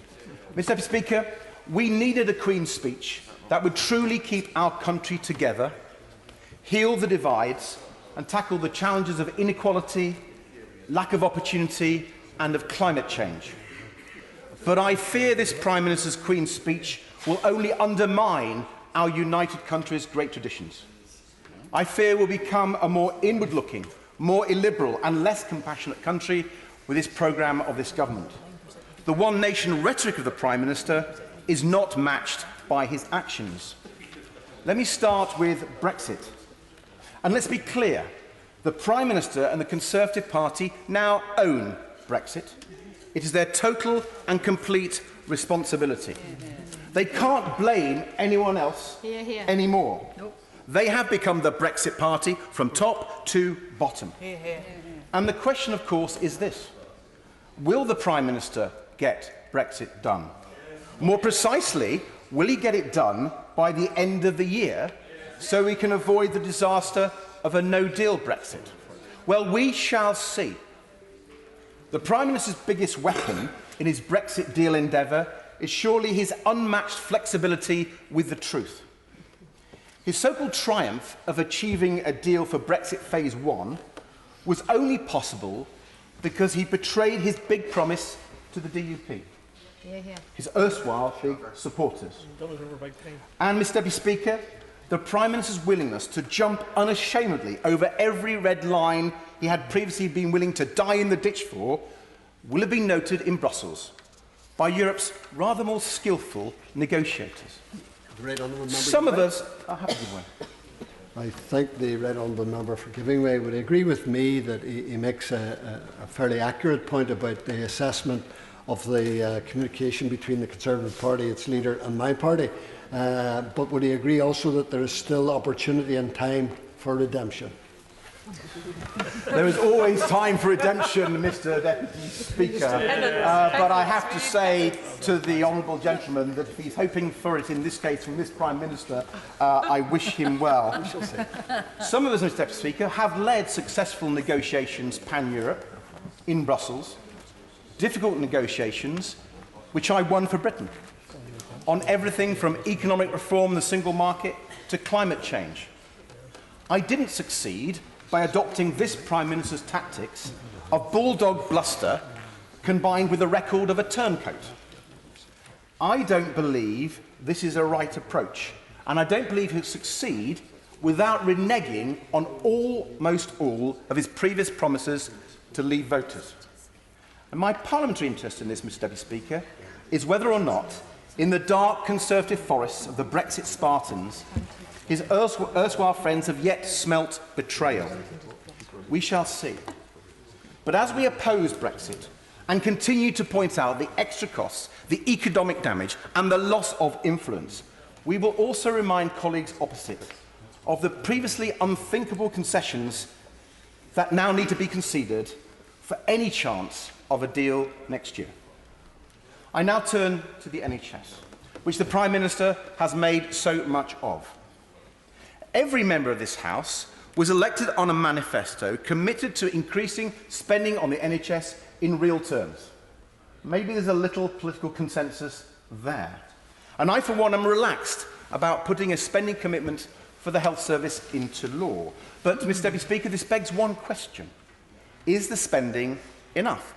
Mr. Deputy Speaker, we needed a Queen's speech that would truly keep our country together, heal the divides, and tackle the challenges of inequality, lack of opportunity, and of climate change. But I fear this Prime Minister's Queen's speech will only undermine our united country's great traditions. I fear we'll become a more inward-looking, more illiberal and less compassionate country with this programme of this government. The one nation rhetoric of the Prime Minister is not matched by his actions. Let me start with Brexit. And let's be clear, the Prime Minister and the Conservative Party now own Brexit. It is their total and complete responsibility. They can't blame anyone else anymore. They have become the Brexit party from top to bottom. And the question, of course, is this. Will the Prime Minister get Brexit done? More precisely, will he get it done by the end of the year so we can avoid the disaster of a no-deal Brexit? Well, we shall see. The Prime Minister's biggest weapon in his Brexit deal endeavour is surely his unmatched flexibility with the truth. His so-called triumph of achieving a deal for Brexit Phase 1 was only possible because he betrayed his big promise to the DUP, his erstwhile big supporters. And, Mr. Deputy Speaker, the Prime Minister's willingness to jump unashamedly over every red line he had previously been willing to die in the ditch for will have been noted in Brussels by Europe's rather more skillful negotiators. Some of us are happy to give way. I thank the Right Honourable Member for giving way. Would he agree with me that he makes a fairly accurate point about the assessment of the communication between the Conservative Party, its leader, and my party? But would he agree also that there is still opportunity and time for redemption? There is always time for redemption, Mr. Deputy Speaker. But I have to say to the honourable gentleman that if he's hoping for it in this case from this Prime Minister, I wish him well. Some of us, Mr. Deputy Speaker, have led successful negotiations pan-Europe in Brussels, difficult negotiations which I won for Britain, on everything from economic reform, the single market, to climate change. I didn't succeed by adopting this Prime Minister's tactics of bulldog bluster combined with the record of a turncoat. I don't believe this is a right approach, and I don't believe he'll succeed without reneging on almost all of his previous promises to leave voters. And my parliamentary interest in this, Mr. Deputy Speaker, is whether or not, in the dark Conservative forests of the Brexit Spartans, his erstwhile friends have yet smelt betrayal. We shall see. But as we oppose Brexit and continue to point out the extra costs, the economic damage and the loss of influence, we will also remind colleagues opposite of the previously unthinkable concessions that now need to be conceded for any chance of a deal next year. I now turn to the NHS, which the Prime Minister has made so much of. Every member of this House was elected on a manifesto committed to increasing spending on the NHS in real terms. Maybe there's a little political consensus there. And I, for one, am relaxed about putting a spending commitment for the health service into law. But, Mr. Deputy Speaker, this begs one question. Is the spending enough?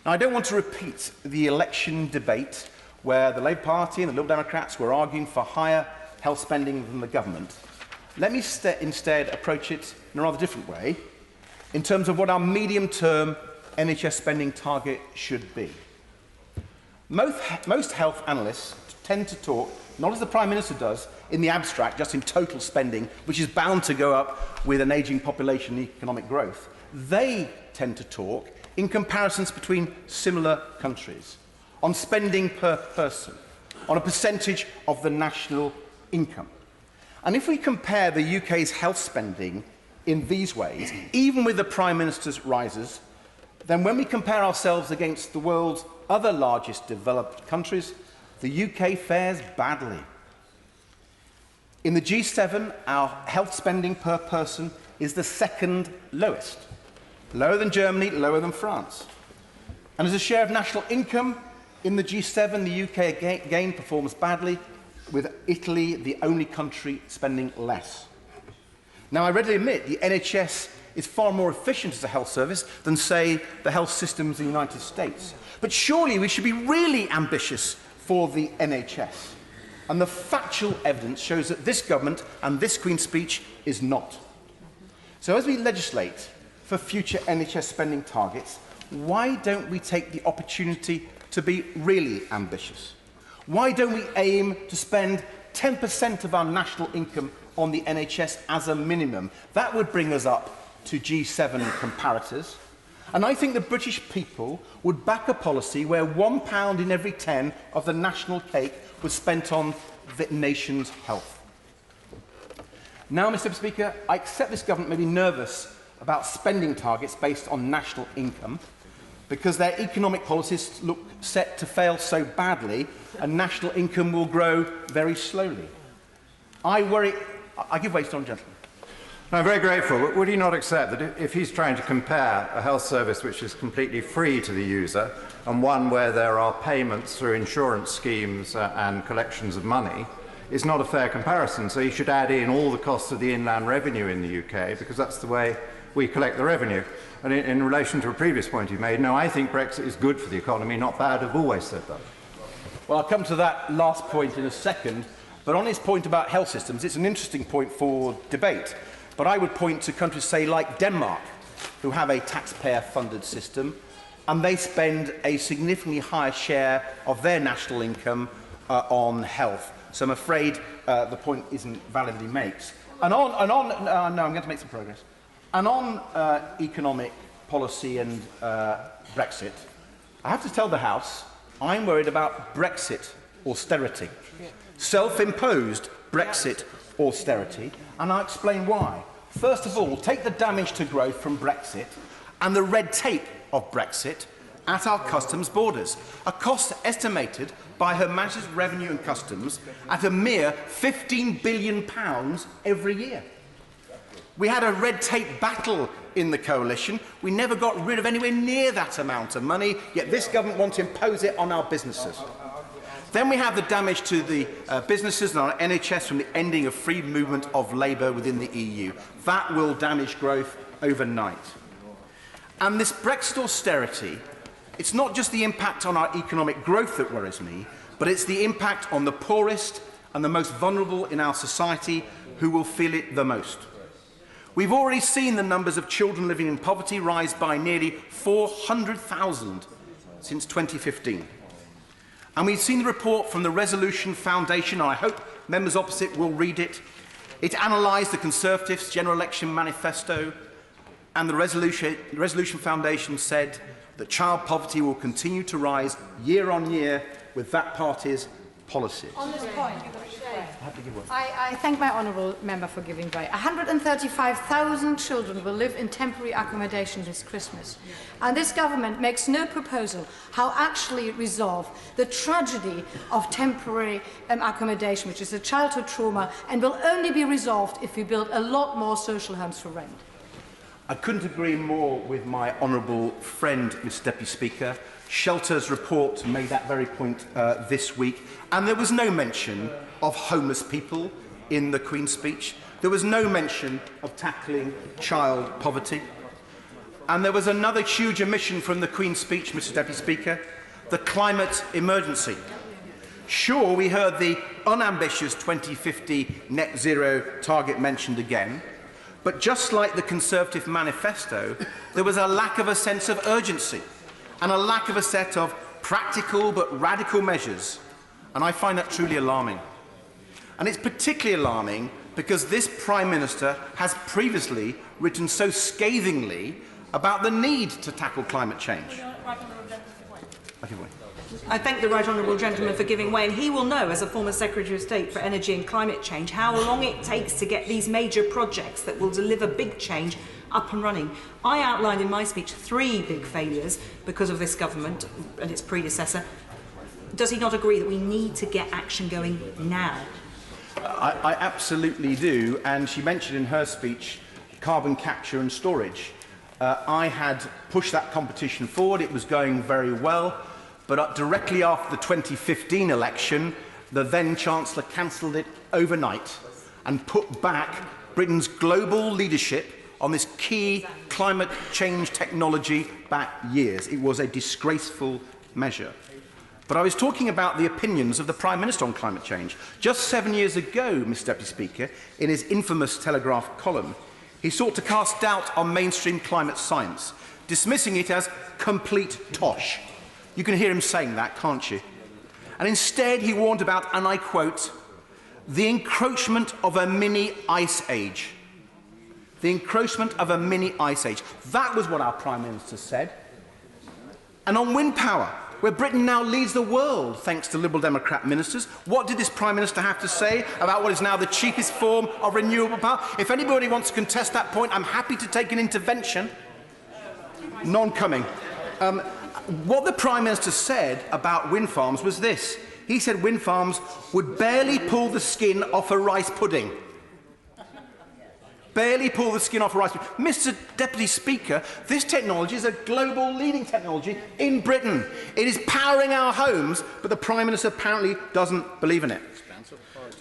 Now, I don't want to repeat the election debate where the Labour Party and the Liberal Democrats were arguing for higher health spending than the government. Let me instead approach it in a rather different way, in terms of what our medium-term NHS spending target should be. Most health analysts tend to talk, not as the Prime Minister does, in the abstract, just in total spending, which is bound to go up with an ageing population and economic growth. They tend to talk in comparisons between similar countries, on spending per person, on a percentage of the national income. And if we compare the UK's health spending in these ways, even with the Prime Minister's rises, then when we compare ourselves against the world's other largest developed countries, the UK fares badly. In the G7, our health spending per person is the second lowest, lower than Germany, lower than France. And as a share of national income in the G7, the UK again performs badly, with Italy the only country spending less. Now, I readily admit the NHS is far more efficient as a health service than, say, the health systems in the United States. But surely we should be really ambitious for the NHS. And the factual evidence shows that this government and this Queen's Speech is not. So as we legislate for future NHS spending targets, why don't we take the opportunity to be really ambitious? Why don't we aim to spend 10% of our national income on the NHS as a minimum? That would bring us up to G7 comparators. And I think the British people would back a policy where £1 in every 10 of the national cake was spent on the nation's health. Now, Mr. Speaker, I accept this government may be nervous about spending targets based on national income because their economic policies look set to fail so badly and national income will grow very slowly. I give way to the gentleman. I'm very grateful, but would he not accept that if he's trying to compare a health service which is completely free to the user and one where there are payments through insurance schemes and collections of money, is not a fair comparison? So he should add in all the costs of the inland revenue in the UK, because that's the way we collect the revenue. And in relation to a previous point he made, no, I think Brexit is good for the economy, not bad. I've always said that. Well, I'll come to that last point in a second, but on his point about health systems, it's an interesting point for debate. But I would point to countries, say, like Denmark, who have a taxpayer-funded system, and they spend a significantly higher share of their national income on health. So I'm afraid the point isn't validly made. No, I'm going to make some progress. And on economic policy and Brexit, I have to tell the House I'm worried about Brexit austerity, self-imposed Brexit austerity, and I'll explain why. First of all, take the damage to growth from Brexit and the red tape of Brexit at our customs borders, a cost estimated by Her Majesty's Revenue and Customs at a mere £15 billion every year. We had a red tape battle in the coalition. We never got rid of anywhere near that amount of money, yet this government wants to impose it on our businesses. Then we have the damage to the businesses and our NHS from the ending of free movement of labour within the EU. That will damage growth overnight. And this Brexit austerity, it's not just the impact on our economic growth that worries me, but it's the impact on the poorest and the most vulnerable in our society who will feel it the most. We've already seen the numbers of children living in poverty rise by nearly 400,000 since 2015. And we've seen the report from the Resolution Foundation, and I hope members opposite will read it. It analysed the Conservatives' general election manifesto, and the Resolution Foundation said that child poverty will continue to rise year on year with that party's policies. On this point, I thank my honourable member for giving way. 135,000 children will live in temporary accommodation this Christmas. And this government makes no proposal how actually resolve the tragedy of temporary accommodation, which is a childhood trauma, and will only be resolved if we build a lot more social homes for rent. I couldn't agree more with my honourable friend, Mr Deputy Speaker. Shelter's report made that very point this week, and there was no mention of homeless people in the Queen's Speech. There was no mention of tackling child poverty. And there was another huge omission from the Queen's Speech, Mr Deputy Speaker, the climate emergency. Sure, we heard the unambitious 2050 net zero target mentioned again, But just like the Conservative manifesto, there was a lack of a sense of urgency and a lack of a set of practical but radical measures. And I find that truly alarming. And it's particularly alarming because this Prime Minister has previously written so scathingly about the need to tackle climate change. I thank the right honourable gentleman for giving way, and he will know, as a former Secretary of State for Energy and Climate Change, how long it takes to get these major projects that will deliver big change up and running. I outlined in my speech 3 big failures because of this government and its predecessor. Does he not agree that we need to get action going now? I absolutely do, and she mentioned in her speech carbon capture and storage. I had pushed that competition forward. It was going very well, but directly after the 2015 election, the then Chancellor cancelled it overnight and put back Britain's global leadership on this key climate change technology back years. It was a disgraceful measure. But I was talking about the opinions of the Prime Minister on climate change. Just 7 years ago, Mr Deputy Speaker, in his infamous Telegraph column, he sought to cast doubt on mainstream climate science, dismissing it as complete tosh. You can hear him saying that, can't you? And instead he warned about, and I quote, the encroachment of a mini ice age. The encroachment of a mini ice age. That was what our Prime Minister said. And on wind power, where Britain now leads the world thanks to Liberal Democrat ministers, what did this Prime Minister have to say about what is now the cheapest form of renewable power? If anybody wants to contest that point, I'm happy to take an intervention. None coming. What the Prime Minister said about wind farms was this. He said wind farms would barely pull the skin off a rice pudding. Barely pull the skin off a rice pudding. Mr Deputy Speaker, this technology is a global leading technology in Britain. It is powering our homes, but the Prime Minister apparently doesn't believe in it.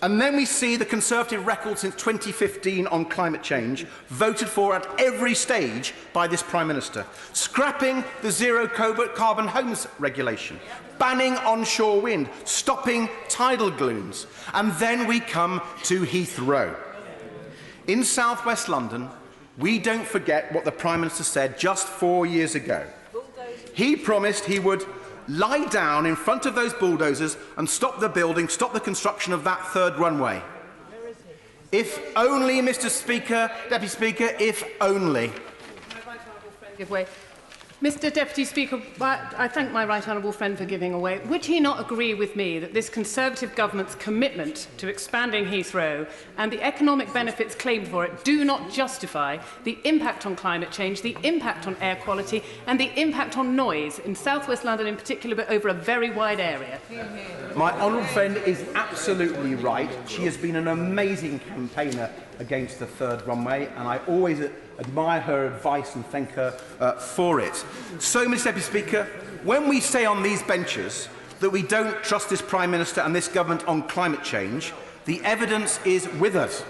And then we see the Conservative record since 2015 on climate change, voted for at every stage by this Prime Minister. Scrapping the zero carbon homes regulation, banning onshore wind, stopping tidal glooms. And then we come to Heathrow. In South West London, we don't forget what the Prime Minister said just 4 years ago. He promised he would lie down in front of those bulldozers and stop the building, stop the construction of that 3rd runway. If only, Mr Speaker, Deputy Speaker, if only. Give way. Mr Deputy Speaker, I thank my right honourable friend for giving away. Would he not agree with me that this Conservative government's commitment to expanding Heathrow and the economic benefits claimed for it do not justify the impact on climate change, the impact on air quality and the impact on noise in South West London in particular, but over a very wide area? My honourable friend is absolutely right. She has been an amazing campaigner against the 3rd runway, and I always admire her advice and thank her for it. So, Mr Deputy Speaker, when we say on these benches that we don't trust this Prime Minister and this government on climate change, the evidence is with us.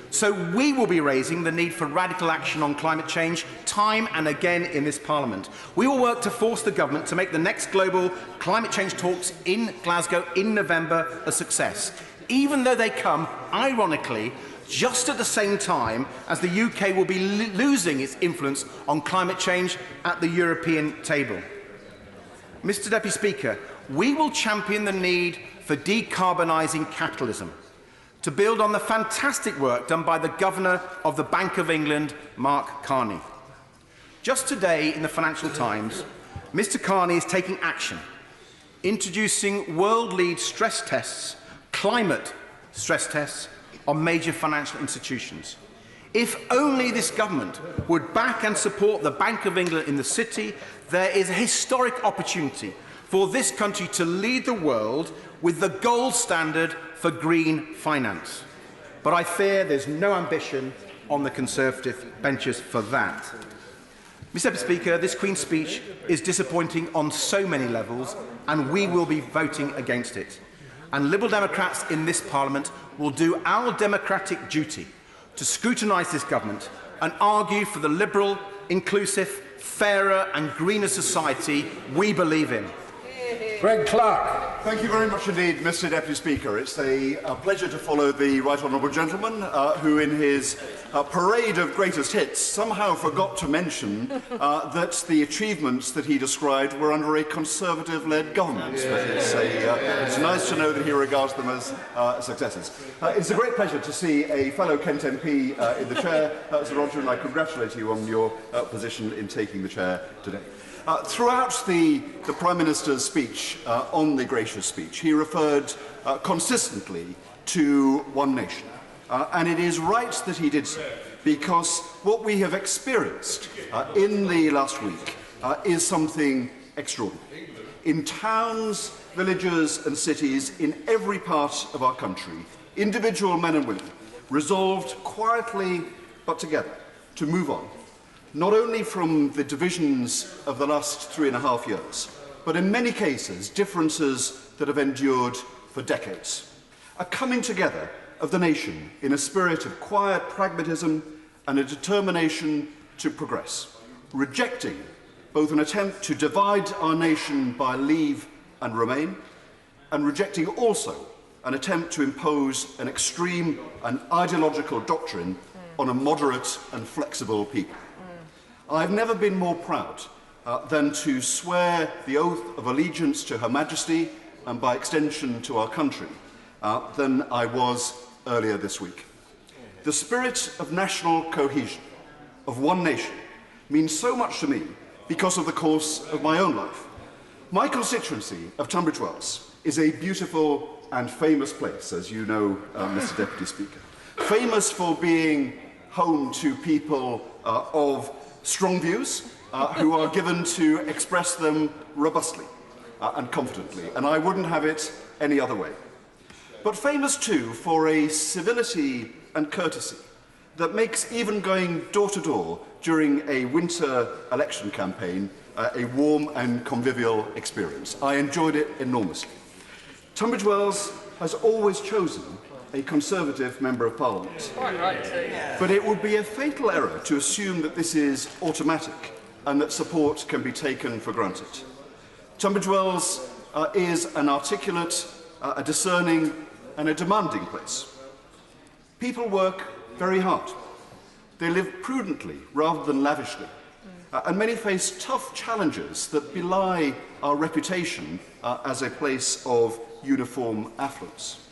So we will be raising the need for radical action on climate change time and again in this Parliament. We will work to force the government to make the next global climate change talks in Glasgow in November a success, even though they come, ironically, just at the same time as the UK will be losing its influence on climate change at the European table. Mr Deputy Speaker, we will champion the need for decarbonising capitalism, to build on the fantastic work done by the Governor of the Bank of England, Mark Carney. Just today in the Financial Times, Mr Carney is taking action, introducing world-lead stress tests, climate stress tests, on major financial institutions. If only this government would back and support the Bank of England in the city, there is a historic opportunity for this country to lead the world with the gold standard for green finance. But I fear there's no ambition on the Conservative benches for that. Mr Speaker, this Queen's speech is disappointing on so many levels, and we will be voting against it. And Liberal Democrats in this Parliament will do our democratic duty to scrutinise this government and argue for the liberal, inclusive, fairer and greener society we believe in. Greg Clark. Thank you very much indeed, Mr Deputy Speaker. It's a pleasure to follow the Right Honourable Gentleman who, in his parade of greatest hits, somehow forgot to mention that the achievements that he described were under a Conservative-led government. It's nice to know that he regards them as successes. It's a great pleasure to see a fellow Kent MP in the chair, Sir Roger, and I congratulate you on your position in taking the chair today. Throughout the Prime Minister's speech, on the gracious speech, he referred consistently to one nation. And it is right that he did so, because what we have experienced in the last week is something extraordinary. In towns, villages and cities in every part of our country, individual men and women resolved quietly but together to move on, not only from the divisions of the last 3.5 years, but in many cases differences that have endured for decades. A coming together of the nation in a spirit of quiet pragmatism and a determination to progress, rejecting both an attempt to divide our nation by leave and remain, and rejecting also an attempt to impose an extreme and ideological doctrine on a moderate and flexible people. I've never been more proud than to swear the oath of allegiance to Her Majesty and by extension to our country than I was earlier this week. The spirit of national cohesion, of one nation, means so much to me because of the course of my own life. My constituency of Tunbridge Wells is a beautiful and famous place, as you know, Mr Deputy Speaker. Famous for being home to people of strong views who are given to express them robustly and confidently, and I wouldn't have it any other way. But famous too for a civility and courtesy that makes even going door to door during a winter election campaign a warm and convivial experience. I enjoyed it enormously. Tunbridge Wells has always chosen a Conservative Member of Parliament. But it would be a fatal error to assume that this is automatic and that support can be taken for granted. Tunbridge Wells is an articulate, a discerning and a demanding place. People work very hard. They live prudently rather than lavishly. And many face tough challenges that belie our reputation as a place of uniform affluence.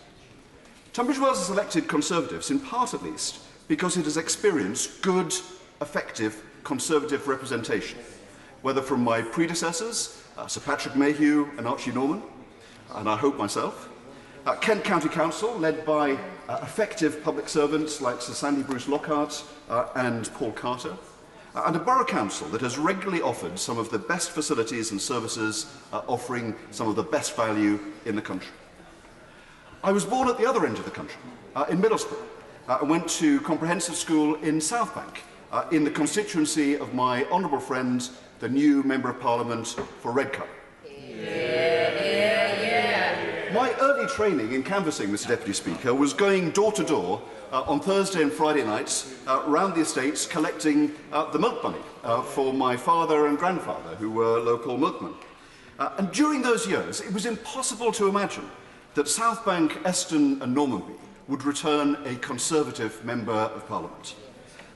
Tunbridge Wells has elected Conservatives, in part at least, because it has experienced good, effective Conservative representation, whether from my predecessors, Sir Patrick Mayhew and Archie Norman, and I hope myself, Kent County Council, led by effective public servants like Sir Sandy Bruce Lockhart and Paul Carter, and a borough council that has regularly offered some of the best facilities and services, offering some of the best value in the country. I was born at the other end of the country, in Middlesbrough, and went to comprehensive school in Southbank, in the constituency of my honourable friend, the new Member of Parliament for Redcar. My early training in canvassing, Mr Deputy Speaker, was going door to door on Thursday and Friday nights round the estates collecting the milk money for my father and grandfather, who were local milkmen. And during those years, it was impossible to imagine that Southbank, Eston and Normanby would return a Conservative Member of Parliament.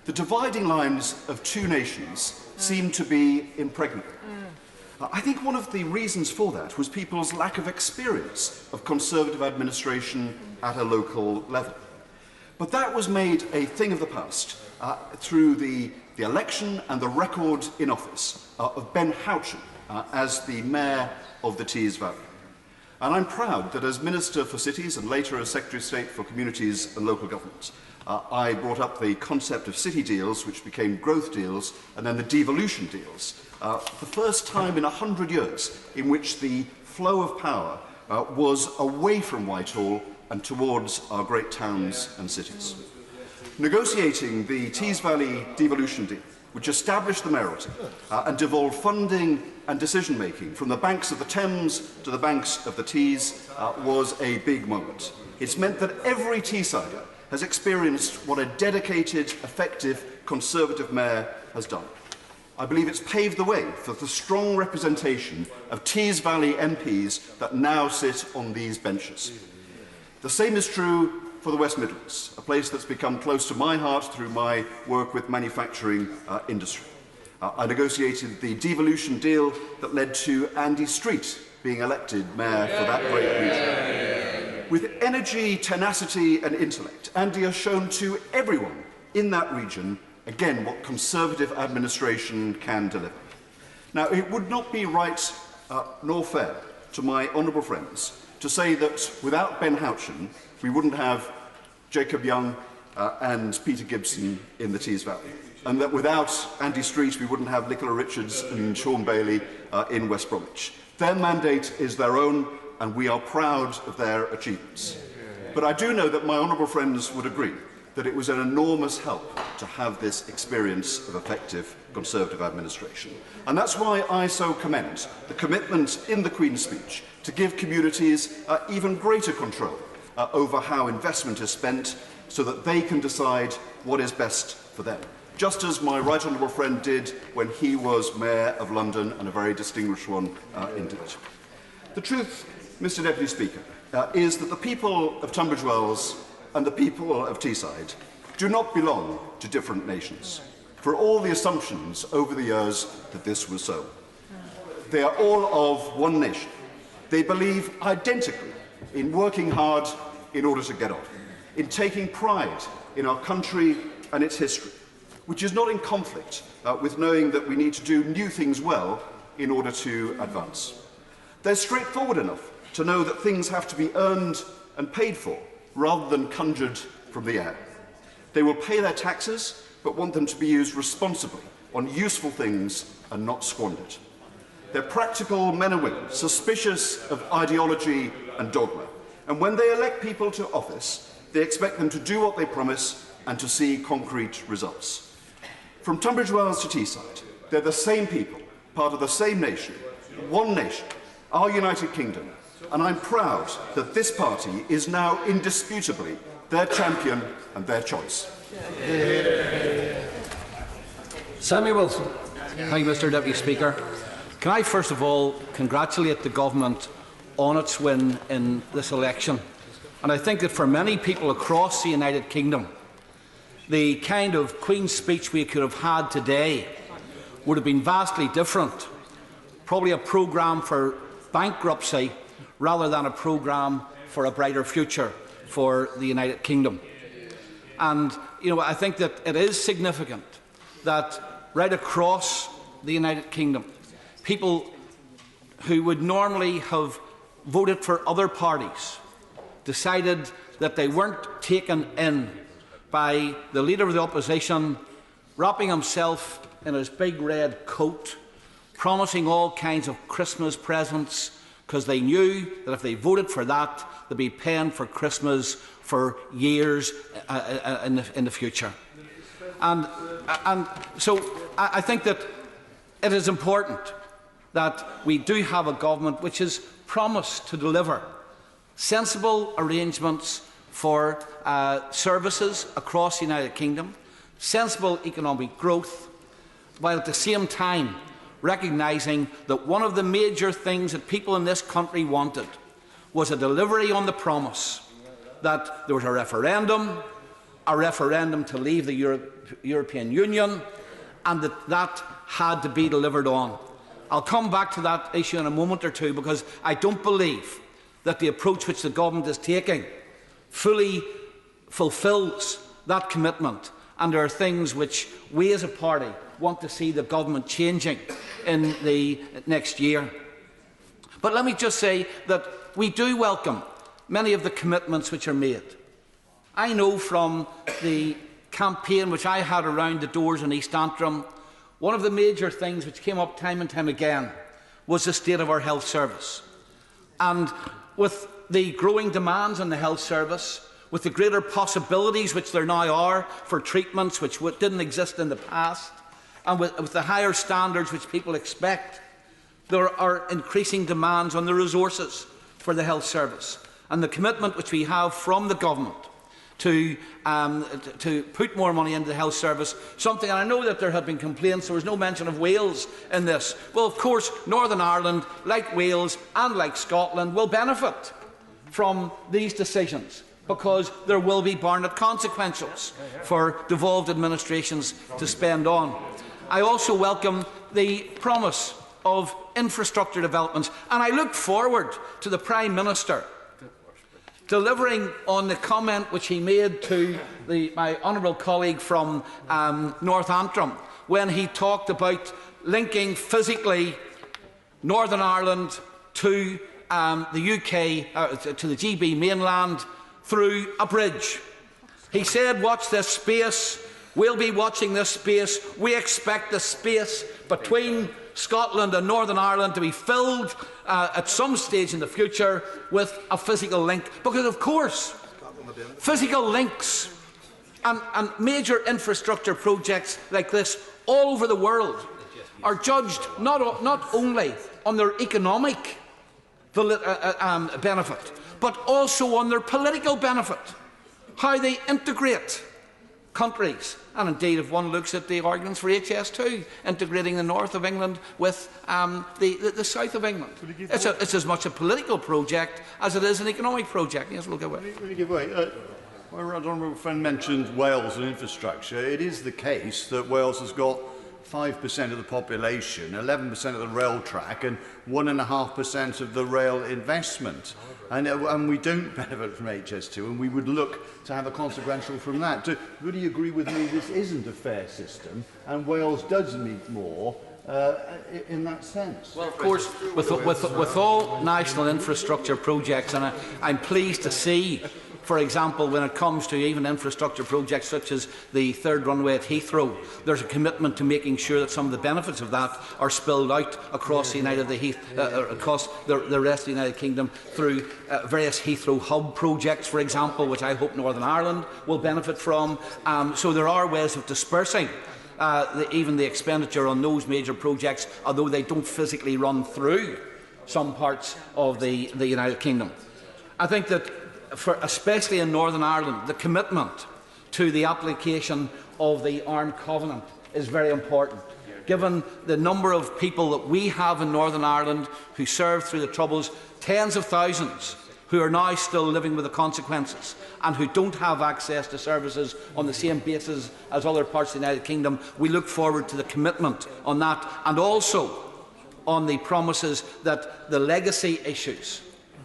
The dividing lines of two nations seemed to be impregnable. I think one of the reasons for that was people's lack of experience of Conservative administration at a local level. But that was made a thing of the past through the election and the record in office of Ben Houchin as the Mayor of the Tees Valley. And I'm proud that as Minister for Cities and later as Secretary of State for Communities and Local Government, I brought up the concept of city deals, which became growth deals, and then the devolution deals. The first time in 100 years in which the flow of power was away from Whitehall and towards our great towns and cities. Negotiating the Tees Valley devolution deal, which established the mayoralty and devolved funding and decision-making from the banks of the Thames to the banks of the Tees, was a big moment. It's meant that every Teessider has experienced what a dedicated, effective Conservative mayor has done. I believe it's paved the way for the strong representation of Tees Valley MPs that now sit on these benches. The same is true for the West Midlands, a place that's become close to my heart through my work with manufacturing industry. I negotiated the devolution deal that led to Andy Street being elected mayor for that great region. With energy, tenacity and intellect, Andy has shown to everyone in that region, again, what Conservative administration can deliver. Now, it would not be right nor fair to my honourable friends to say that without Ben Houchin, we wouldn't have Jacob Young and Peter Gibson in the Tees Valley, and that without Andy Street, we wouldn't have Nicola Richards and Shaun Bailey in West Bromwich. Their mandate is their own, and we are proud of their achievements. But I do know that my honourable friends would agree that it was an enormous help to have this experience of effective Conservative administration. And that's why I so commend the commitment in the Queen's speech to give communities even greater control over how investment is spent so that they can decide what is best for them, just as my right honourable friend did when he was Mayor of London, and a very distinguished one indeed. The truth, Mr Deputy Speaker, is that the people of Tunbridge Wells and the people of Teesside do not belong to different nations, for all the assumptions over the years that this was so. They are all of one nation. They believe identically in working hard in order to get on, in taking pride in our country and its history, which is not in conflict with knowing that we need to do new things well in order to advance. They're straightforward enough to know that things have to be earned and paid for rather than conjured from the air. They will pay their taxes, but want them to be used responsibly on useful things and not squandered. They're practical men and women, suspicious of ideology and dogma. And when they elect people to office, they expect them to do what they promise and to see concrete results. From Tunbridge Wells to Teesside, they're the same people, part of the same nation, one nation, our United Kingdom. And I'm proud that this party is now indisputably their champion and their choice. Samuel Wilson. Thank you, Mr Deputy Speaker. Can I first of all congratulate the Government on its win in this election? And I think that for many people across the United Kingdom, the kind of Queen's speech we could have had today would have been vastly different. Probably a programme for bankruptcy rather than a programme for a brighter future for the United Kingdom. And I think that it is significant that right across the United Kingdom, people who would normally have voted for other parties decided that they weren't taken in by the Leader of the Opposition wrapping himself in his big red coat, promising all kinds of Christmas presents, because they knew that if they voted for that, they'd be paying for Christmas for years in the future. And so I think that it is important that we do have a government which has promised to deliver sensible arrangements for services across the United Kingdom, sensible economic growth, while at the same time recognising that one of the major things that people in this country wanted was a delivery on the promise that there was a referendum to leave the European Union, and that had to be delivered on. I'll come back to that issue in a moment or two, because I don't believe that the approach which the Government is taking fully fulfils that commitment, and there are things which we as a party want to see the Government changing in the next year. But let me just say that we do welcome many of the commitments which are made. I know from the campaign which I had around the doors in East Antrim, one of the major things which came up time and time again was the state of our health service. And with the growing demands on the health service, with the greater possibilities which there now are for treatments which didn't exist in the past, and with the higher standards which people expect, there are increasing demands on the resources for the health service. And the commitment which we have from the Government to put more money into the health service, something, and I know that there have been complaints, there was no mention of Wales in this. Well, of course, Northern Ireland, like Wales and like Scotland, will benefit from these decisions, because there will be Barnett consequences for devolved administrations to spend on. I also welcome the promise of infrastructure developments, and I look forward to the Prime Minister delivering on the comment which he made to my honourable colleague from North Antrim, when he talked about linking physically Northern Ireland to the UK, to the GB mainland, through a bridge. He said, watch this space. We'll be watching this space. We expect the space between Scotland and Northern Ireland to be filled at some stage in the future with a physical link. Because, of course, physical links and major infrastructure projects like this all over the world are judged not only on their economic benefit, but also on their political benefit, how they integrate countries. And indeed, if one looks at the arguments for HS2, integrating the north of England with the south of England, it's as much a political project as it is an economic project. Yes, we'll go away. My honourable friend mentioned Wales and infrastructure. It is the case that Wales has got 5% of the population, 11% of the rail track, and 1.5% of the rail investment. And we don't benefit from HS2, and we would look to have a consequential from that. Would you agree with me this isn't a fair system, and Wales does need more in that sense? Well, of course, with all national infrastructure projects, and I'm pleased to see, for example, when it comes to even infrastructure projects such as the third runway at Heathrow, there's a commitment to making sure that some of the benefits of that are spilled out across the across the rest of the United Kingdom through various Heathrow hub projects, for example, which I hope Northern Ireland will benefit from. So there are ways of dispersing even the expenditure on those major projects, although they don't physically run through some parts of the United Kingdom. I think that, especially in Northern Ireland, the commitment to the application of the Armed Covenant is very important, given the number of people that we have in Northern Ireland who served through the Troubles, tens of thousands who are now still living with the consequences and who don't have access to services on the same basis as other parts of the United Kingdom. We look forward to the commitment on that, and also on the promises that the legacy issues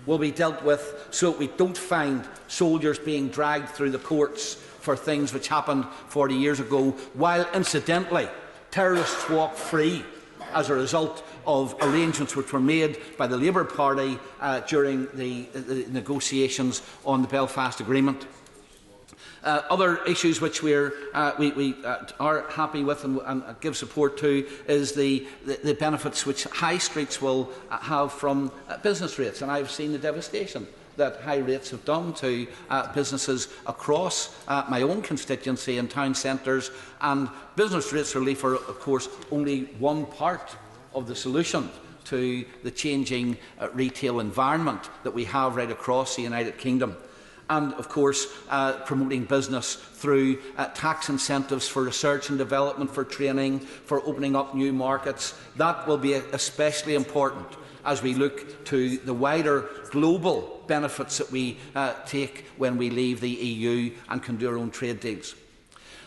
will be dealt with, so that we don't find soldiers being dragged through the courts for things which happened 40 years ago, while incidentally terrorists walk free as a result of arrangements which were made by the Labour Party during the negotiations on the Belfast Agreement. Other issues which we are happy with and give support to is the benefits which high streets will have from business rates. And I've seen the devastation that high rates have done to businesses across my own constituency and town centres. And business rates relief are, of course, only one part of the solution to the changing retail environment that we have right across the United Kingdom. And, of course, promoting business through tax incentives for research and development, for training, for opening up new markets. That will be especially important as we look to the wider global benefits that we take when we leave the EU and can do our own trade deals.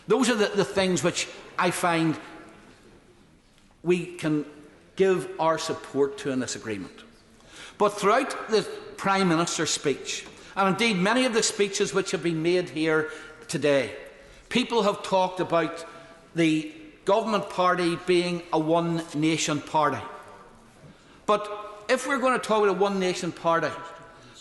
Those are the things which I find we can give our support to in this agreement. But throughout the Prime Minister's speech, and indeed many of the speeches which have been made here today, people have talked about the government party being a one-nation party. But if we're going to talk about a one-nation party,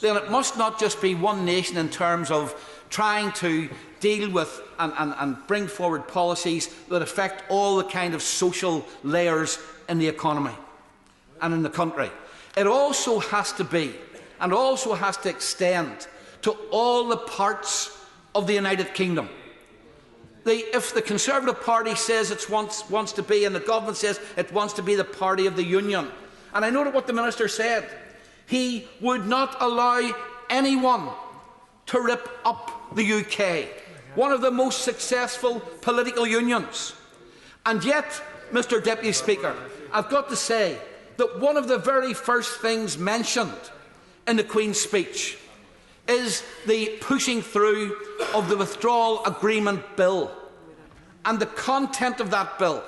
then it must not just be one nation in terms of trying to deal with and bring forward policies that affect all the kind of social layers in the economy and in the country. It also has to be, and also has to extend to all the parts of the United Kingdom. If the Conservative Party says it wants to be, and the government says it wants to be the party of the Union, and I noted what the Minister said, he would not allow anyone to rip up the UK, one of the most successful political unions. And yet, Mr. Deputy Speaker, I've got to say that one of the very first things mentioned in the Queen's speech is the pushing through of the Withdrawal Agreement Bill. And the content of that bill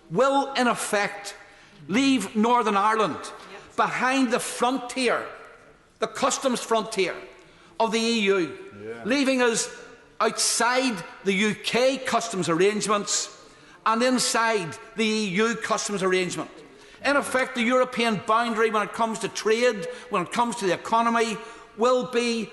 will, in effect, leave Northern Ireland behind the frontier, the customs frontier of the EU, leaving us outside the UK customs arrangements and inside the EU customs arrangement. In effect, the European boundary when it comes to trade, when it comes to the economy, will be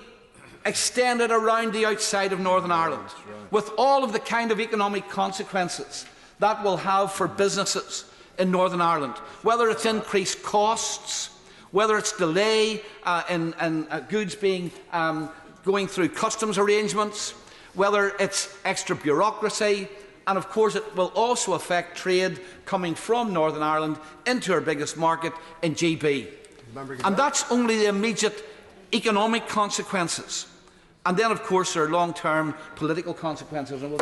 extended around the outside of Northern Ireland, with all of the kind of economic consequences that will have for businesses in Northern Ireland, whether it's increased costs, whether it's delay in goods being going through customs arrangements, whether it's extra bureaucracy, and of course it will also affect trade coming from Northern Ireland into our biggest market in GB. And that's only the immediate economic consequences. And then, of course, there are long-term political consequences. And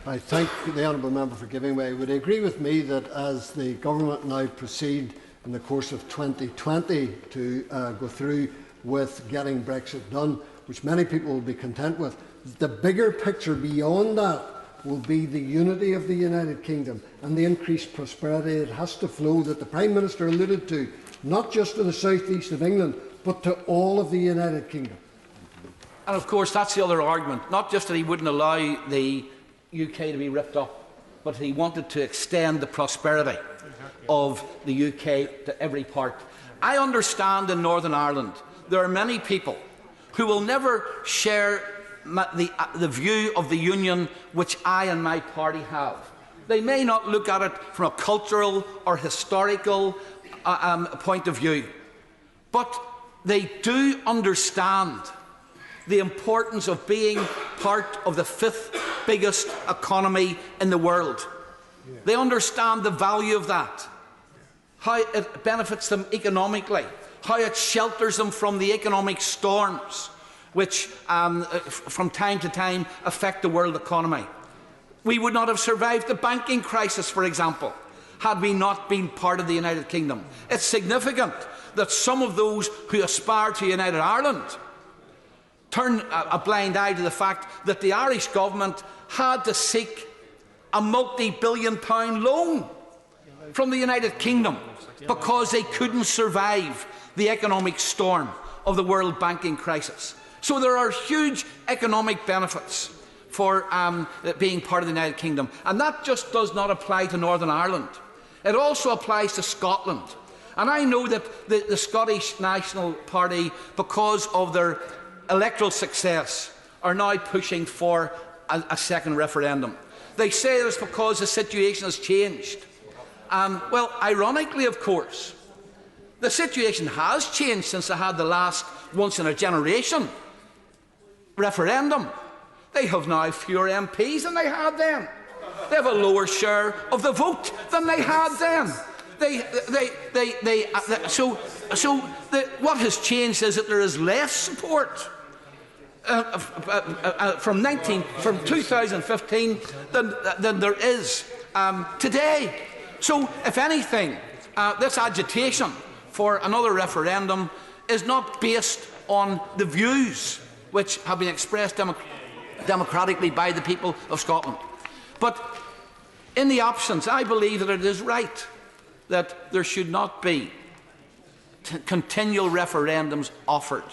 I thank the honourable member for giving way. Would he agree with me that as the government now proceed in the course of 2020 to go through with getting Brexit done, which many people will be content with, the bigger picture beyond that will be the unity of the United Kingdom and the increased prosperity that has to flow, that the Prime Minister alluded to, not just to the south east of England, but to all of the United Kingdom? And of course, that's the other argument. Not just that he wouldn't allow the UK to be ripped up, but he wanted to extend the prosperity of the UK to every part. I understand in Northern Ireland there are many people who will never share the view of the Union which I and my party have. They may not look at it from a cultural or historical point of view, but they do understand the importance of being part of the 5th biggest economy in the world. They understand the value of that, how it benefits them economically, how it shelters them from the economic storms which from time to time affect the world economy. We would not have survived the banking crisis, for example, had we not been part of the United Kingdom. It's significant that some of those who aspire to United Ireland turn a blind eye to the fact that the Irish government had to seek a multi-billion-pound loan from the United Kingdom because they couldn't survive the economic storm of the world banking crisis. So there are huge economic benefits for being part of the United Kingdom. And that just does not apply to Northern Ireland. It also applies to Scotland. And I know that the Scottish National Party, because of their electoral success, are now pushing for a second referendum. They say it's because the situation has changed. Well, ironically, of course, the situation has changed since they had the last once-in-a-generation referendum. They have now fewer MPs than they had then. They have a lower share of the vote than they had then. What has changed is that there is less support from 2015 than there is today. So, if anything, this agitation for another referendum is not based on the views which have been expressed democratically by the people of Scotland. But in the absence, I believe that it is right that there should not be continual referendums offered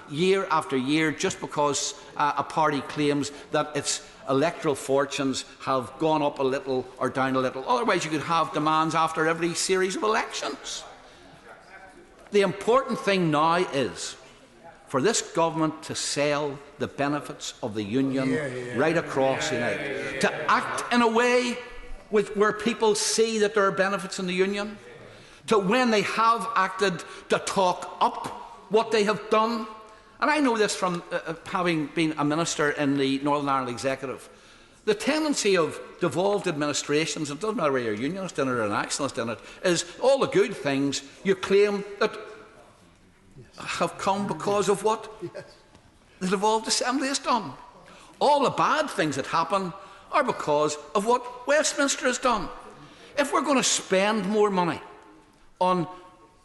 year after year just because a party claims that its electoral fortunes have gone up a little or down a little. Otherwise, you could have demands after every series of elections. The important thing now is for this government to sell the benefits of the Union right across the United, to act in a way where people see that there are benefits in the Union, to when they have acted to talk up what they have done. And I know this from having been a minister in the Northern Ireland Executive. The tendency of devolved administrations, it doesn't matter whether you're a unionist in it or an nationalist in it, is all the good things you claim that have come because of what? the devolved assembly has done. All the bad things that happen are because of what Westminster has done. If we're going to spend more money on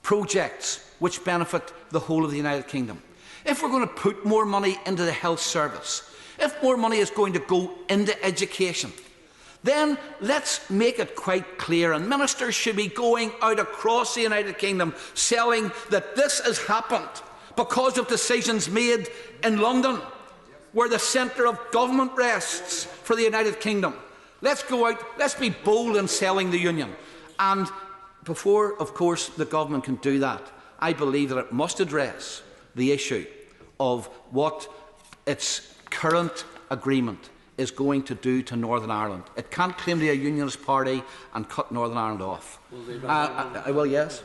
projects which benefit the whole of the United Kingdom, if we're going to put more money into the health service, if more money is going to go into education, then let's make it quite clear, and ministers should be going out across the United Kingdom selling that this has happened because of decisions made in London, where the centre of government rests for the United Kingdom. Let's go out, let's be bold in selling the union. And before, of course, the government can do that, I believe that it must address the issue of what its current agreement is going to do to Northern Ireland. It can't claim to be a unionist party and cut Northern Ireland off. Well, yes.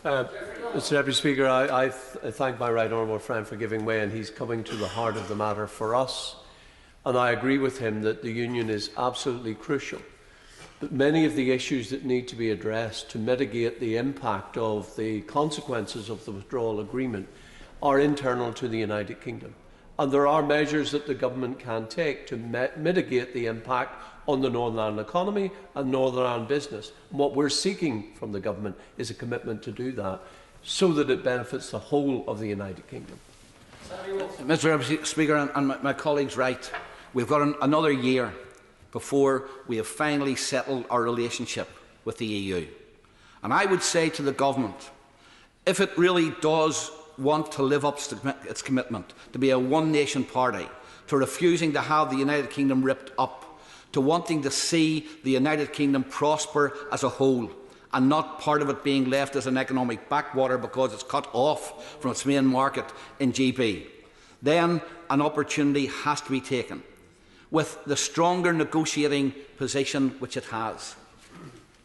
Mr Deputy Speaker, I thank my right honourable friend for giving way, and he's coming to the heart of the matter for us. And I agree with him that the union is absolutely crucial. But many of the issues that need to be addressed to mitigate the impact of the consequences of the withdrawal agreement are internal to the United Kingdom. And there are measures that the government can take to mitigate the impact on the Northern Ireland economy and Northern Ireland business. And what we're seeking from the government is a commitment to do that so that it benefits the whole of the United Kingdom. Mr Speaker, and my colleague's right. We've got another year before we have finally settled our relationship with the EU. And I would say to the government, if it really does want to live up to its commitment to be a one-nation party, to refusing to have the United Kingdom ripped up, to wanting to see the United Kingdom prosper as a whole, and not part of it being left as an economic backwater because it's cut off from its main market in GB, then an opportunity has to be taken with the stronger negotiating position which it has.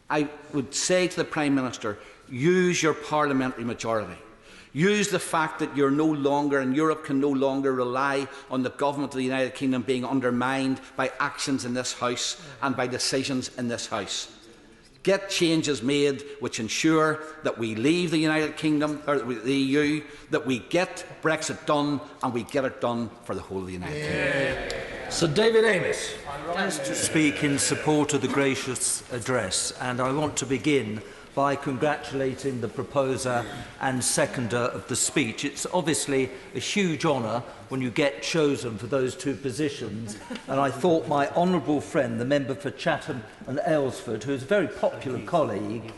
I would say to the Prime Minister, use your parliamentary majority. Use the fact that you're no longer, and Europe can no longer rely on the government of the United Kingdom being undermined by actions in this House and by decisions in this House. Get changes made which ensure that we leave the United Kingdom, or the EU, that we get Brexit done, and we get it done for the whole of the United Kingdom. Sir David Amess. I rise to speak in support of the gracious address, and I want to begin by congratulating the proposer and seconder of the speech. It's obviously a huge honour when you get chosen for those two positions, and I thought my honourable friend, the member for Chatham and Aylesford, who is a very popular colleague,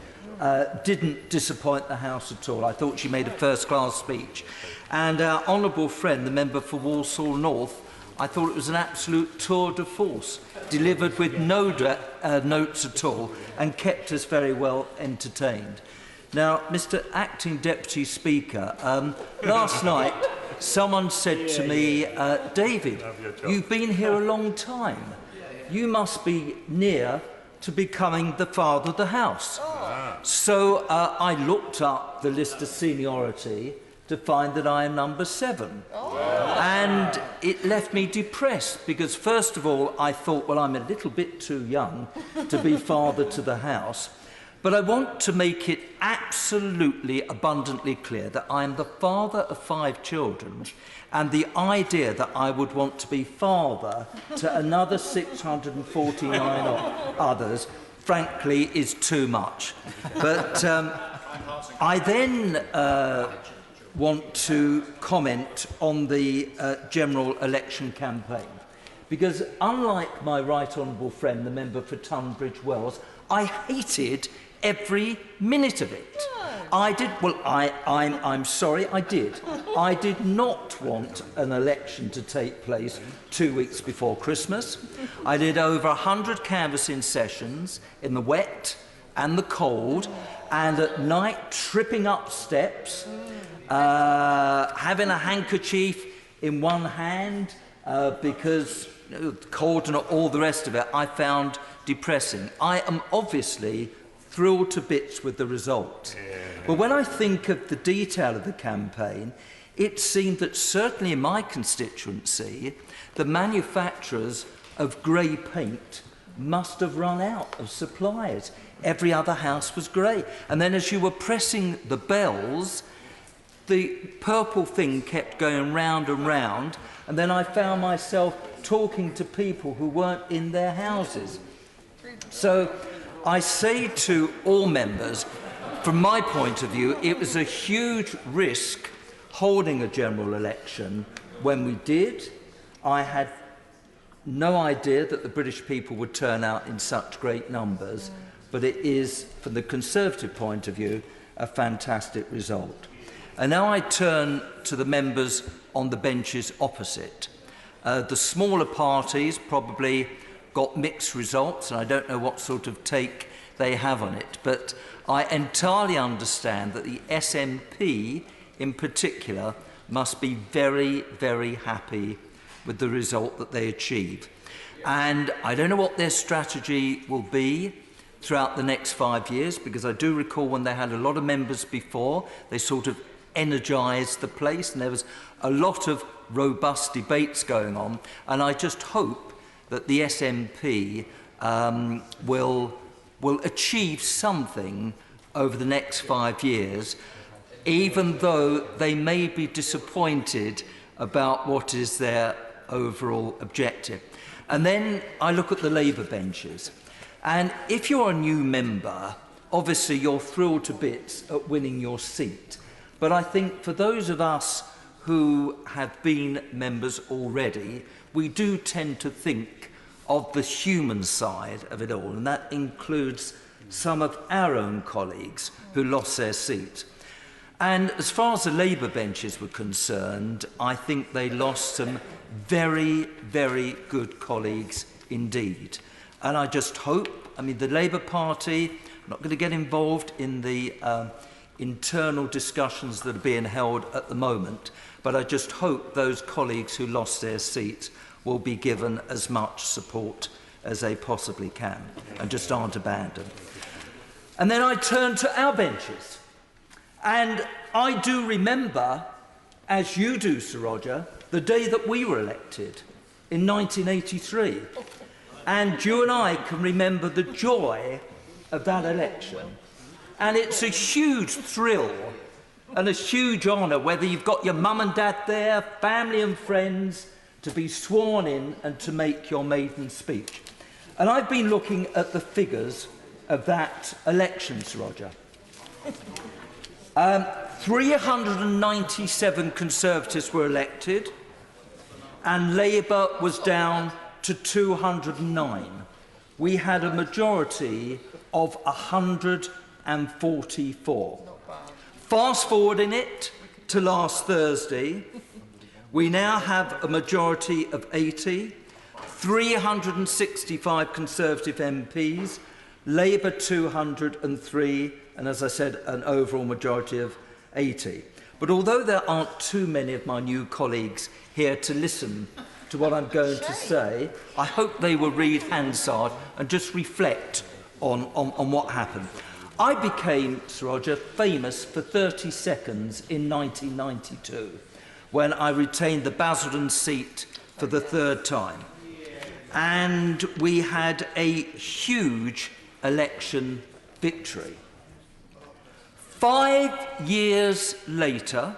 didn't disappoint the House at all. I thought she made a first-class speech. And our honourable friend, the member for Walsall North, I thought it was an absolute tour de force, delivered with no notes at all, and kept us very well entertained. Now, Mr. Acting Deputy Speaker, last night someone said to me, David, you've been here a long time. You must be near to becoming the father of the House. So I looked up the list of seniority to find that I am number 7. And it left me depressed because, first of all, I thought, well, I'm a little bit too young to be father to the House. But I want to make it absolutely abundantly clear that I am the father of 5 children, and the idea that I would want to be father to another 649 others, frankly, is too much. But I then want to comment on the general election campaign, because unlike my right honourable friend, the member for Tunbridge Wells, I hated every minute of it. I did. Well, I'm sorry, I did. I did not want an election to take place 2 weeks before Christmas. I did over 100 canvassing sessions in the wet and the cold, and at night tripping up steps, having a handkerchief in one hand because cold and all the rest of it I found depressing. I am obviously thrilled to bits with the result. But when I think of the detail of the campaign, it seemed that certainly in my constituency, the manufacturers of grey paint must have run out of supplies. Every other house was grey. And then as you were pressing the bells, the purple thing kept going round and round, and then I found myself talking to people who weren't in their houses. So I say to all members, from my point of view, it was a huge risk holding a general election when we did. I had no idea that the British people would turn out in such great numbers, but it is, from the Conservative point of view, a fantastic result. And now I turn to the members on the benches opposite. The smaller parties probably got mixed results, and I don't know what sort of take they have on it, but I entirely understand that the SNP in particular must be very, very happy with the result that they achieve. And I don't know what their strategy will be throughout the next 5 years, because I do recall when they had a lot of members before, they sort of energised the place, and there was a lot of robust debates going on, and I just hope that the SNP will achieve something over the next 5 years, even though they may be disappointed about what is their overall objective. And then I look at the Labour benches, and if you're a new member, obviously you're thrilled to bits at winning your seat. But I think for those of us who have been members already, we do tend to think of the human side of it all, and that includes some of our own colleagues who lost their seat. And as far as the Labour benches were concerned, I think they lost some very, very good colleagues indeed. And I just hope, I mean, the Labour Party, I'm not going to get involved in the internal discussions that are being held at the moment, but I just hope those colleagues who lost their seats will be given as much support as they possibly can and just aren't abandoned. And then I turn to our benches. And I do remember, as you do, Sir Roger, the day that we were elected in 1983. And you and I can remember the joy of that election. And it's a huge thrill and a huge honour, whether you've got your mum and dad there, family and friends, to be sworn in and to make your maiden speech. And I've been looking at the figures of that election, Sir Roger. 397 Conservatives were elected, and Labour was down to 209. We had a majority of 144. Fast forwarding it to last Thursday, we now have a majority of 80, 365 Conservative MPs, Labour 203, and as I said, an overall majority of 80. But although there aren't too many of my new colleagues here to listen to what I'm going to say, I hope they will read Hansard and just reflect on what happened. I became, Sir Roger, famous for 30 seconds in 1992 when I retained the Basildon seat for the third time. And we had a huge election victory. 5 years later,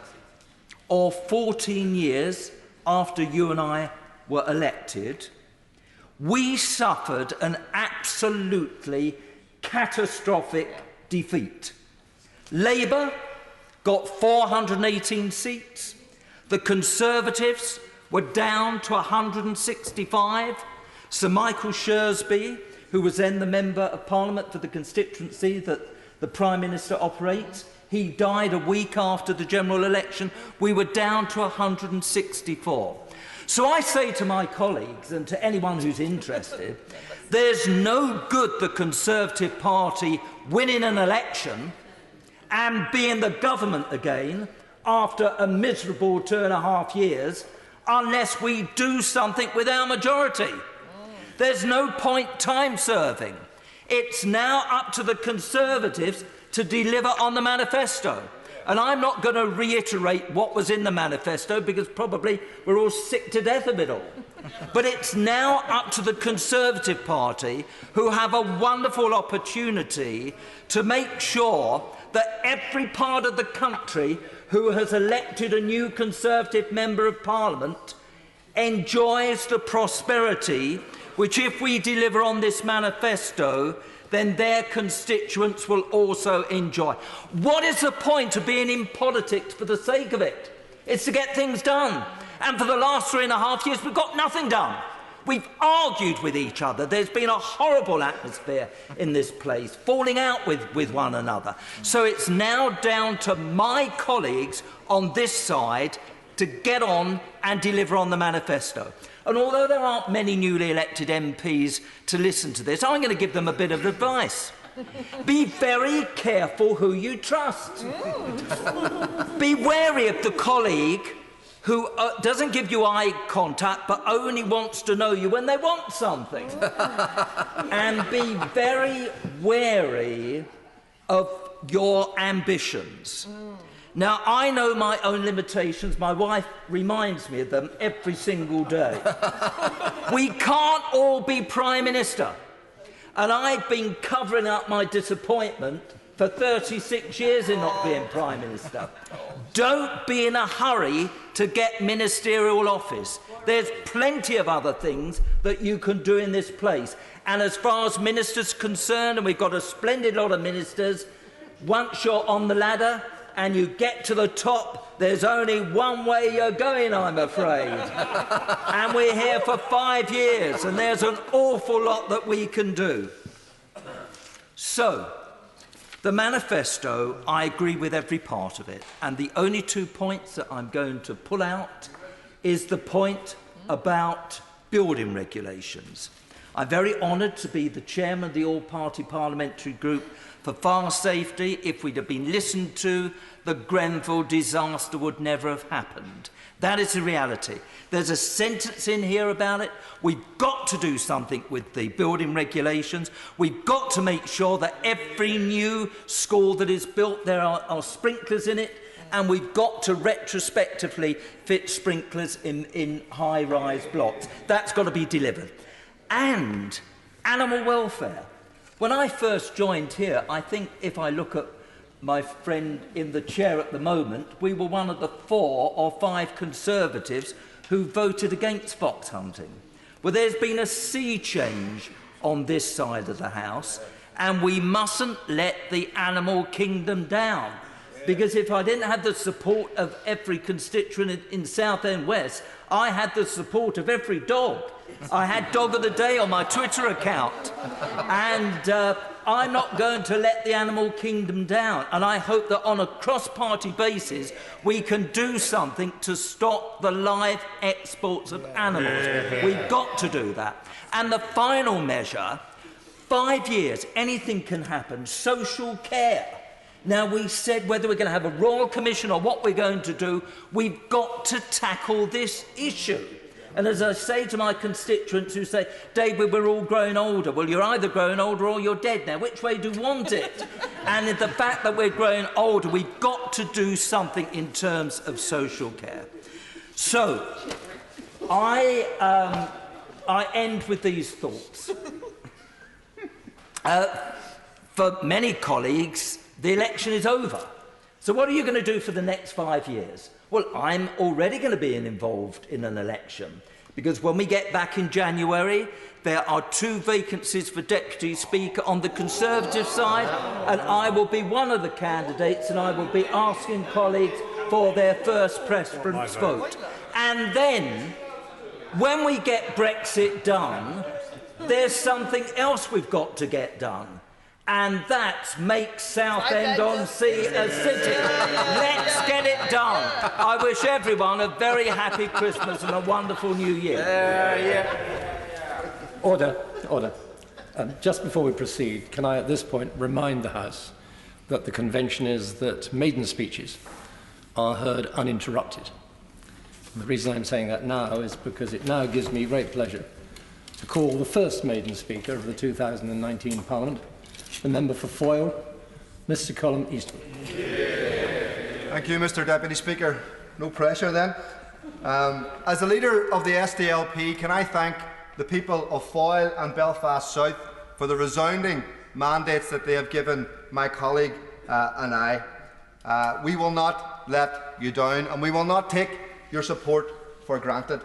or 14 years after you and I were elected, we suffered an absolutely catastrophic defeat. Labour got 418 seats. The Conservatives were down to 165. Sir Michael Shersby, who was then the Member of Parliament for the constituency that the Prime Minister operates, he died a week after the general election. We were down to 164. So I say to my colleagues and to anyone who's interested, there's no good the Conservative Party winning an election and being the government again after a miserable 2.5 years unless we do something with our majority. There's no point time serving. It's now up to the Conservatives to deliver on the manifesto. And I'm not going to reiterate what was in the manifesto because probably we're all sick to death of it all. But it's now up to the Conservative Party, who have a wonderful opportunity to make sure that every part of the country who has elected a new Conservative Member of Parliament enjoys the prosperity which, if we deliver on this manifesto, then their constituents will also enjoy. What is the point of being in politics for the sake of it? It's to get things done. And for the last 3.5 years, we've got nothing done. We've argued with each other. There's been a horrible atmosphere in this place, falling out with one another. So it's now down to my colleagues on this side to get on and deliver on the manifesto. And although there aren't many newly elected MPs to listen to this, I'm going to give them a bit of advice. Be very careful who you trust. Be wary of the colleague who doesn't give you eye contact but only wants to know you when they want something. And be very wary of your ambitions. Now, I know my own limitations. My wife reminds me of them every single day. We can't all be Prime Minister. And I've been covering up my disappointment for 36 years in not being Prime Minister. Don't be in a hurry to get ministerial office. There's plenty of other things that you can do in this place. And as far as ministers are concerned, and we've got a splendid lot of ministers, once you're on the ladder and you get to the top, there's only one way you're going, I'm afraid. And we're here for 5 years, and there's an awful lot that we can do. So, the manifesto, I agree with every part of it, and the only 2 points that I'm going to pull out is the point about building regulations. I'm very honoured to be the chairman of the all-party parliamentary group for fire safety. If we'd have been listened to, the Grenfell disaster would never have happened. That is the reality. There's a sentence in here about it. We've got to do something with the building regulations. We've got to make sure that every new school that is built, there are sprinklers in it, and we've got to retrospectively fit sprinklers in high-rise blocks. That's got to be delivered. And animal welfare. When I first joined here, I think if I look at my friend in the chair at the moment, we were one of the 4 or 5 Conservatives who voted against fox hunting. Well, there's been a sea change on this side of the House, and we mustn't let the animal kingdom down. Because if I didn't have the support of every constituent in Southend West, I had the support of every dog. I had Dog of the Day on my Twitter account. And I'm not going to let the animal kingdom down. And I hope that on a cross-party basis, we can do something to stop the live exports of animals. We've got to do that. And the final measure, 5 years, anything can happen, social care. Now, we said whether we're going to have a Royal Commission or what we're going to do, we've got to tackle this issue. And as I say to my constituents who say, David, we're all growing older. Well, you're either growing older or you're dead now. Which way do you want it? And the fact that we're growing older, we've got to do something in terms of social care. So, I end with these thoughts. For many colleagues, the election is over. So what are you going to do for the next 5 years? Well, I'm already going to be involved in an election, because when we get back in January, there are 2 vacancies for Deputy Speaker on the Conservative side, and I will be one of the candidates, and I will be asking colleagues for their first preference vote. And then, when we get Brexit done, there's something else we've got to get done. And that makes Southend-on-Sea a city. Let's get it done. I wish everyone a very happy Christmas and a wonderful New Year. Order. Order. Just before we proceed, can I at this point remind the House that the convention is that maiden speeches are heard uninterrupted. And the reason I'm saying that now is because it now gives me great pleasure to call the first maiden speaker of the 2019 Parliament, the member for Foyle, Mr. Colum Eastwood. Thank you, Mr. Deputy Speaker. No pressure then. As the leader of the SDLP, can I thank the people of Foyle and Belfast South for the resounding mandates that they have given my colleague and I. We will not let you down, and we will not take your support for granted.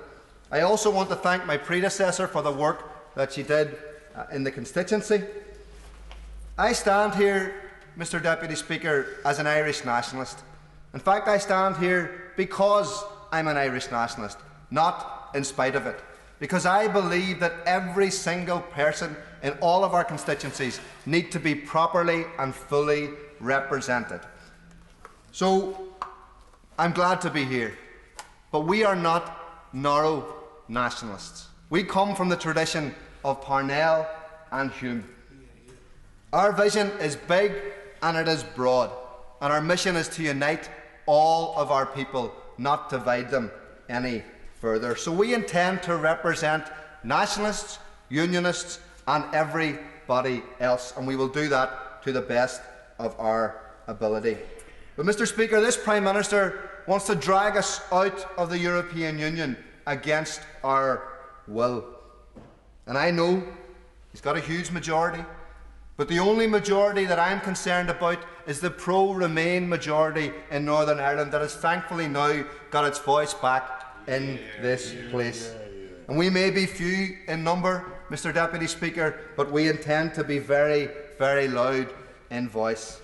I also want to thank my predecessor for the work that she did in the constituency. I stand here, Mr. Deputy Speaker, as an Irish nationalist. In fact, I stand here because I'm an Irish nationalist, not in spite of it. Because I believe that every single person in all of our constituencies need to be properly and fully represented. So, I'm glad to be here. But we are not narrow nationalists. We come from the tradition of Parnell and Hume. Our vision is big and it is broad, and our mission is to unite all of our people, not divide them any further. So we intend to represent nationalists, unionists and everybody else, and we will do that to the best of our ability. But Mr. Speaker, this Prime Minister wants to drag us out of the European Union against our will. And I know he's got a huge majority, but the only majority that I'm concerned about is the pro-Remain majority in Northern Ireland that has thankfully now got its voice back in this place. And we may be few in number, Mr. Deputy Speaker, but we intend to be very, very loud in voice.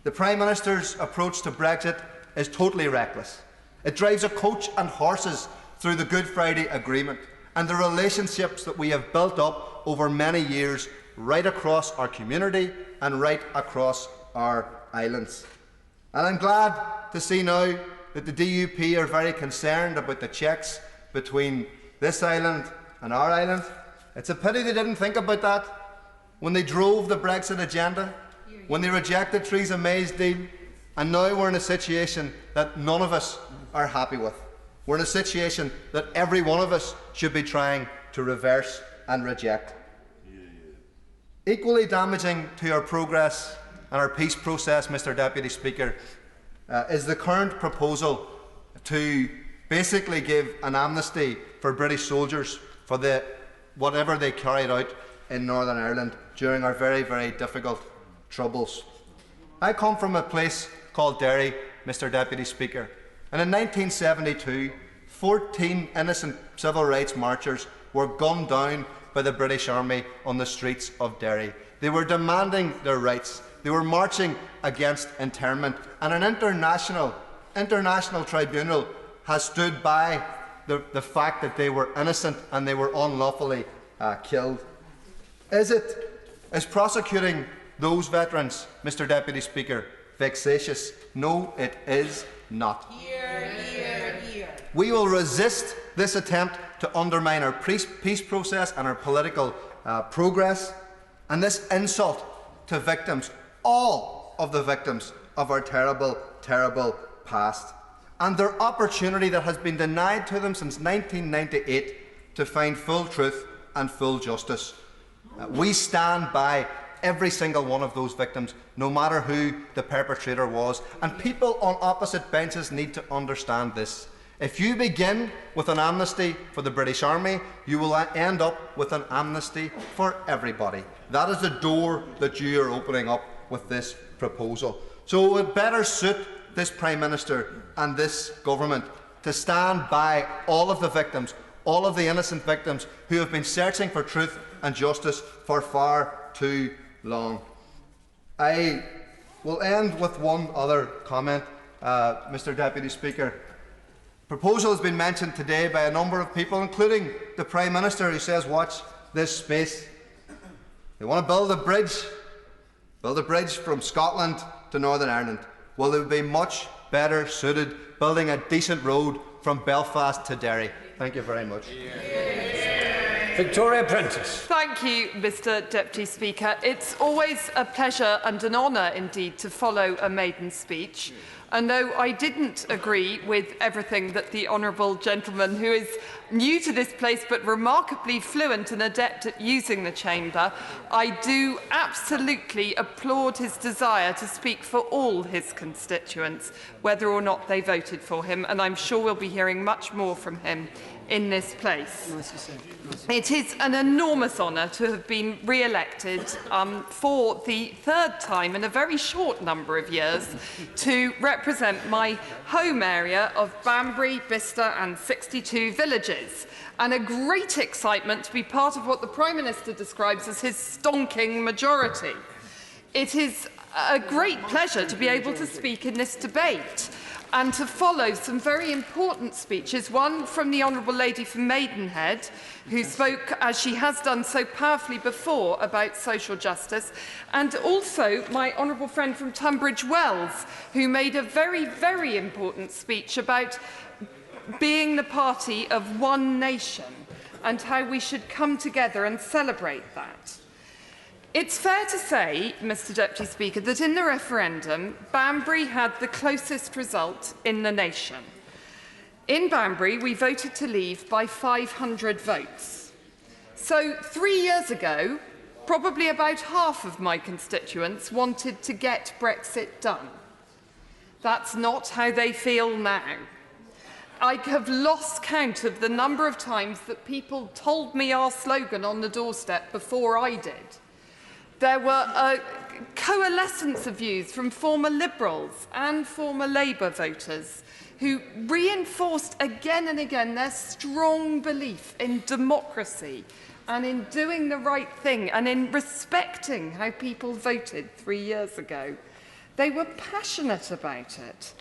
The Prime Minister's approach to Brexit is totally reckless. It drives a coach and horses through the Good Friday Agreement and the relationships that we have built up over many years right across our community and right across our islands. And I'm glad to see now that the DUP are very concerned about the checks between this island and our island. It's a pity they didn't think about that when they drove the Brexit agenda, when they rejected Theresa May's deal, and now we're in a situation that none of us are happy with. We're in a situation that every one of us should be trying to reverse and reject. Equally damaging to our progress and our peace process, Mr. Deputy Speaker, is the current proposal to basically give an amnesty for British soldiers for whatever they carried out in Northern Ireland during our very, very difficult troubles. I come from a place called Derry, Mr. Deputy Speaker, and in 1972, 14 innocent civil rights marchers were gunned down by the British Army on the streets of Derry. They were demanding their rights. They were marching against internment, and an international tribunal has stood by the fact that they were innocent and they were unlawfully killed. Is prosecuting those veterans, Mr. Deputy Speaker, vexatious? No, it is not. We will resist this attempt to undermine our peace process and our political progress, and this insult to victims, all of the victims of our terrible, terrible past, and their opportunity that has been denied to them since 1998 to find full truth and full justice. We stand by every single one of those victims, no matter who the perpetrator was, and people on opposite benches need to understand this. If you begin with an amnesty for the British Army, you will end up with an amnesty for everybody. That is the door that you are opening up with this proposal. So it would better suit this Prime Minister and this government to stand by all of the victims, all of the innocent victims who have been searching for truth and justice for far too long. I will end with one other comment, Mr. Deputy Speaker. Proposal has been mentioned today by a number of people, including the Prime Minister, who says, watch this space. They want to build a bridge from Scotland to Northern Ireland. Well, they would be much better suited building a decent road from Belfast to Derry. Thank you very much. Victoria Prentis. Thank you, Mr. Deputy Speaker. It's always a pleasure and an honour indeed to follow a maiden speech. And though I didn't agree with everything that the honourable gentleman, who is new to this place but remarkably fluent and adept at using the chamber, I do absolutely applaud his desire to speak for all his constituents, whether or not they voted for him, and I'm sure we'll be hearing much more from him in this place. It is an enormous honour to have been re-elected for the third time in a very short number of years to represent my home area of Banbury, Bicester and 62 villages, and a great excitement to be part of what the Prime Minister describes as his stonking majority. It is a great pleasure to be able to speak in this debate and to follow some very important speeches, one from the Honourable Lady from Maidenhead, who spoke, as she has done so powerfully before, about social justice, and also my honourable friend from Tunbridge Wells, who made a very, very important speech about being the party of one nation and how we should come together and celebrate that. It's fair to say, Mr Deputy Speaker, that in the referendum, Banbury had the closest result in the nation. In Banbury, we voted to leave by 500 votes. So 3 years ago, probably about half of my constituents wanted to get Brexit done. That's not how they feel now. I have lost count of the number of times that people told me our slogan on the doorstep before I did. There were a coalescence of views from former Liberals and former Labour voters who reinforced again and again their strong belief in democracy and in doing the right thing and in respecting how people voted 3 years ago. They were passionate about it.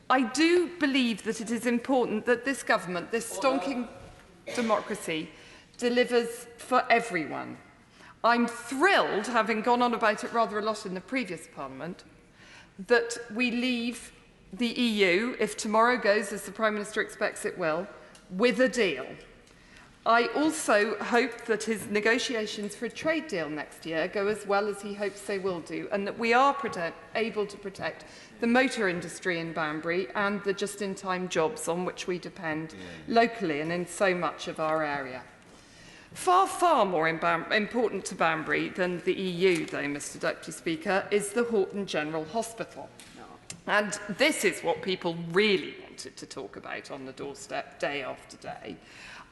I do believe that it is important that this government, this stonking democracy, delivers for everyone. I'm thrilled, having gone on about it rather a lot in the previous Parliament, that we leave the EU, if tomorrow goes as the Prime Minister expects it will, with a deal. I also hope that his negotiations for a trade deal next year go as well as he hopes they will do, and that we are able to protect the motor industry in Banbury and the just-in-time jobs on which we depend locally and in so much of our area. Far, far more important to Banbury than the EU, though, Mr Deputy Speaker, is the Horton General Hospital. And this is what people really wanted to talk about on the doorstep day after day.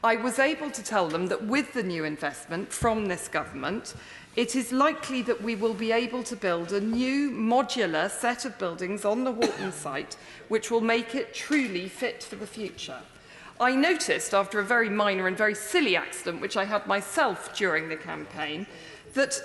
I was able to tell them that with the new investment from this government, it is likely that we will be able to build a new modular set of buildings on the Horton site, which will make it truly fit for the future. I noticed, after a very minor and very silly accident, which I had myself during the campaign, that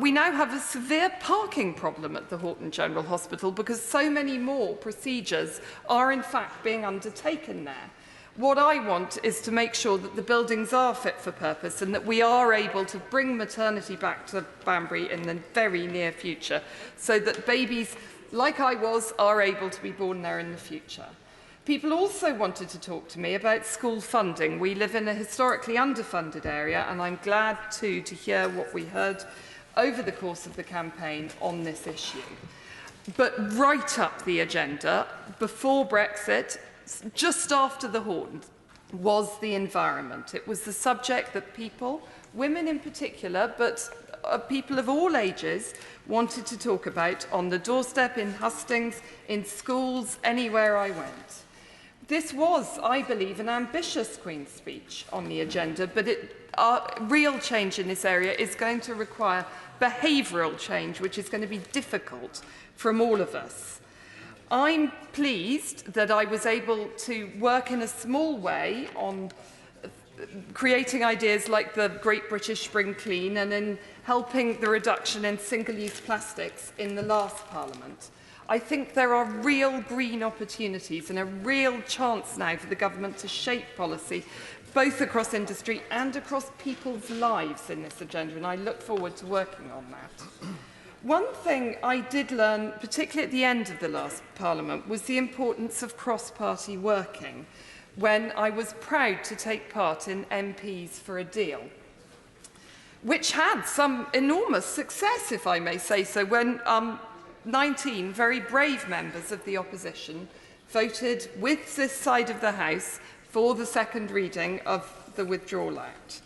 we now have a severe parking problem at the Horton General Hospital because so many more procedures are in fact being undertaken there. What I want is to make sure that the buildings are fit for purpose and that we are able to bring maternity back to Banbury in the very near future so that babies, like I was, are able to be born there in the future. People also wanted to talk to me about school funding. We live in a historically underfunded area, and I'm glad too to hear what we heard over the course of the campaign on this issue. But right up the agenda, before Brexit, just after the Horton, was the environment. It was the subject that people, women in particular, but people of all ages, wanted to talk about on the doorstep, in hustings, in schools, anywhere I went. This was, I believe, an ambitious Queen's speech on the agenda, but real change in this area is going to require behavioural change, which is going to be difficult from all of us. I'm pleased that I was able to work in a small way on creating ideas like the Great British Spring Clean and in helping the reduction in single-use plastics in the last Parliament. I think there are real green opportunities and a real chance now for the government to shape policy, both across industry and across people's lives in this agenda, and I look forward to working on that. One thing I did learn, particularly at the end of the last Parliament, was the importance of cross-party working, when I was proud to take part in MPs for a Deal, which had some enormous success, if I may say so, when 19 very brave members of the opposition voted with this side of the House for the second reading of the Withdrawal Act.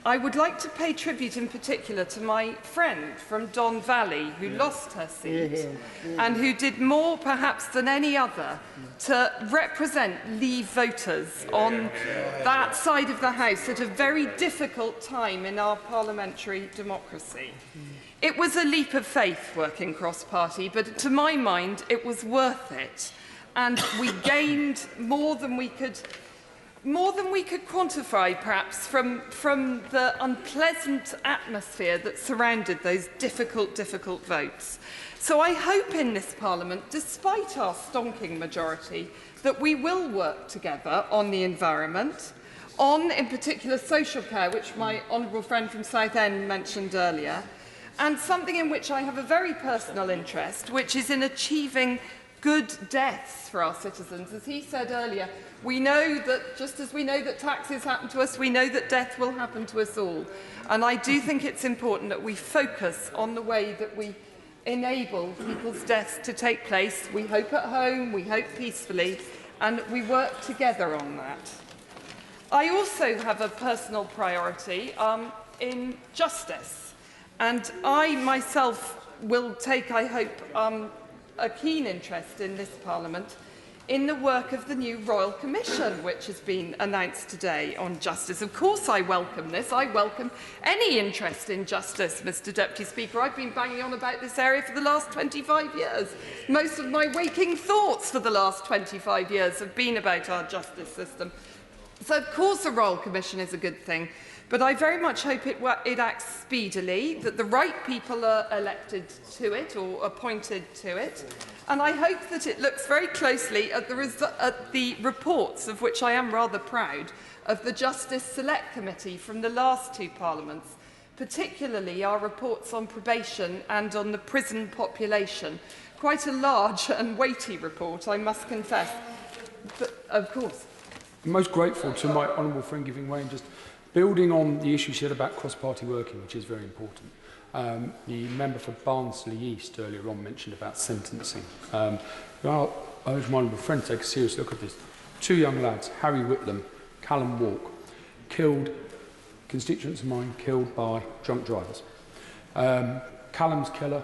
I would like to pay tribute in particular to my friend from Don Valley who lost her seat and who did more perhaps than any other to represent Leave voters on that side of the House at a very difficult time in our parliamentary democracy. It was a leap of faith working cross-party, but to my mind it was worth it, and we gained more than we could quantify, perhaps, from the unpleasant atmosphere that surrounded those difficult votes. So I hope in this Parliament, despite our stonking majority, that we will work together on the environment, on, in particular, social care, which my honourable friend from Southend mentioned earlier, and something in which I have a very personal interest, which is in achieving good deaths for our citizens. As he said earlier, we know that, just as we know that taxes happen to us, we know that death will happen to us all. And I do think it's important that we focus on the way that we enable people's deaths to take place. We hope at home, we hope peacefully, and we work together on that. I also have a personal priority in justice. And I myself will take, I hope, a keen interest in this Parliament in the work of the new Royal Commission, which has been announced today on justice. Of course I welcome this. I welcome any interest in justice, Mr Deputy Speaker. I've been banging on about this area for the last 25 years. Most of my waking thoughts for the last 25 years have been about our justice system. So of course a Royal Commission is a good thing. But I very much hope it acts speedily, that the right people are elected to it or appointed to it. And I hope that it looks very closely at the reports, of which I am rather proud, of the Justice Select Committee from the last two parliaments, particularly our reports on probation and on the prison population. Quite a large and weighty report, I must confess. But, of course. I'm most grateful to my honourable friend giving way and just building on the issue she said about cross-party working, which is very important. The member for Barnsley East earlier on mentioned about sentencing. I urge my honourable friend to take a serious look at this. Two young lads, Harry Whitlam, Callum Walk, killed, constituents of mine killed by drunk drivers. Callum's killer,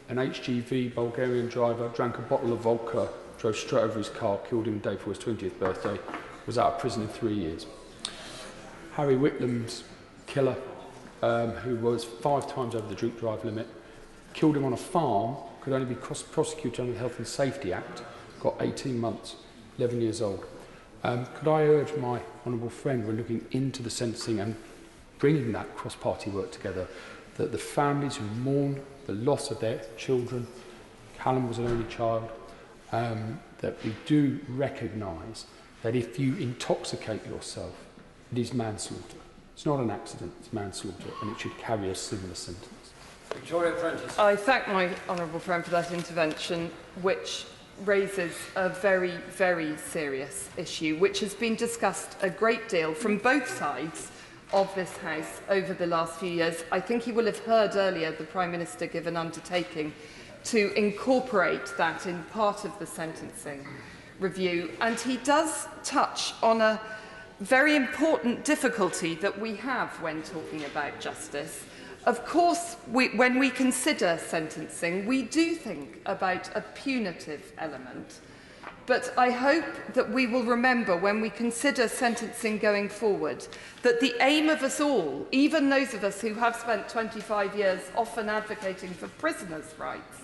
an HGV Bulgarian driver, drank a bottle of vodka, drove straight over his car, killed him the day before his 20th birthday, was out of prison in 3 years. Harry Whitlam's killer, who was 5 times over the drink drive limit, killed him on a farm, could only be prosecuted under the Health and Safety Act, got 18 months, 11 years old. Could I urge my honourable friend, when looking into the sentencing and bringing that cross-party work together, that the families who mourn the loss of their children, Callum was an only child, that we do recognise that if you intoxicate yourself, it is manslaughter. It's not an accident, it's manslaughter, and it should carry a similar sentence. Prentis. I thank my honourable friend for that intervention, which raises a very, very serious issue, which has been discussed a great deal from both sides of this House over the last few years. I think he will have heard earlier the Prime Minister give an undertaking to incorporate that in part of the sentencing review, and he does touch on a very important difficulty that we have when talking about justice. Of course, when we consider sentencing, we do think about a punitive element. But I hope that we will remember, when we consider sentencing going forward, that the aim of us all, even those of us who have spent 25 years often advocating for prisoners' rights,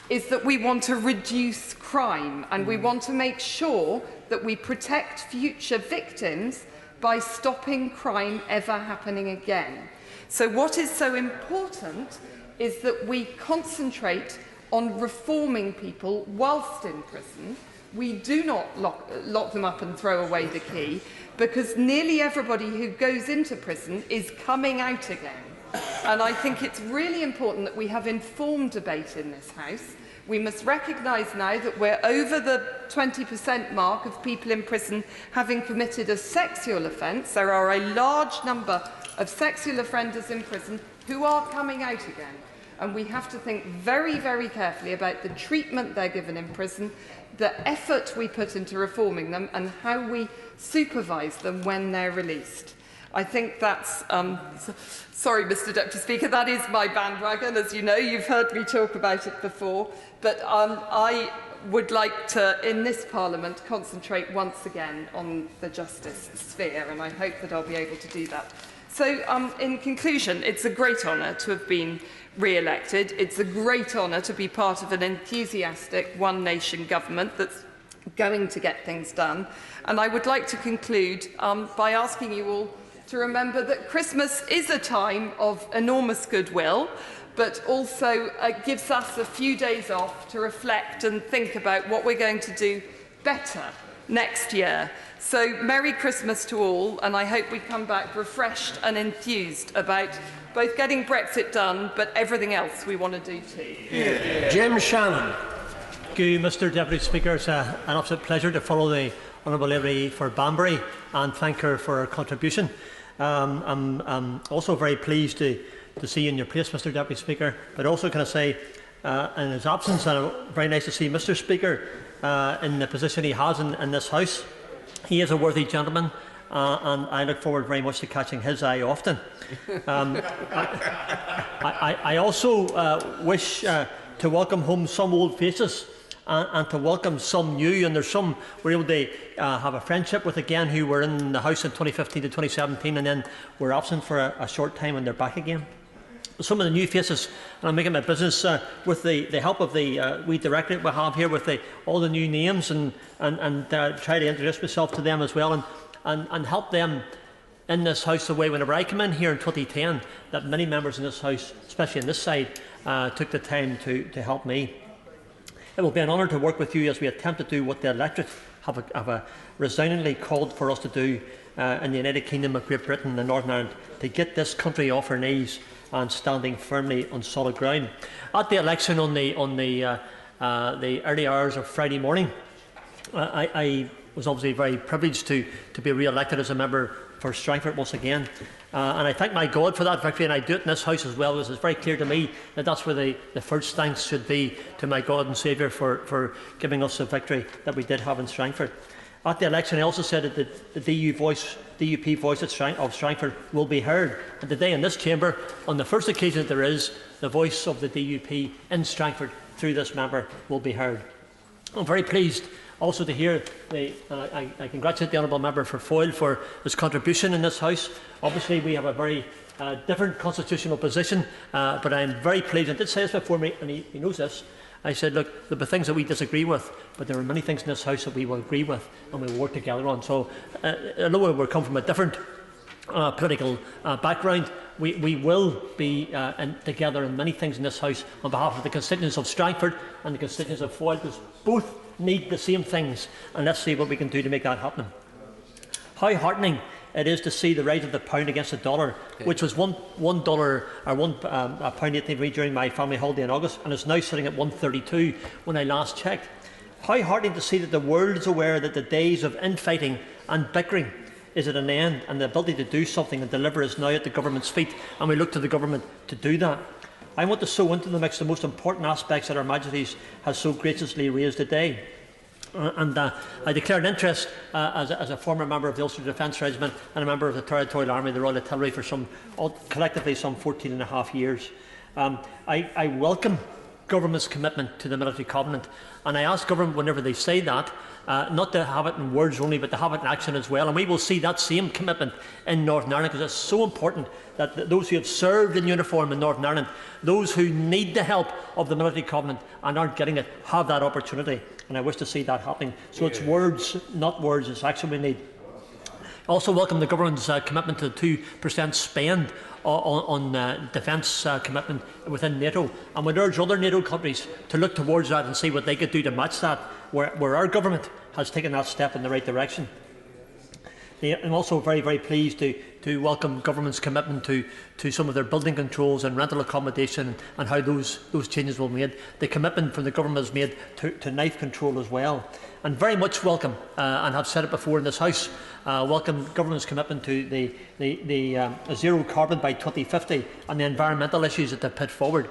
is that we want to reduce crime, and we want to make sure that we protect future victims by stopping crime ever happening again. So what is so important is that we concentrate on reforming people whilst in prison. We do not lock them up and throw away the key, because nearly everybody who goes into prison is coming out again. And I think it's really important that we have informed debate in this House. We must recognise now that we're over the 20% mark of people in prison having committed a sexual offence. There are a large number of sexual offenders in prison who are coming out again. And we have to think very, very carefully about the treatment they're given in prison, the effort we put into reforming them, and how we supervise them when they're released. I think that's, sorry, Mr Deputy Speaker, that is my bandwagon. As you know, you've heard me talk about it before. But I would like to, in this Parliament, concentrate once again on the justice sphere, and I hope that I'll be able to do that. So, in conclusion, it's a great honour to have been re-elected. It's a great honour to be part of an enthusiastic one-nation government that's going to get things done. And I would like to conclude by asking you all to remember that Christmas is a time of enormous goodwill, but also gives us a few days off to reflect and think about what we're going to do better next year. So Merry Christmas to all, and I hope we come back refreshed and enthused about both getting Brexit done, but everything else we want to do too. Yeah. Jim Shannon. Thank you, Mr Deputy Speaker. It's an absolute pleasure to follow the Honourable Lady for Banbury and thank her for her contribution. I'm also very pleased to see you in your place, Mr Deputy Speaker, but also can I say, in his absence, very nice to see Mr Speaker in the position he has in this House. He is a worthy gentleman, and I look forward very much to catching his eye often. I also wish to welcome home some old faces and to welcome some new, and there's some we're able to have a friendship with again who were in the House in 2015 to 2017 and then were absent for a short time and they're back again. Some of the new faces, and I'm making my business with the help of the wee directorate we have here with all the new names and try to introduce myself to them as well and help them in this House the way whenever I came in here in 2010 that many members in this House, especially on this side, took the time to help me. It will be an honour to work with you as we attempt to do what the electorate have resoundingly called for us to do in the United Kingdom of Great Britain and Northern Ireland, to get this country off her knees and standing firmly on solid ground. At the election on the early hours of Friday morning, I was obviously very privileged to be re-elected as a member for Strangford once again. And I thank my God for that victory, and I do it in this House as well, because it's very clear to me that that's where the first thanks should be to my God and Saviour for giving us the victory that we did have in Strangford. At the election, I also said that the DUP voice of Strangford will be heard. And today in this chamber, on the first occasion that there is, the voice of the DUP in Strangford through this member will be heard. I'm very pleased also to hear I congratulate the Honourable Member for Foyle for his contribution in this House. Obviously we have a very different constitutional position, but I am very pleased. I did say this before me, and he knows this. I said, look, there'll be things that we disagree with, but there are many things in this House that we will agree with and we will work together on. So, although we come from a different political background, we will be together in many things in this House on behalf of the constituents of Strangford and the constituents of Foyle, because both need the same things, and let's see what we can do to make that happen. How heartening it is to see the rise of the pound against the dollar, which was £1 or £1.83 during my family holiday in August, and is now sitting at 1.32 when I last checked. How heartening to see that the world is aware that the days of infighting and bickering is at an end, and the ability to do something and deliver is now at the government's feet, and we look to the government to do that. I want to sow into the mix the most important aspects that Her Majesty has so graciously raised today. I declare an interest as a former member of the Ulster Defence Regiment and a member of the Territorial Army, the Royal Artillery, for collectively some 14 and a half years. I welcome government's commitment to the military covenant, and I ask government whenever they say that, not to have it in words only, but to have it in action as well. And we will see that same commitment in Northern Ireland, because it's so important that those who have served in uniform in Northern Ireland, those who need the help of the military covenant and aren't getting it, have that opportunity. And I wish to see that happening. So it's words, not words, it's action we need. I also welcome the government's commitment to the 2% spend on defence commitment within NATO, and would urge other NATO countries to look towards that and see what they could do to match that, where our government has taken that step in the right direction. I'm also very, very pleased to welcome government's commitment to some of their building controls and rental accommodation, and how those changes will be made. The commitment from the government is made to knife control as well. And very much welcome, and have said it before in this House, welcome government's commitment to the zero carbon by 2050 and the environmental issues that they put forward.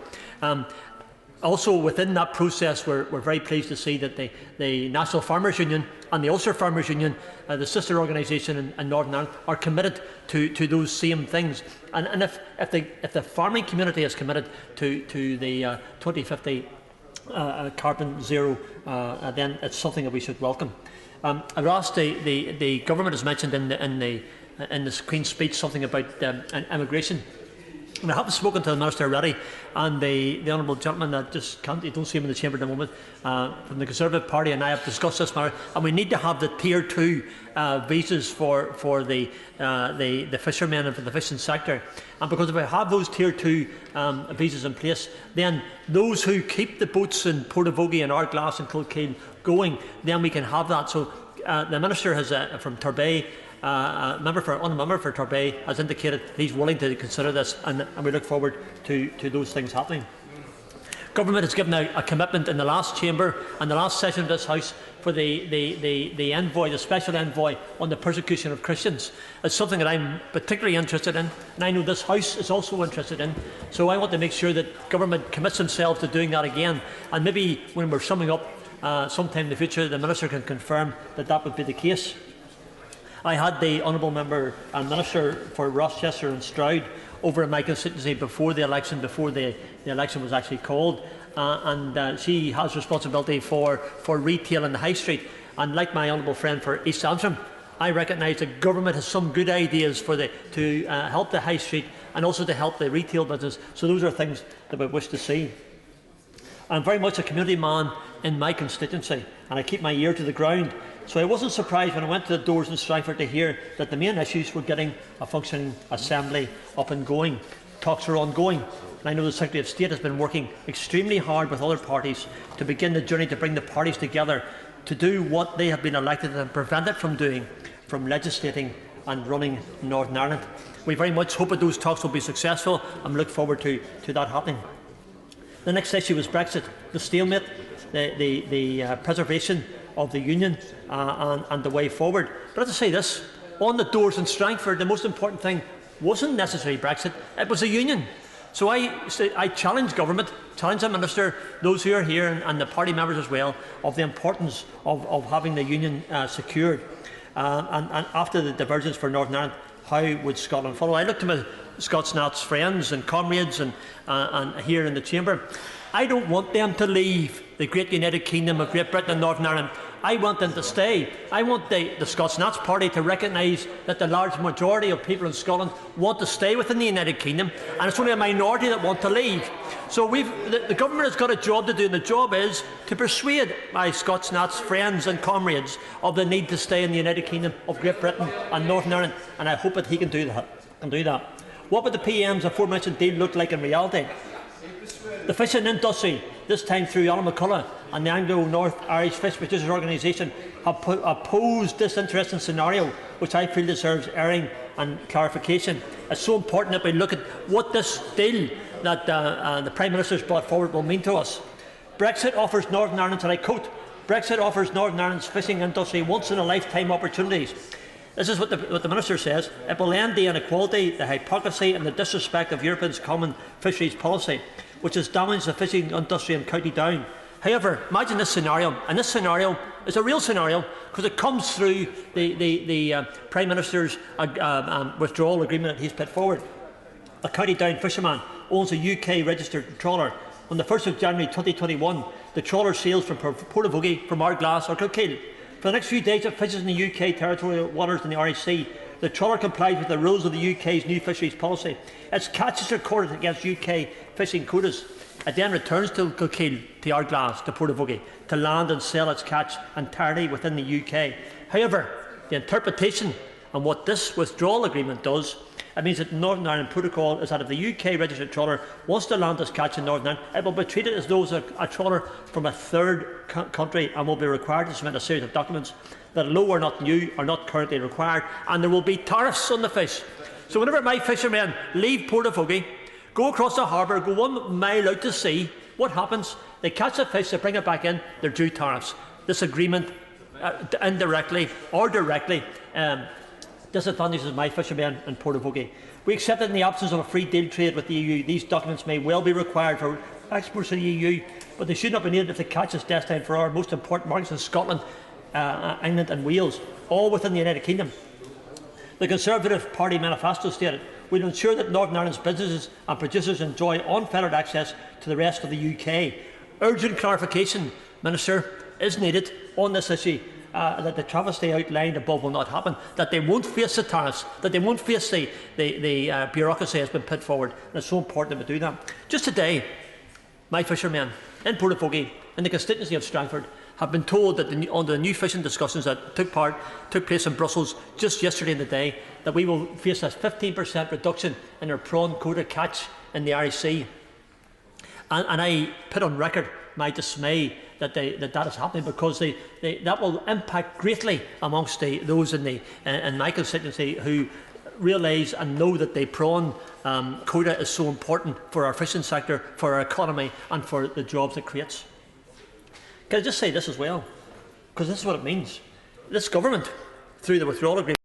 Also, within that process, we're very pleased to see that the National Farmers Union and the Ulster Farmers Union, the sister organisation in Northern Ireland, are committed to those same things. And if the farming community is committed to the 2050 carbon zero, then it's something that we should welcome. I've asked the government has mentioned in the Queen's speech something about immigration. And I haven't spoken to the Minister already, and the honourable gentleman that just can't, you don't see him in the chamber at the moment, from the Conservative Party, and I have discussed this matter, and we need to have the Tier 2 visas for the fishermen and for the fishing sector. And because if we have those Tier 2 visas in place, then those who keep the boats in Portavogie and Ardglass and Kilkeel going, then we can have that. So the Minister has from Torbay, member for Torbay, has indicated he's willing to consider this, and we look forward to those things happening. Government has given a commitment in the last chamber and the last session of this House for the envoy, the special envoy on the persecution of Christians. It's something that I'm particularly interested in, and I know this House is also interested in. So I want to make sure that government commits themselves to doing that again, and maybe when we're summing up sometime in the future, the Minister can confirm that that would be the case. I had the Honourable Member and Minister for Rochester and Stroud over in my constituency before the election was actually called, and she has responsibility for retail in the High Street. And like my honourable friend for East Antrim, I recognise that government has some good ideas to help the High Street and also to help the retail business. So those are things that we wish to see. I'm very much a community man in my constituency, and I keep my ear to the ground. So I wasn't surprised when I went to the doors in Strangford to hear that the main issues were getting a functioning assembly up and going. Talks are ongoing, and I know the Secretary of State has been working extremely hard with other parties to begin the journey to bring the parties together to do what they have been elected and prevent it from doing, from legislating and running Northern Ireland. We very much hope that those talks will be successful, and look forward to that happening. The next issue is Brexit, the stalemate, the preservation of the Union and the way forward. But let us say this, on the doors in Strangford, the most important thing wasn't necessarily Brexit, it was the Union. So I challenge government, challenge the Minister, those who are here and the party members as well, of the importance of having the Union secured. And after the divergence for Northern Ireland, how would Scotland follow? I look to my Scots Nats friends and comrades and here in the chamber. I don't want them to leave the great United Kingdom of Great Britain and Northern Ireland. I want them to stay. I want the Scots Nats Party to recognise that the large majority of people in Scotland want to stay within the United Kingdom, and it's only a minority that want to leave. So the government has got a job to do, and the job is to persuade my Scots Nats friends and comrades of the need to stay in the United Kingdom of Great Britain and Northern Ireland, and I hope that he can do that. What would the PM's aforementioned deal look like in reality? The fishing industry, this time through Alan McCullough and the Anglo-North Irish Fish Producers Organisation, have posed this interesting scenario, which I feel deserves airing and clarification. It's so important that we look at what this deal that the Prime Minister has brought forward will mean to us. Brexit offers Northern Ireland, and I quote, Brexit offers Northern Ireland's fishing industry once-in-a-lifetime opportunities. This is what the Minister says. It will end the inequality, the hypocrisy and the disrespect of Europe's common fisheries policy, which has damaged the fishing industry in County Down. However, imagine this scenario, and this scenario is a real scenario because it comes through the Prime Minister's withdrawal agreement that he's put forward. A County Down fisherman owns a UK registered trawler. On the 1st of January 2021, the trawler sails from Portavogie, from Ardglass or Kilkeel. For the next few days, it fishes in the UK territorial waters in the Irish Sea. The trawler complies with the rules of the UK's new fisheries policy. Its catch is recorded against UK fishing quotas. It then returns to Kilkeel, to Ardglass, to Portavogie, to land and sell its catch entirely within the UK. However, the interpretation and what this withdrawal agreement does, it means that the Northern Ireland Protocol is that if the UK registered trawler wants to land its catch in Northern Ireland, it will be treated as though it's a trawler from a third country and will be required to submit a series of documents that, although are not new, are not currently required, and there will be tariffs on the fish. So whenever my fishermen leave Portavogie, go across the harbour, go 1 mile out to sea, what happens? They catch the fish, they bring it back in, they're due tariffs. This agreement, indirectly or directly, disadvantages my fishermen in Portavogie. We accept that in the absence of a free deal trade with the EU, these documents may well be required for exports to the EU, but they should not be needed if the catch is destined for our most important markets in Scotland, England and Wales, all within the United Kingdom. The Conservative Party manifesto stated, "We will ensure that Northern Ireland's businesses and producers enjoy unfettered access to the rest of the UK." Urgent clarification, Minister, is needed on this issue, that the travesty outlined above will not happen, that they won't face the tariffs, that they won't face the bureaucracy has been put forward, and it's so important that we do that. Just today, my fishermen in Portafogie, in the constituency of Strangford, have been told that under the new fishing discussions that took place in Brussels just yesterday in the day, that we will face a 15% reduction in our prawn quota catch in the Irish Sea. And I put on record my dismay that that is happening, because that will impact greatly amongst those in my constituency who realise and know that the prawn quota is so important for our fishing sector, for our economy and for the jobs it creates. Can I just say this as well? Because this is what it means. This government, through the withdrawal agreement,